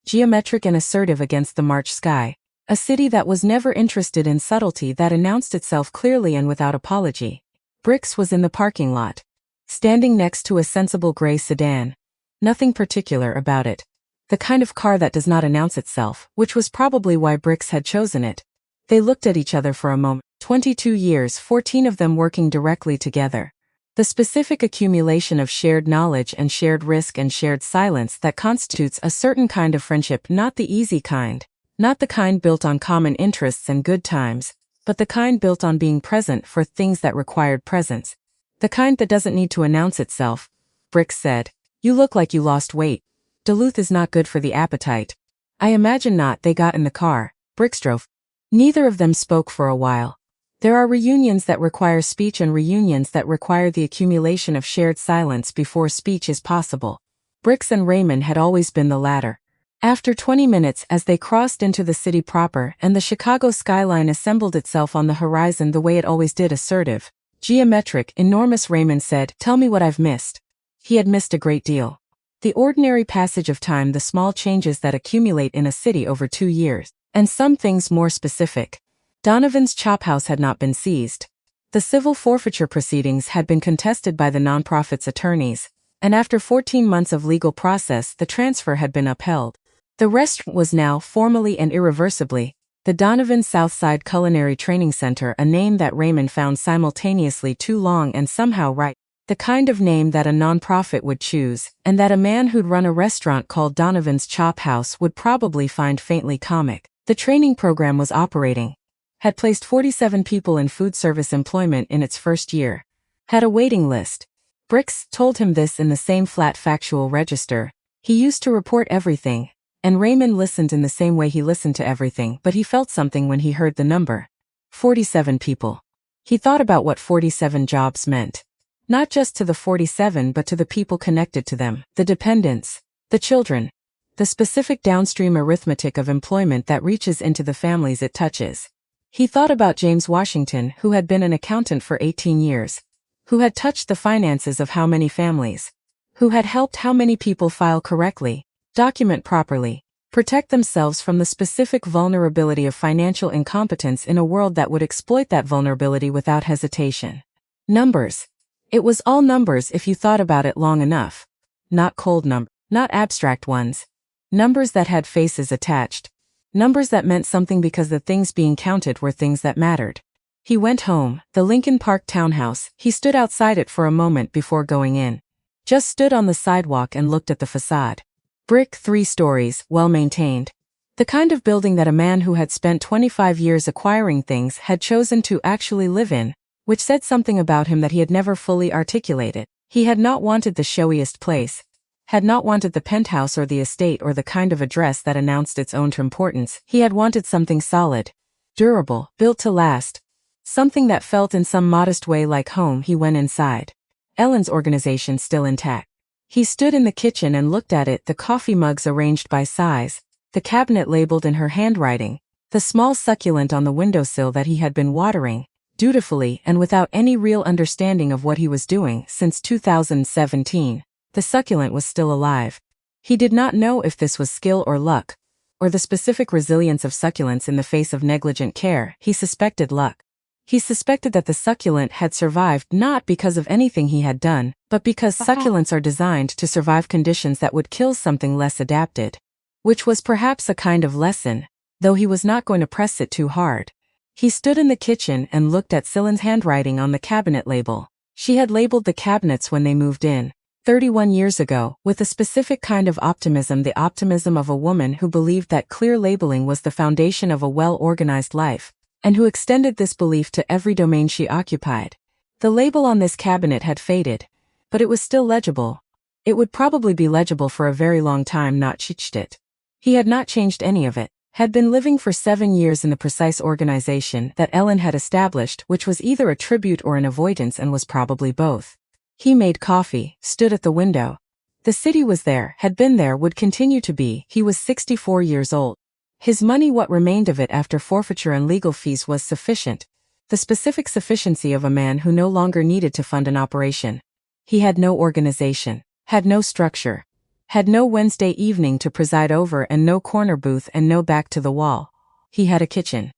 geometric and assertive against the March sky. A city that was never interested in subtlety, that announced itself clearly and without apology. Bricks was in the parking lot, standing next to a sensible gray sedan. Nothing particular about it. The kind of car that does not announce itself, which was probably why Bricks had chosen it. They looked at each other for a moment. 22 years, 14 of them working directly together. The specific accumulation of shared knowledge and shared risk and shared silence that constitutes a certain kind of friendship, not the easy kind, not the kind built on common interests and good times, but the kind built on being present for things that required presence. The kind that doesn't need to announce itself. Bricks said, "You look like you lost weight. Duluth is not good for the appetite." "I imagine not." They got in the car. Bricks drove. Neither of them spoke for a while. There are reunions that require speech and reunions that require the accumulation of shared silence before speech is possible. Bricks and Raymond had always been the latter. After 20 minutes, as they crossed into the city proper and the Chicago skyline assembled itself on the horizon the way it always did, assertive, geometric, enormous, Raymond said, "Tell me what I've missed." He had missed a great deal. The ordinary passage of time, the small changes that accumulate in a city over 2 years, and some things more specific. Donovan's chop house had not been seized. The civil forfeiture proceedings had been contested by the nonprofit's attorneys, and after 14 months of legal process, the transfer had been upheld. The restaurant was now, formally and irreversibly, the Donovan Southside Culinary Training Center, a name that Raymond found simultaneously too long and somehow right. The kind of name that a nonprofit would choose, and that a man who'd run a restaurant called Donovan's Chop House would probably find faintly comic. The training program was operating. Had placed 47 people in food service employment in its first year. Had a waiting list. Bricks told him this in the same flat factual register. He used to report everything, and Raymond listened in the same way he listened to everything, but he felt something when he heard the number. 47 people. He thought about what 47 jobs meant. Not just to the 47 but to the people connected to them, the dependents, the children, the specific downstream arithmetic of employment that reaches into the families it touches. He thought about James Washington, who had been an accountant for 18 years, who had touched the finances of how many families, who had helped how many people file correctly, document properly, protect themselves from the specific vulnerability of financial incompetence in a world that would exploit that vulnerability without hesitation. Numbers. It was all numbers if you thought about it long enough. Not cold numbers, not abstract ones. Numbers that had faces attached. Numbers that meant something because the things being counted were things that mattered. He went home, the Lincoln Park townhouse. He stood outside it for a moment before going in. Just stood on the sidewalk and looked at the facade. Brick, 3 stories, well maintained. The kind of building that a man who had spent 25 years acquiring things had chosen to actually live in, which said something about him that he had never fully articulated. He had not wanted the showiest place. Had not wanted the penthouse or the estate or the kind of address that announced its own importance. He had wanted something solid, durable, built to last. Something that felt in some modest way like home. He went inside. Ellen's organization still intact. He stood in the kitchen and looked at it, the coffee mugs arranged by size, the cabinet labeled in her handwriting, the small succulent on the windowsill that he had been watering, dutifully and without any real understanding of what he was doing, since 2017. The succulent was still alive. He did not know if this was skill or luck, or the specific resilience of succulents in the face of negligent care. He suspected luck. He suspected that the succulent had survived not because of anything he had done, but because succulents are designed to survive conditions that would kill something less adapted. Which was perhaps a kind of lesson, though he was not going to press it too hard. He stood in the kitchen and looked at Cillian's handwriting on the cabinet label. She had labeled the cabinets when they moved in. 31 years ago, with a specific kind of optimism, the optimism of a woman who believed that clear labeling was the foundation of a well-organized life, and who extended this belief to every domain she occupied. The label on this cabinet had faded, but it was still legible. It would probably be legible for a very long time. Not changed it. He had not changed any of it. Had been living for 7 years in the precise organization that Ellen had established, which was either a tribute or an avoidance and was probably both. He made coffee, stood at the window. The city was there, had been there, would continue to be. He was 64 years old. His money, what remained of it after forfeiture and legal fees, was sufficient. The specific sufficiency of a man who no longer needed to fund an operation. He had no organization, had no structure, had no Wednesday evening to preside over and no corner booth and no back to the wall. He had a kitchen,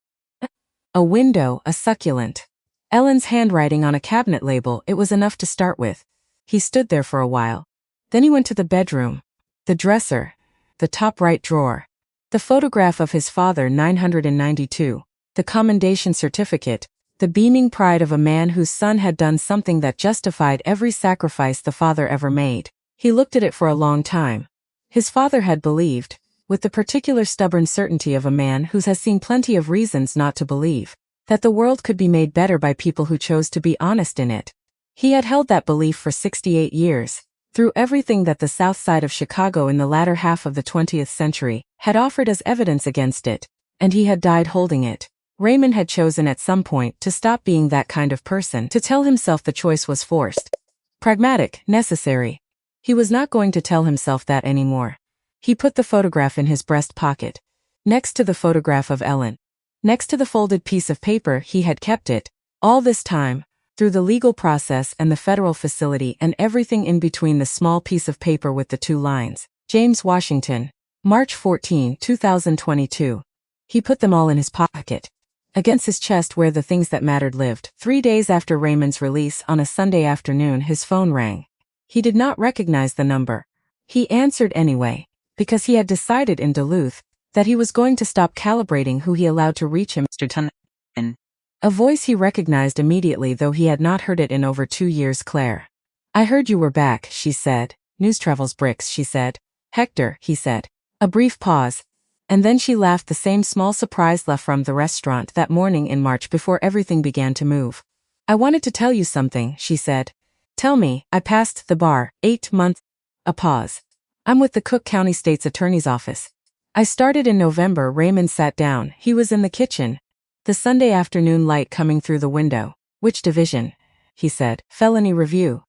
a window, a succulent. Ellen's handwriting on a cabinet label. It was enough to start with. He stood there for a while. Then he went to the bedroom. The dresser. The top right drawer. The photograph of his father, 992. The commendation certificate. the beaming pride of a man whose son had done something that justified every sacrifice the father ever made. He looked at it for a long time. His father had believed, with the particular stubborn certainty of a man who has seen plenty of reasons not to believe, that the world could be made better by people who chose to be honest in it. He had held that belief for 68 years, through everything that the South Side of Chicago in the latter half of the 20th century had offered as evidence against it, and he had died holding it. Raymond had chosen at some point to stop being that kind of person, to tell himself the choice was forced, pragmatic, necessary. He was not going to tell himself that anymore. He put the photograph in his breast pocket, next to the photograph of Ellen. Next to the folded piece of paper he had kept it, all this time, through the legal process and the federal facility and everything in between the small piece of paper with the 2 lines. James Washington, March 14, 2022. He put them all in his pocket, against his chest where the things that mattered lived. 3 days after Raymond's release on a Sunday afternoon, his phone rang. He did not recognize the number. He answered anyway, because he had decided in Duluth that he was going to stop calibrating who he allowed to reach him. Mr. Tunnin. A voice he recognized immediately, though he had not heard it in over 2 years. Claire. I heard you were back, she said. News travels bricks, she said. Hector, he said. A brief pause, and then she laughed, the same small surprise left from the restaurant that morning in March before everything began to move. I wanted to tell you something, she said. Tell me. I passed the bar. 8 months. A pause. I'm with the Cook County State's Attorney's Office. I started in November. Raymond sat down. He was in the kitchen, the Sunday afternoon light coming through the window. Which division? He said. Felony review.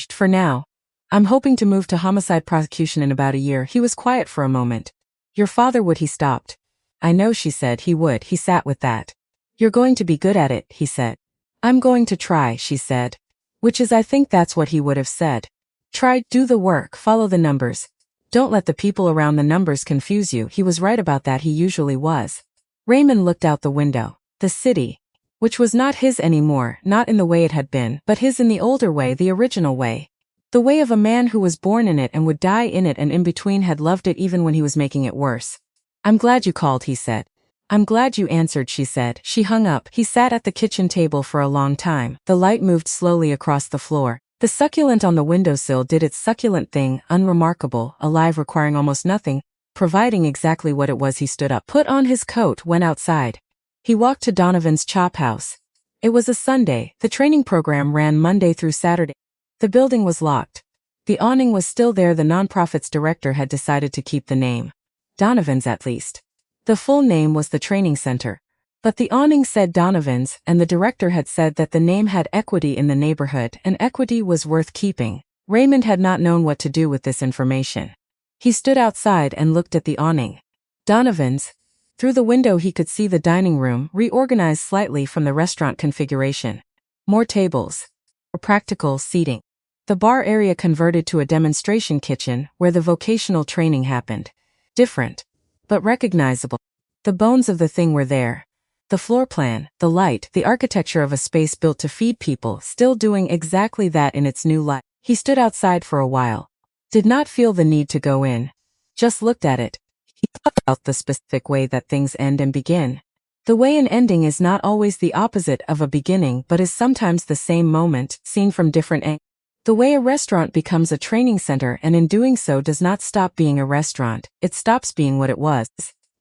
For now. I'm hoping to move to homicide prosecution in about a year. He was quiet for a moment. Your father would. He stopped. I know, she said. He would. He sat with that. You're going to be good at it, he said. I'm going to try, she said. Which is, I think that's what he would have said. Try, do the work, follow the numbers. Don't let the people around the numbers confuse you. He was right about that. He usually was. Raymond looked out the window. The city, which was not his anymore, not in the way it had been, but his in the older way, the original way. The way of a man who was born in it and would die in it, and in between had loved it even when he was making it worse. I'm glad you called, he said. I'm glad you answered, she said. She hung up. He sat at the kitchen table for a long time. The light moved slowly across the floor. The succulent on the windowsill did its succulent thing, unremarkable, alive, requiring almost nothing, providing exactly what it was. He stood up, put on his coat, went outside. He walked to Donovan's Chop House. It was a Sunday. The training program ran Monday through Saturday. The building was locked. The awning was still there. The nonprofit's director had decided to keep the name. Donovan's, at least. The full name was the Training Center. But the awning said Donovan's, and the director had said that the name had equity in the neighborhood, and equity was worth keeping. Raymond had not known what to do with this information. He stood outside and looked at the awning. Donovan's. Through the window he could see the dining room, reorganized slightly from the restaurant configuration. More tables. More practical seating. The bar area converted to a demonstration kitchen where the vocational training happened. Different, but recognizable. The bones of the thing were there. The floor plan, the light, the architecture of a space built to feed people, still doing exactly that in its new light. He stood outside for a while. Did not feel the need to go in. Just looked at it. He thought about the specific way that things end and begin. The way an ending is not always the opposite of a beginning, but is sometimes the same moment, seen from different angles. The way a restaurant becomes a training center, and in doing so does not stop being a restaurant. It stops being what it was,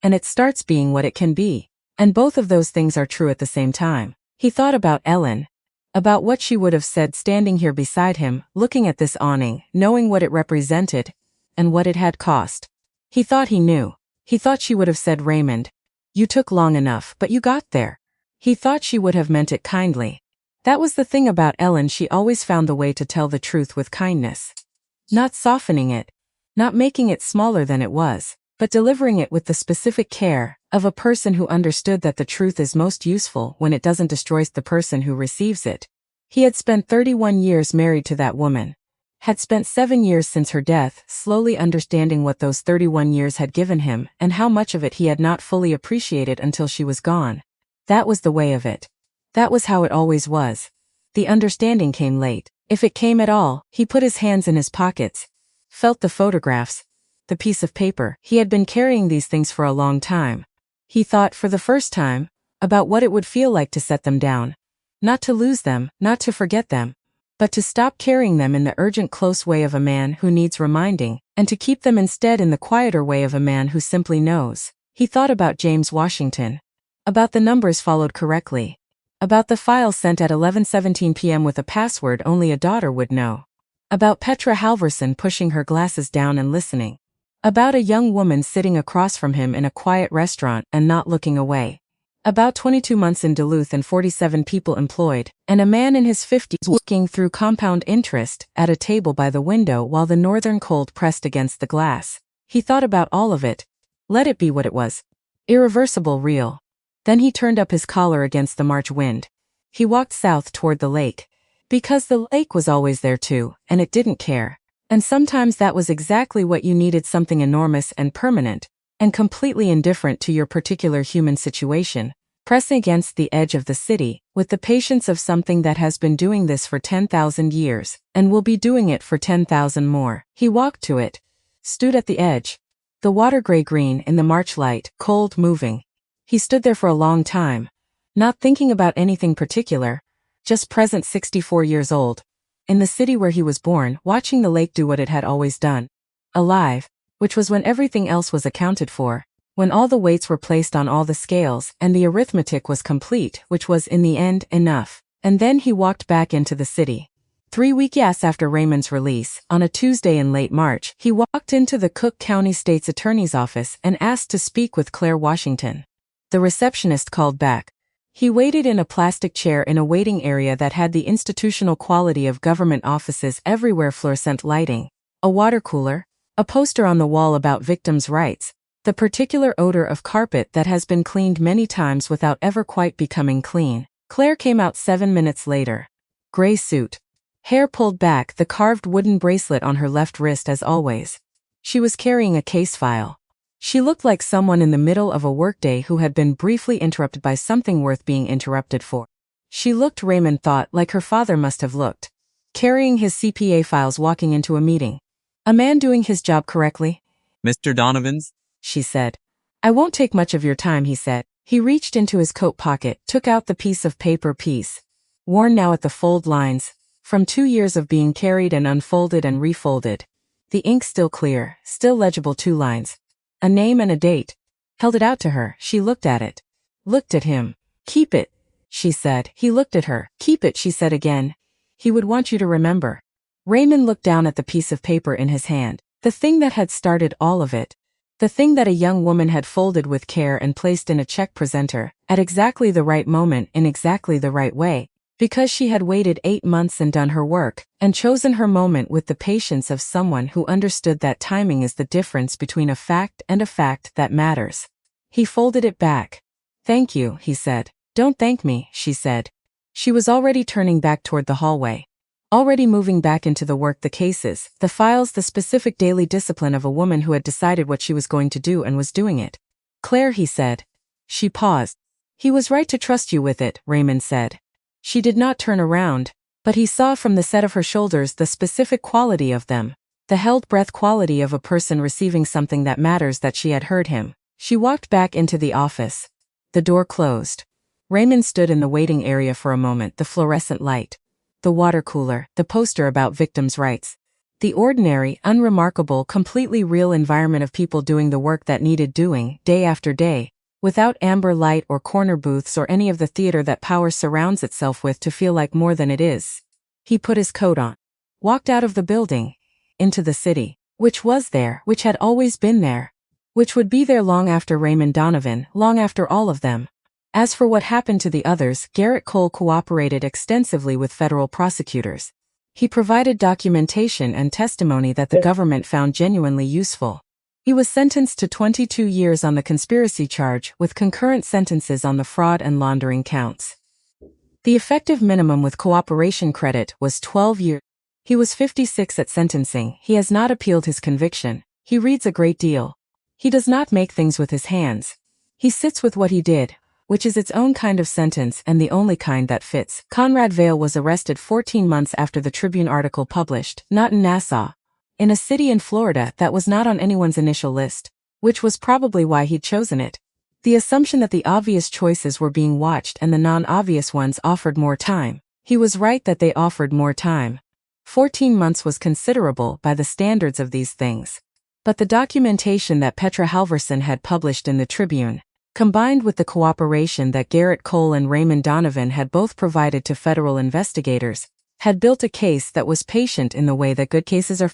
and it starts being what it can be. And both of those things are true at the same time. He thought about Ellen, about what she would have said standing here beside him, looking at this awning, knowing what it represented, and what it had cost. He thought he knew. He thought she would have said, Raymond, you took long enough, but you got there. He thought she would have meant it kindly. That was the thing about Ellen, she always found the way to tell the truth with kindness. Not softening it, not making it smaller than it was, but delivering it with the specific care of a person who understood that the truth is most useful when it doesn't destroy the person who receives it. He had spent 31 years married to that woman. Had spent 7 years since her death, slowly understanding what those 31 years had given him, and how much of it he had not fully appreciated until she was gone. That was the way of it. That was how it always was. The understanding came late. If it came at all, he put his hands in his pockets, felt the photographs, the piece of paper. He had been carrying these things for a long time. He thought, for the first time, about what it would feel like to set them down. Not to lose them, not to forget them, but to stop carrying them in the urgent close way of a man who needs reminding, and to keep them instead in the quieter way of a man who simply knows. He thought about James Washington. About the numbers followed correctly. About the file sent at 11:17 p.m. with a password only a daughter would know. About Petra Halverson pushing her glasses down and listening. About a young woman sitting across from him in a quiet restaurant and not looking away. About 22 months in Duluth and 47 people employed, and a man in his 50s working through compound interest at a table by the window while the northern cold pressed against the glass. He thought about all of it. Let it be what it was. Irreversible, real. Then he turned up his collar against the March wind. He walked south toward the lake. Because the lake was always there too, and it didn't care. And sometimes that was exactly what you needed, something enormous and permanent, and completely indifferent to your particular human situation, pressing against the edge of the city, with the patience of something that has been doing this for 10,000 years, and will be doing it for 10,000 more. He walked to it. Stood at the edge. The water gray-green in the March light, cold, moving. He stood there for a long time. Not thinking about anything particular. Just present, 64 years old. In the city where he was born, watching the lake do what it had always done. Alive. Which was when everything else was accounted for. When all the weights were placed on all the scales, and the arithmetic was complete, which was in the end enough. And then he walked back into the city. 3 weeks after Raymond's release, on a Tuesday in late March, he walked into the Cook County State's Attorney's office and asked to speak with Claire Washington. The receptionist called back. He waited in a plastic chair in a waiting area that had the institutional quality of government offices everywhere, fluorescent lighting, a water cooler, a poster on the wall about victims' rights, the particular odor of carpet that has been cleaned many times without ever quite becoming clean. Claire came out 7 minutes later. Gray suit. Hair pulled back, the carved wooden bracelet on her left wrist as always. She was carrying a case file. She looked like someone in the middle of a workday who had been briefly interrupted by something worth being interrupted for. She looked, Raymond thought, like her father must have looked. Carrying his CPA files, walking into a meeting. A man doing his job correctly. Mr. Donovan's? She said. I won't take much of your time, he said. He reached into his coat pocket, took out the piece of paper, worn now at the fold lines, from 2 years of being carried and unfolded and refolded. The ink still clear, still legible, 2 lines. A name and a date. Held it out to her. She looked at it. Looked at him. Keep it, she said. He looked at her. Keep it, she said again. He would want you to remember. Raymond looked down at the piece of paper in his hand. The thing that had started all of it. The thing that a young woman had folded with care and placed in a check presenter, at exactly the right moment in exactly the right way. Because she had waited 8 months and done her work, and chosen her moment with the patience of someone who understood that timing is the difference between a fact and a fact that matters. He folded it back. Thank you, he said. Don't thank me, she said. She was already turning back toward the hallway. Already moving back into the work, the cases, the files, the specific daily discipline of a woman who had decided what she was going to do and was doing it. Claire, he said. She paused. He was right to trust you with it, Raymond said. She did not turn around, but he saw from the set of her shoulders the specific quality of them, the held breath quality of a person receiving something that matters, that she had heard him. She walked back into the office. The door closed. Raymond stood in the waiting area for a moment, the fluorescent light, the water cooler, the poster about victims' rights, the ordinary, unremarkable, completely real environment of people doing the work that needed doing, day after day. Without amber light or corner booths or any of the theater that power surrounds itself with to feel like more than it is. He put his coat on. Walked out of the building. Into the city. Which was there, which had always been there. Which would be there long after Raymond Donovan, long after all of them. As for what happened to the others, Garrett Cole cooperated extensively with federal prosecutors. He provided documentation and testimony that the government found genuinely useful. He was sentenced to 22 years on the conspiracy charge, with concurrent sentences on the fraud and laundering counts. The effective minimum with cooperation credit was 12 years. He was 56 at sentencing. He has not appealed his conviction. He reads a great deal. He does not make things with his hands. He sits with what he did, which is its own kind of sentence and the only kind that fits. Conrad Vale was arrested 14 months after the Tribune article published, not in Nassau. In a city in Florida that was not on anyone's initial list, which was probably why he'd chosen it. The assumption that the obvious choices were being watched and the non-obvious ones offered more time. He was right that they offered more time. 14 months was considerable by the standards of these things. But the documentation that Petra Halverson had published in the Tribune, combined with the cooperation that Garrett Cole and Raymond Donovan had both provided to federal investigators, had built a case that was patient in the way that good cases are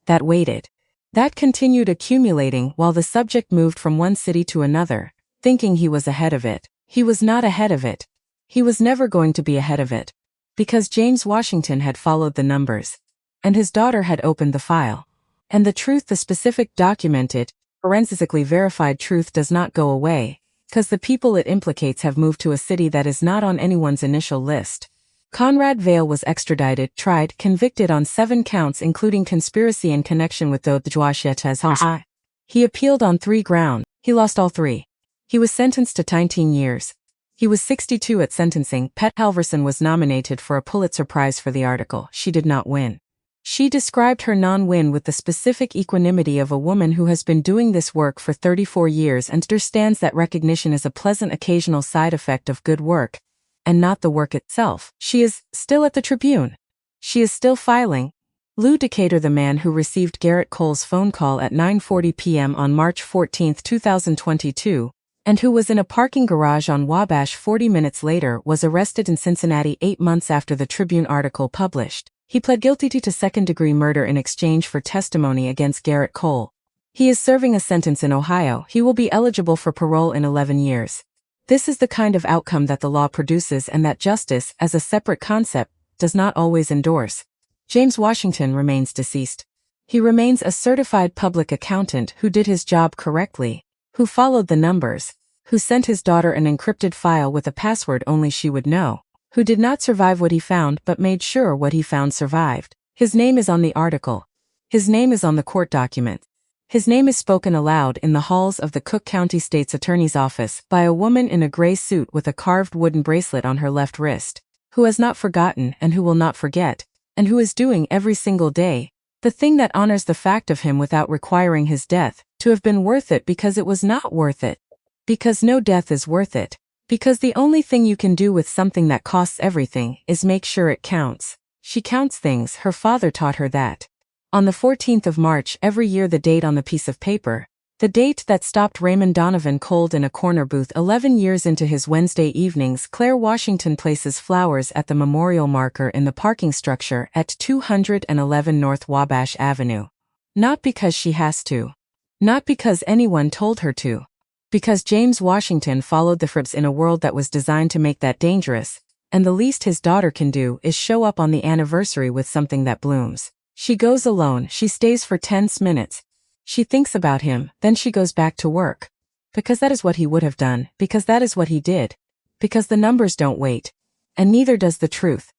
that waited. That continued accumulating while the subject moved from one city to another, thinking he was ahead of it. He was not ahead of it. He was never going to be ahead of it. Because James Washington had followed the numbers. And his daughter had opened the file. And the truth, the specific documented, forensically verified truth does not go away, because the people it implicates have moved to a city that is not on anyone's initial list. Conrad Vale was extradited, tried, convicted on 7 counts including conspiracy in connection with the Joachim. He appealed on 3 grounds. He lost all 3. He was sentenced to 19 years. He was 62 at sentencing. Pet Halverson was nominated for a Pulitzer Prize for the article. She did not win. She described her non-win with the specific equanimity of a woman who has been doing this work for 34 years and understands that recognition is a pleasant occasional side effect of good work, and not the work itself. She is still at the Tribune. She is still filing. Lou Decatur, the man who received Garrett Cole's phone call at 9:40 p.m. on March 14, 2022, and who was in a parking garage on Wabash 40 minutes later, was arrested in Cincinnati 8 months after the Tribune article published. He pled guilty to second-degree murder in exchange for testimony against Garrett Cole. He is serving a sentence in Ohio. He will be eligible for parole in 11 years. This is the kind of outcome that the law produces and that justice, as a separate concept, does not always endorse. James Washington remains deceased. He remains a certified public accountant who did his job correctly, who followed the numbers, who sent his daughter an encrypted file with a password only she would know, who did not survive what he found but made sure what he found survived. His name is on the article. His name is on the court document. His name is spoken aloud in the halls of the Cook County State's Attorney's Office by a woman in a gray suit with a carved wooden bracelet on her left wrist, who has not forgotten and who will not forget, and who is doing every single day the thing that honors the fact of him without requiring his death to have been worth it, because it was not worth it. Because no death is worth it. Because the only thing you can do with something that costs everything is make sure it counts. She counts things. Her father taught her that. On the 14th of March every year, the date on the piece of paper, the date that stopped Raymond Donovan cold in a corner booth 11 years into his Wednesday evenings, Claire Washington places flowers at the memorial marker in the parking structure at 211 North Wabash Avenue. Not because she has to. Not because anyone told her to. Because James Washington followed the footsteps in a world that was designed to make that dangerous, and the least his daughter can do is show up on the anniversary with something that blooms. She goes alone. She stays for 10 minutes. She thinks about him, then she goes back to work. Because that is what he would have done, because that is what he did. Because the numbers don't wait. And neither does the truth.